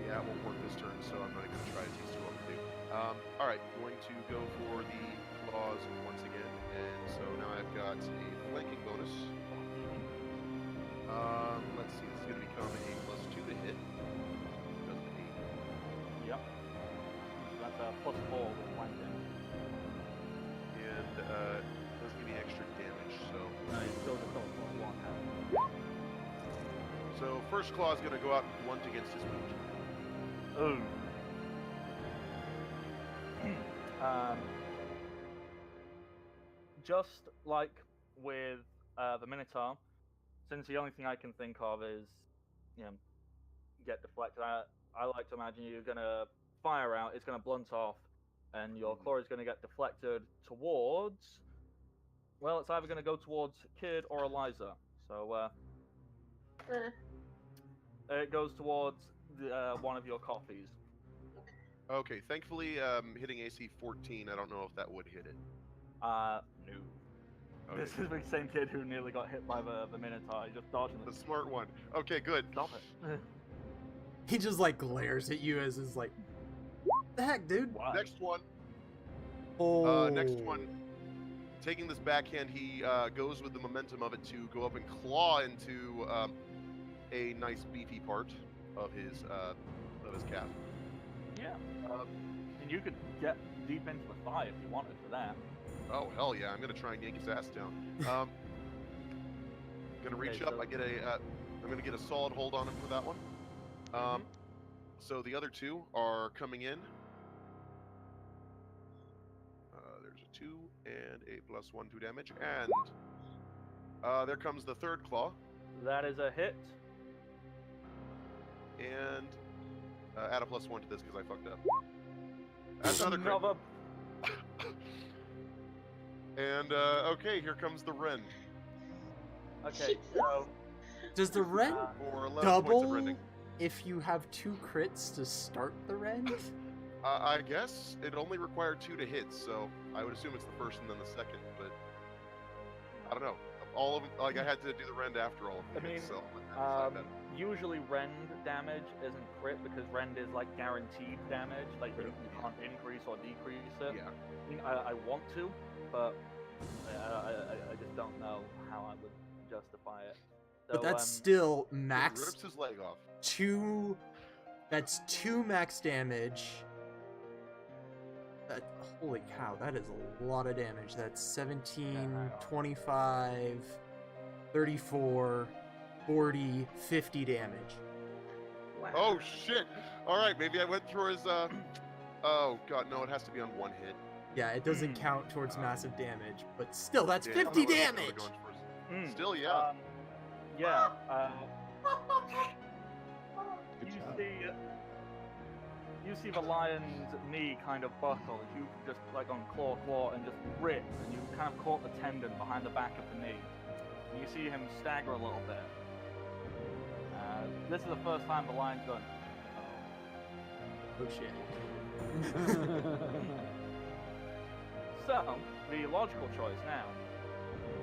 Yeah, it won't work this turn, so I'm not going to try to teach you what to do. Alright, going to go for the claws once again, and so now I've got a flanking bonus. Let's see, this is going to become a +2 to hit. Does an 8. Yep. So that's a +4 with flanking. And doesn't give me extra damage, so... No, he's still just got +1. So first claw is going to go out and blunt against his boot. Ooh. Just like with the Minotaur, since the only thing I can think of is, get deflected. I like to imagine you're gonna fire out, it's going to blunt off, and your claw is going to get deflected towards. Well, it's either going to go towards Kid or Eliza. So it goes towards one of your coffees. Okay, thankfully, hitting AC 14, I don't know if that would hit it. No. Okay. This is the same kid who nearly got hit by the Minotaur. He just dodged The smart one. Okay, good. Stop it. He just like glares at you as is like, what the heck, dude? Why? Next one. Oh. Next one. Taking this backhand, he goes with the momentum of it to go up and claw into a nice beefy part of his calf. Yeah. And you could get deep into the thigh if you wanted for that. Oh hell yeah! I'm gonna try and yank his ass down. Gonna reach up. I'm gonna get a solid hold on him for that one. So the other two are coming in. There's a 2 and a +1, 2 damage, and there comes the third claw. That is a hit. And add a +1 to this because I fucked up. That's another crit. And okay, here comes the Ren. Okay, so Does the Ren For 11 points of double rending. if you have 2 crits to start the Ren? I guess it only required 2 to hit, so I would assume it's the first and then the second, but I don't know. All of them, like I had to do the rend after all of them. I mean, so usually rend damage isn't crit because rend is like guaranteed damage. Like you can't increase or decrease it. yeah. I mean, I want to, but I just don't know how I would justify it. So, But that's still He max rips his leg off. 2. That's 2 max damage. Holy cow, that is a lot of damage. That's 17, 25, 34, 40, 50 damage. Wow. Oh shit! Alright, maybe I went through his oh god, no, it has to be on 1 hit. Yeah, it doesn't count towards massive damage, but still, that's Damn, 50 I would've damage! gone first. Still, yeah. Yeah. Good job. You see the lion's knee kind of buckle as you just like on claw and just rip, and you kind of caught the tendon behind the back of the knee. And you see him stagger a little bit. This is the first time the lion's going. Oh shit. So the logical choice now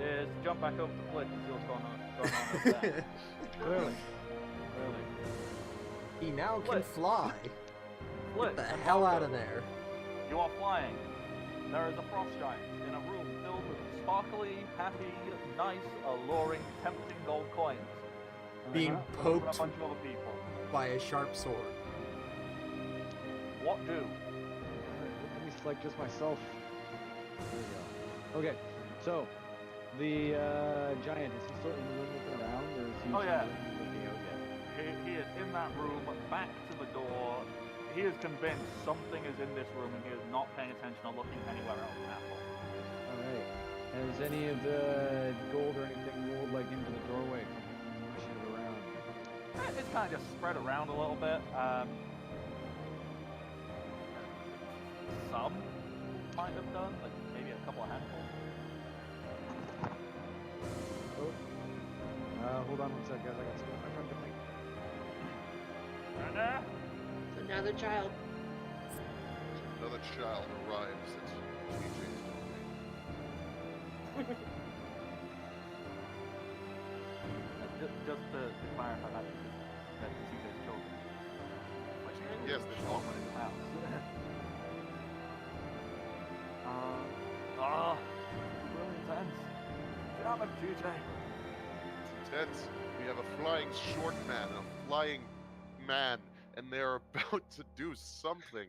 is to jump back over the cliff and see what's going on over there. Clearly. He now can Flip. fly. Flip, Get the and hell Marco, out of there. You are flying. There is a frost giant in a room filled with sparkly, happy, nice, alluring, tempting gold coins. Being And a poked bunch of other people. by a sharp sword. What do? Let me select just myself. There we go. Okay, so the giant, is he still in the room looking around, or is he Oh, yeah. looking out yet? He is in that room, back to the door. He is convinced something is in this room and he is not paying attention or looking anywhere else at all. Alright. Has any of the gold or anything rolled like into the doorway? Pushing it around. It's kind of just spread around a little bit. Some might have done, like maybe a couple of handfuls. Oh. Hold on one sec, guys. I got some. I'm trying to think. Another child. Another child arrives at TJ's doorway. Just to clarify that TJ's children. Like, Yes, they all went in the house. Really intense. Damn it, TJ. It's intense. We have a flying short man, a flying man, and they're about to do something.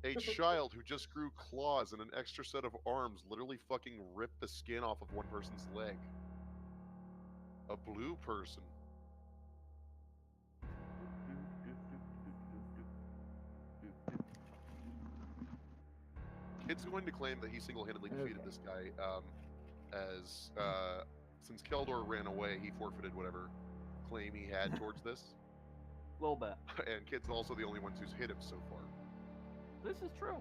A child who just grew claws and an extra set of arms literally fucking ripped the skin off of one person's leg. A blue person. Kid's going to claim that he single-handedly defeated this guy, as since Keldor ran away, he forfeited whatever claim he had towards this. A little bit. And Kid's also the only ones who's hit him so far. This is true.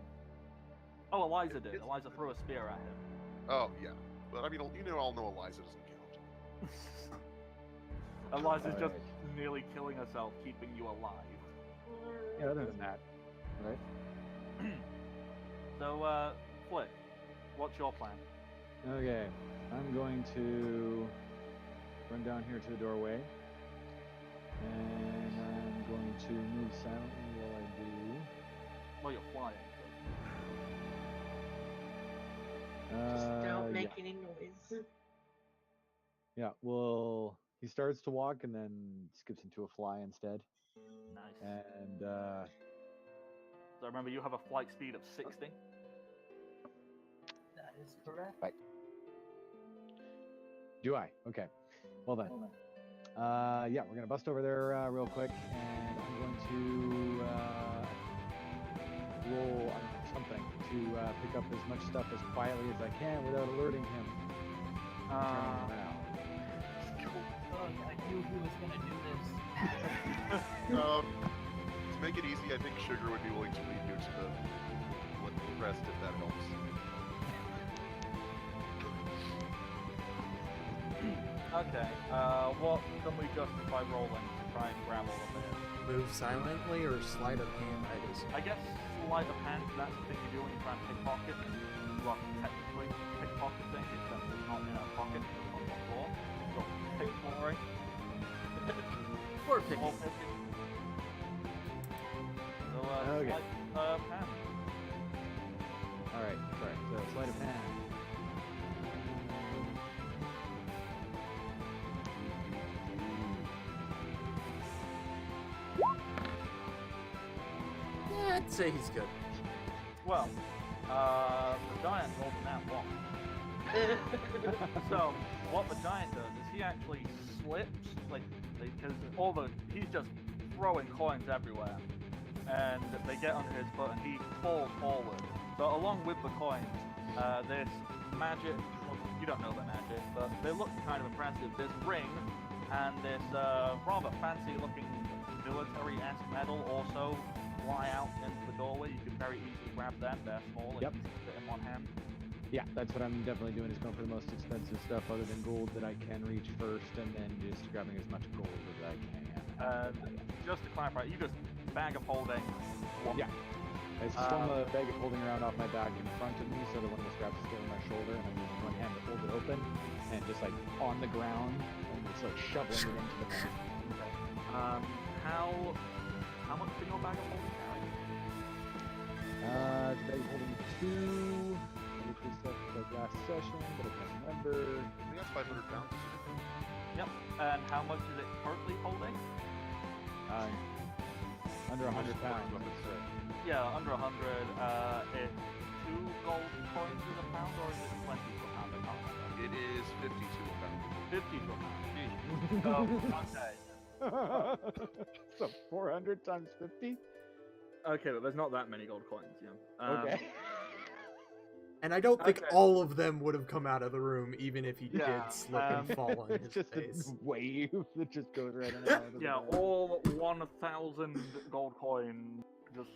Oh, Eliza did. Eliza threw a spear at him. Oh, yeah. But I mean, all know Eliza doesn't count. Eliza's just Alright. nearly killing herself, keeping you alive. Yeah, other than that, right? So, Flick, what's your plan? Okay, I'm going to run down here to the doorway, and I'm going to move silently while I do. Well, you're flying. Just don't make Yeah. any noise. Yeah, well, he starts to walk and then skips into a fly instead. Nice. And, So remember, you have a flight speed of 60. That is correct. do I? Okay. Well then. Yeah, we're going to bust over there real quick, and I'm going to roll something to pick up as much stuff as quietly as I can without alerting him. Turning around. Ugh, I knew he was gonna do this. To make it easy, I think Sugar would be willing to lead you to the rest if that helps. Okay, what can we justify rolling to try and grab all of this? Move silently or sleight of hand items? I guess sleight of hand, that's the thing you do when you try and pickpocket. Well, technically pickpocketing, except it's not in a pocket, it's on the floor. So, pickpocketing. Or picking. Or picking. So, Okay. sleight of hand. Alright, correct. So, sleight of hand. Yeah, I'd say he's good. Well, the giant rolled an at one. So, what the giant does is he actually slips, like, because he's just throwing coins everywhere, and they get under his foot, and he falls forward. So, along with the coins, this magic, well, you don't know the magic, but they look kind of impressive. This ring and this rather fancy-looking military-esque medal also fly out into the doorway. You can very easily grab them. They're small and Yep. easy to fit in one hand. Yeah, that's what I'm definitely doing, is going for the most expensive stuff other than gold that I can reach first, and then just grabbing as much gold as I can. Just to clarify, you just bag of holding. Yeah. I swung a bag of holding around off my back in front of me, so that one of the straps is still on my shoulder, and I'm using one hand to hold it open, and just like on the ground, and just like shoveling it into the ground. How much can your bag of holding carry? The bag of holding 2. I looked this up like last session, but I can't remember. I think that's 500 pounds. Yep. And how much is it currently holding? Under 100 pounds. Yeah, under 100. It's 2 gold coins to the pound, or is it 20 to a pound? I can't remember. It is 50 to a pound. 50 to a pound. Okay. So 400 times 50? Okay, but there's not that many gold coins, yeah. Okay. And I don't think Okay. all of them would have come out of the room, even if he Yeah, did slip and fall on It's his just face. a wave that just goes right in and out of the Yeah, bag. all 1,000 gold coin. Just.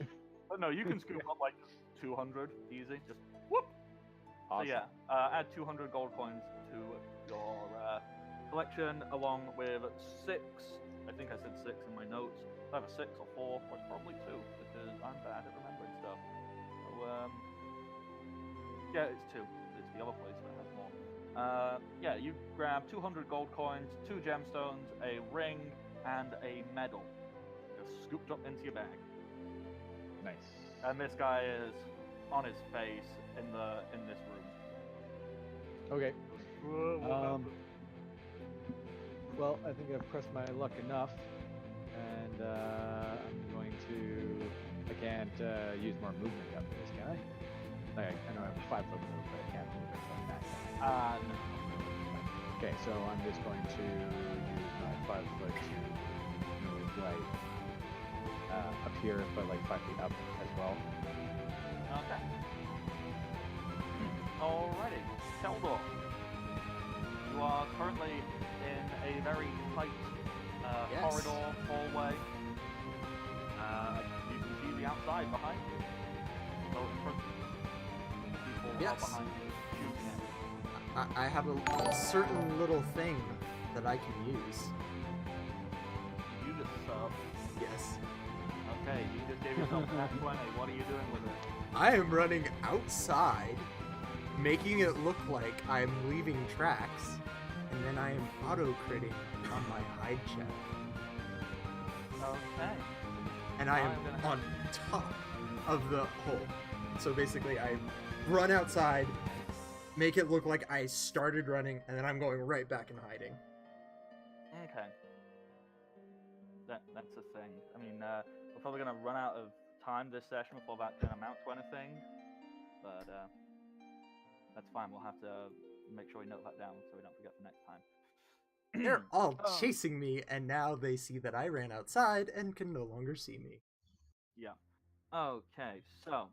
But no, you can scoop up like 200 easy. Just whoop. Awesome. So yeah, add 200 gold coins to your collection, along with 6. I think I said 6 in my notes. Either 6 or 4, or it's probably 2 because I'm bad at remembering stuff. So yeah, it's 2. It's the other place that has more. Yeah, you grab 200 gold coins, 2 gemstones, a ring, and a medal. Just scooped up into your bag. Nice. And this guy is on his face in this room. Okay. What happened? Well, I think I've pressed my luck enough, and I'm going to. I can't use more movement after this, can I? Like, I know I have a 5 foot move, but I can't move it from that. No. Okay, so I'm just going to use my 5 foot to move right up here, but like 5 feet up as well. Okay. Alrighty, Keldor. You are currently in a very tight Yes. corridor, hallway. outside behind you. Oh, in front of you. People are Yes. behind you shooting at you. I have a certain little thing that I can use. You just sub. Yes. Okay, you just gave yourself that 20. What are you doing with it? I am running outside, making it look like I'm leaving tracks, and then I am auto-critting on my hide check. Okay. And I am I'm gonna- on top of the hole. So basically, I run outside, make it look like I started running, and then I'm going right back in hiding. Okay. That's a thing. I mean, we're probably gonna run out of time this session before that can amount to anything, but that's fine. We'll have to make sure we note that down so we don't forget for next time. They're all Oh. chasing me, and now they see that I ran outside and can no longer see me. Yeah. Okay, so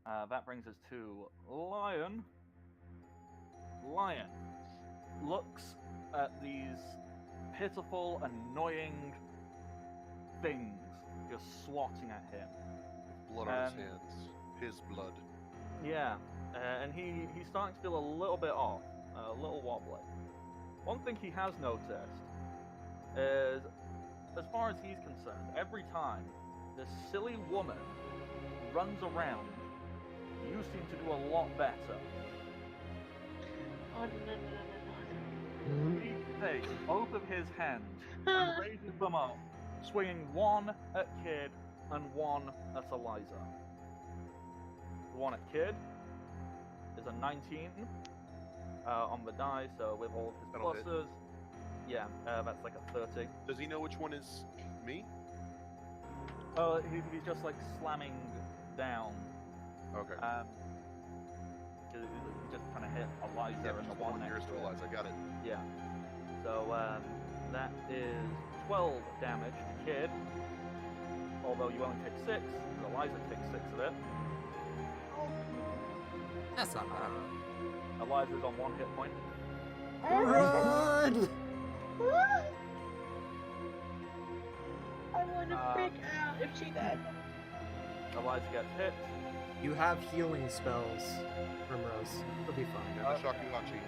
that brings us to Lion. Lion looks at these pitiful, annoying things just swatting at him. Blood on his hands. His blood. Yeah, and he's starting to feel a little bit off, a little wobbly. One thing he has noticed is, as far as he's concerned, every time this silly woman runs around, you seem to do a lot better. Oh, no. He takes both of his hands and raises them up, swinging one at Kid and one at Eliza. The one at Kid is a 19 on the die, so with all of his That'll hit. pluses, yeah, that's like a 30. Does he know which one is me? Oh, he's just like slamming down. Okay. He just kind of hit Eliza Yeah, and the just one one next nearest to to it. Eliza. I got it. Yeah. So that is 12 damage to Kid. Although you only take 6, because Eliza takes 6 of it. That's not bad. Eliza's on 1 hit point. Run! I want to freak out if she died. Eliza gets hit. You have healing spells, Primrose. It'll be fine. And the Shakuhachi.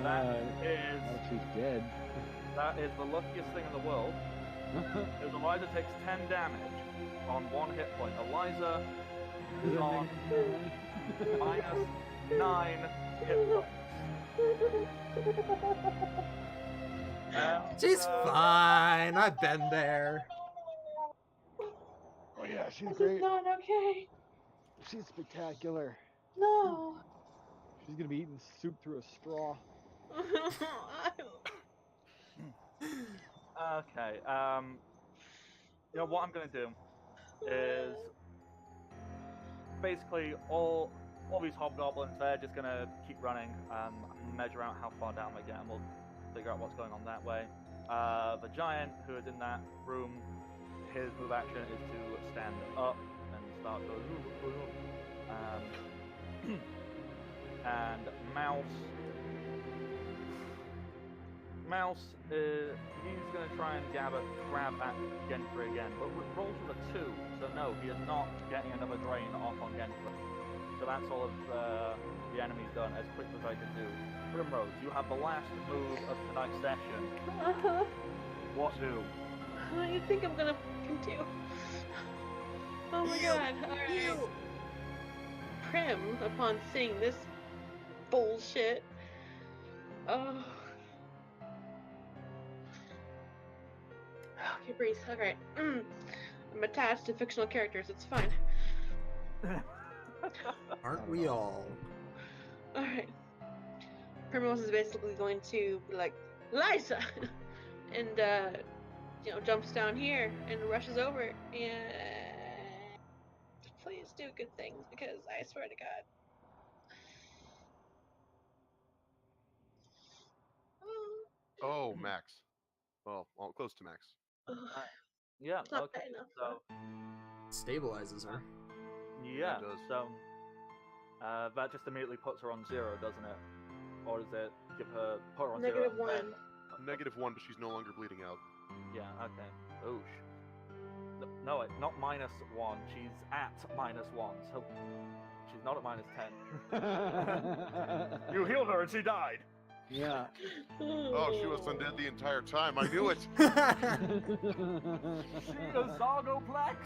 That is Oh, she's dead. that is the luckiest thing in the world. Because Eliza takes 10 damage on 1 hit point. Eliza is on minus 9 hit points. And, She's fine. I've been there. Oh yeah, she's This great. is not okay. She's spectacular. No. She's gonna be eating soup through a straw. Okay. You know what I'm gonna do is basically all these hobgoblins. They're just gonna keep running. Measure out how far down they get, and we'll figure out what's going on that way. The giant who is in that room, his move action is to stand up and start going. And Mouse, he's going to try and grab at Gentry again, but rolls with a 2, so no, he is not getting another drain off on Gentry. So that's all of the enemies done as quick as I can do. Primrose, you have the last move of tonight's session. What do? What do you think I'm gonna fucking do? Oh my god, alright. Prim, upon seeing this bullshit. Oh. Okay, breathe. Alright. I'm attached to fictional characters, it's fine. Aren't we all? Alright. Primrose is basically going to be like, Liza! And, jumps down here and rushes over and please do good things because I swear to God. Oh, max. Well, close to max. Yeah, It's not okay. bad enough, So, Stabilizes her. yeah, it does. so that just immediately puts her on 0, doesn't it? Or does it put her on 0? Negative and then- one. -1, but she's no longer bleeding out. Yeah, okay. Oosh. No, not -1. She's at -1. So she's not at -10. You healed her and she died. Yeah. Oh, she was undead the entire time. I knew it. She is Zargoplex.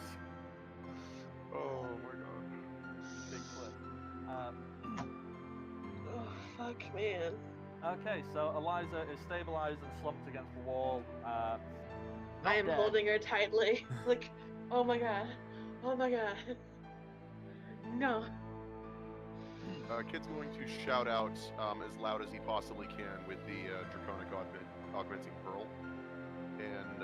Oh my god. Big flip. Oh, fuck, man. Okay, so Eliza is stabilized and slumped against the wall. I am holding her tightly. Like, oh my god. Oh my god. No. Kid's going to shout out as loud as he possibly can with the Draconic Augmenting Pearl. And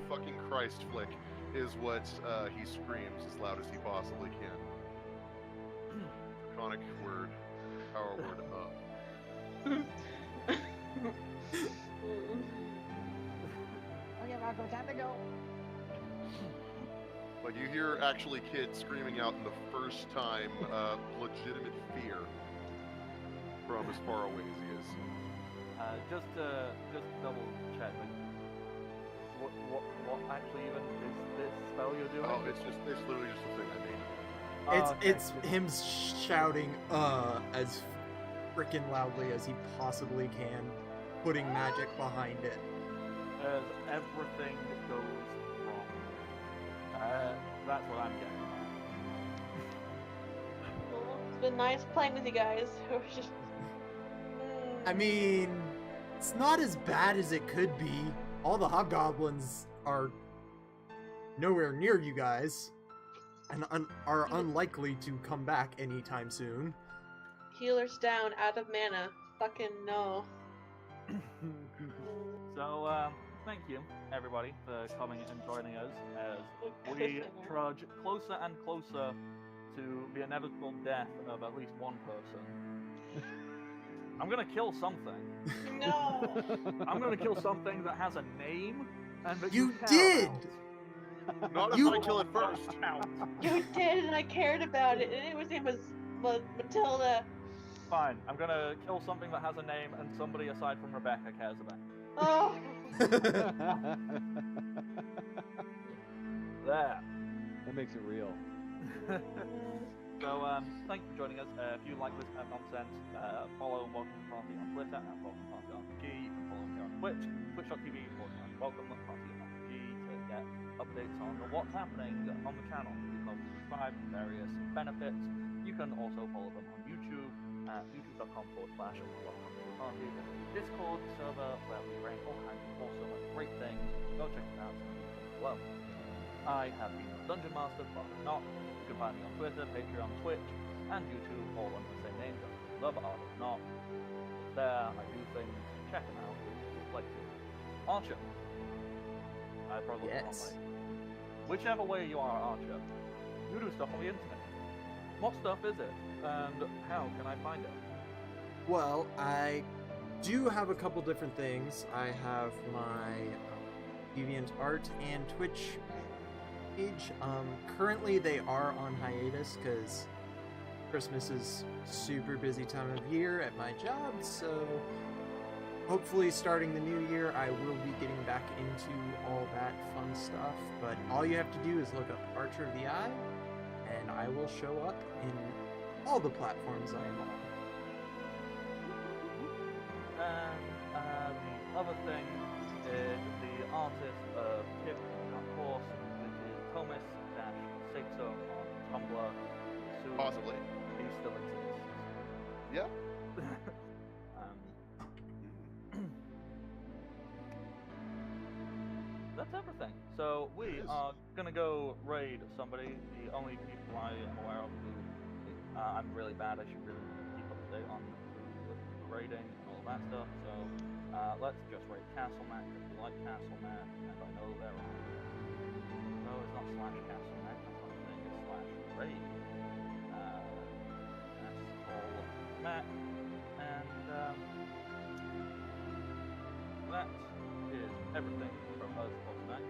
fucking Christ Flick is what he screams as loud as he possibly can. Draconic word, power word up. Okay, Rocco, time to go. Like you hear actually Kid screaming out in the first time legitimate fear from as far away as he is. Just double check. Like, what actually even is this spell you're doing? Oh, it's literally just a thing I made. It's him shouting as freaking loudly as he possibly can, putting magic behind it. As everything goes wrong. That's what I'm getting Well, it's been nice playing with you guys. I mean, it's not as bad as it could be. All the hobgoblins are nowhere near you guys, and are unlikely to come back anytime soon. Healers down, out of mana. Fucking no. So, thank you, everybody, for coming and joining us as we trudge closer and closer to the inevitable death of at least one person. I'm gonna kill something. No. I'm gonna kill something that has a name and that You care did! about. Not if I kill it first. You did, and I cared about it, and his name was Matilda. Fine, I'm gonna kill something that has a name and somebody aside from Rebecca cares about. Oh. There. That makes it real. So, thank you for joining us. If you like this kind of nonsense, follow Welcome Party on Twitter at Welcome Party RPG. You can follow me on Twitch, twitch.tv/Welcome Party RPG to get updates on what's happening on the channel. You can also subscribe to various benefits. You can also follow them on YouTube at youtube.com/Welcome Party. Discord server where we rank all kinds of awesome and great things. Go check it out below. I have been a Dungeon Master, Father Not. You can find me on Twitter, Patreon, Twitch, and YouTube, all under the same name, just The Art of Not. There, I do things, check them out if you'd like to. Archer. I probably the wrong way. Whichever way you are, Archer, you do stuff on the internet. What stuff is it, and how can I find it? Well, I do have a couple different things. I have my DeviantArt and Twitch page. Currently they are on hiatus because Christmas is super busy time of year at my job, so hopefully starting the new year I will be getting back into all that fun stuff. But all you have to do is look up Archer of the Eye, and I will show up in all the platforms I am on. And the other thing is the artist of Kip, of course, which is Thomas-Sato on Tumblr. Soon Possibly. He still exists. Yeah. That's everything. So we are gonna go raid somebody. The only people I am aware of who I'm really bad. I should really keep up to date on the raiding and all that stuff. So let's just raid Castle Mac if you like Castle Mac, and I know there are. No, it's not /Castle Mac. That's not a thing. It's /raid. That's all Mac, and that is everything from us for tonight.